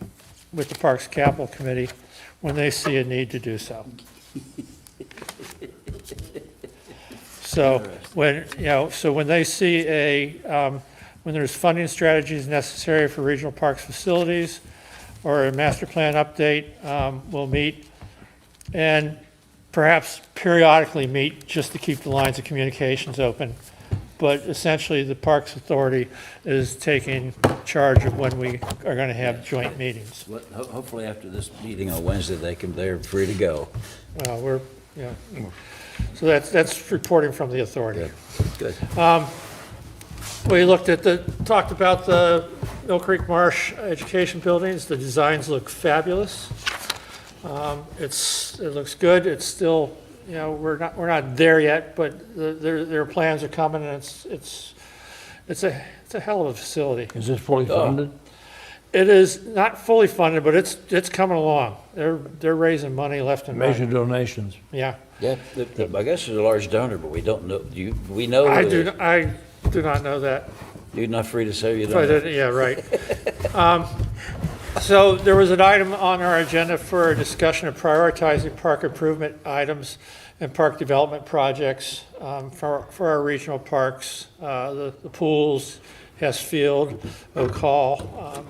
Speaker 11: with the Parks Capital Committee when they see a need to do so. So when they see when there's funding strategies necessary for regional parks facilities or a master plan update, we'll meet and perhaps periodically meet just to keep the lines of communications open. But essentially, the Parks Authority is taking charge of when we are going to have joint meetings.
Speaker 1: Hopefully after this meeting on Wednesday, they're free to go.
Speaker 11: Well, so that's reporting from the authority.
Speaker 1: Good.
Speaker 11: We talked about the Mill Creek Marsh education buildings. The designs look fabulous. It looks good. It's still, we're not there yet, but their plans are coming, and it's a hell of a facility.
Speaker 2: Is this fully funded?
Speaker 11: It is not fully funded, but it's coming along. They're raising money left and right.
Speaker 2: Major donations.
Speaker 11: Yeah.
Speaker 1: Yeah, I guess there's a large donor, but we don't know, we know.
Speaker 11: I
Speaker 1: who it is.
Speaker 11: do not know that.
Speaker 1: You're not free to say you
Speaker 11: But,
Speaker 1: don't know.
Speaker 11: yeah, right. So there was an item on our agenda for a discussion of prioritizing park improvement items and park development projects for our regional parks, the pools, Hess Field, Oak Hall,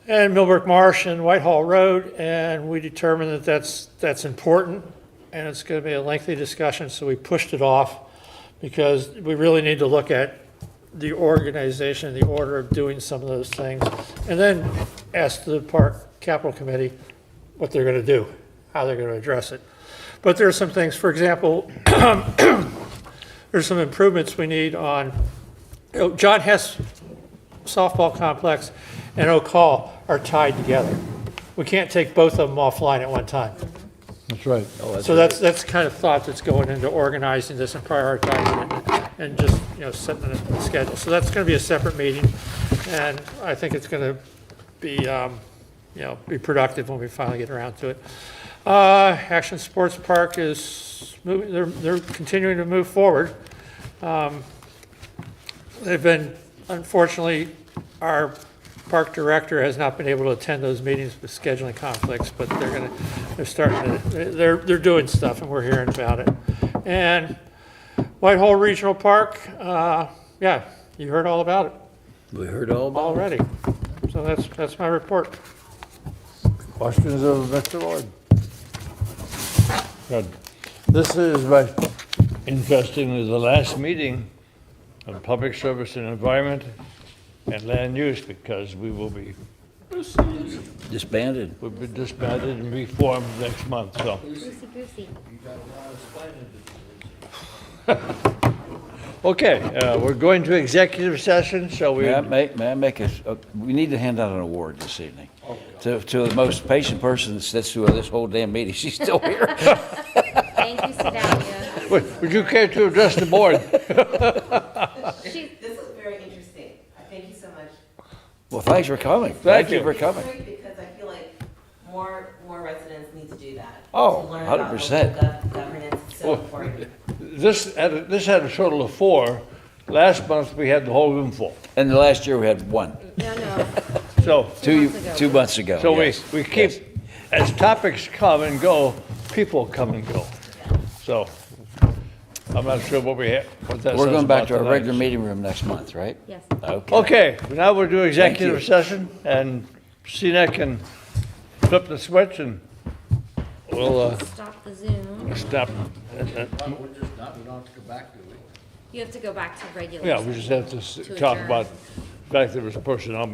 Speaker 11: and Millbrook Marsh and Whitehall Road, and we determined that that's important, and it's going to be a lengthy discussion, so we pushed it off because we really need to look at the organization, the order of doing some of those things, and then ask the Park Capital Committee what they're going to do, how they're going to address it. But there are some things, for example, there's some improvements we need on, John Hess softball complex and Oak Hall are tied together. We can't take both of them offline at one time.
Speaker 2: That's right.
Speaker 11: So that's the kind of thought that's going into organizing this and prioritizing it and just, setting a schedule. So that's going to be a separate meeting, and I think it's going to be, be productive when we finally get around to it. Action Sports Park is moving, they're continuing to move forward. They've been, unfortunately, our park director has not been able to attend those meetings with scheduling conflicts, but they're doing stuff, and we're hearing about it. And Whitehall Regional Park, yeah, you heard all about it
Speaker 1: We heard all about it.
Speaker 11: already. So that's my report.
Speaker 2: Questions of Mr. Lloyd? Good. This is my, interestingly, the last meeting of Public Service and Environment and Land Use, because we will be,
Speaker 1: Disbanded.
Speaker 2: we'll be disbanded and reformed next month, so.
Speaker 4: Goosey, goosey.
Speaker 2: Okay, we're going to executive session, so we,
Speaker 1: May I make we need to hand out an award this evening to the most patient person that sits through this whole damn meeting. She's still here.
Speaker 4: Thank you, Sedalia.
Speaker 2: would you care to address the board?
Speaker 3: This was very interesting. Thank you so much.
Speaker 1: Well, thanks for coming.
Speaker 2: Thank
Speaker 1: you
Speaker 2: you.
Speaker 1: for coming.
Speaker 3: It's great because I feel like more residents need to do that.
Speaker 1: Oh,
Speaker 3: To learn about
Speaker 1: 100%.
Speaker 3: local governance is so important.
Speaker 2: This had a total of 4. Last month, we had the whole room full.
Speaker 1: And the last year we had one,
Speaker 4: No.
Speaker 2: So,
Speaker 1: 2 months ago.
Speaker 2: so
Speaker 1: yes.
Speaker 2: we keep,
Speaker 1: Yes.
Speaker 2: as topics come and go, people come and go. So, I'm not sure what we have, what that
Speaker 1: We're
Speaker 2: says
Speaker 1: going back
Speaker 2: about
Speaker 1: to our
Speaker 2: tonight.
Speaker 1: regular meeting room next month, right?
Speaker 4: Yes.
Speaker 1: Okay.
Speaker 2: Okay, now we'll do executive
Speaker 1: you.
Speaker 2: session, and CNET can flip the switch, and we'll
Speaker 4: Stop the Zoom.
Speaker 2: stop.
Speaker 6: We're just not, we don't have to go back to it.
Speaker 4: You have to go back to regular.
Speaker 2: Yeah, we just have to
Speaker 4: To
Speaker 2: talk
Speaker 4: adjourn.
Speaker 2: about the fact there was personnel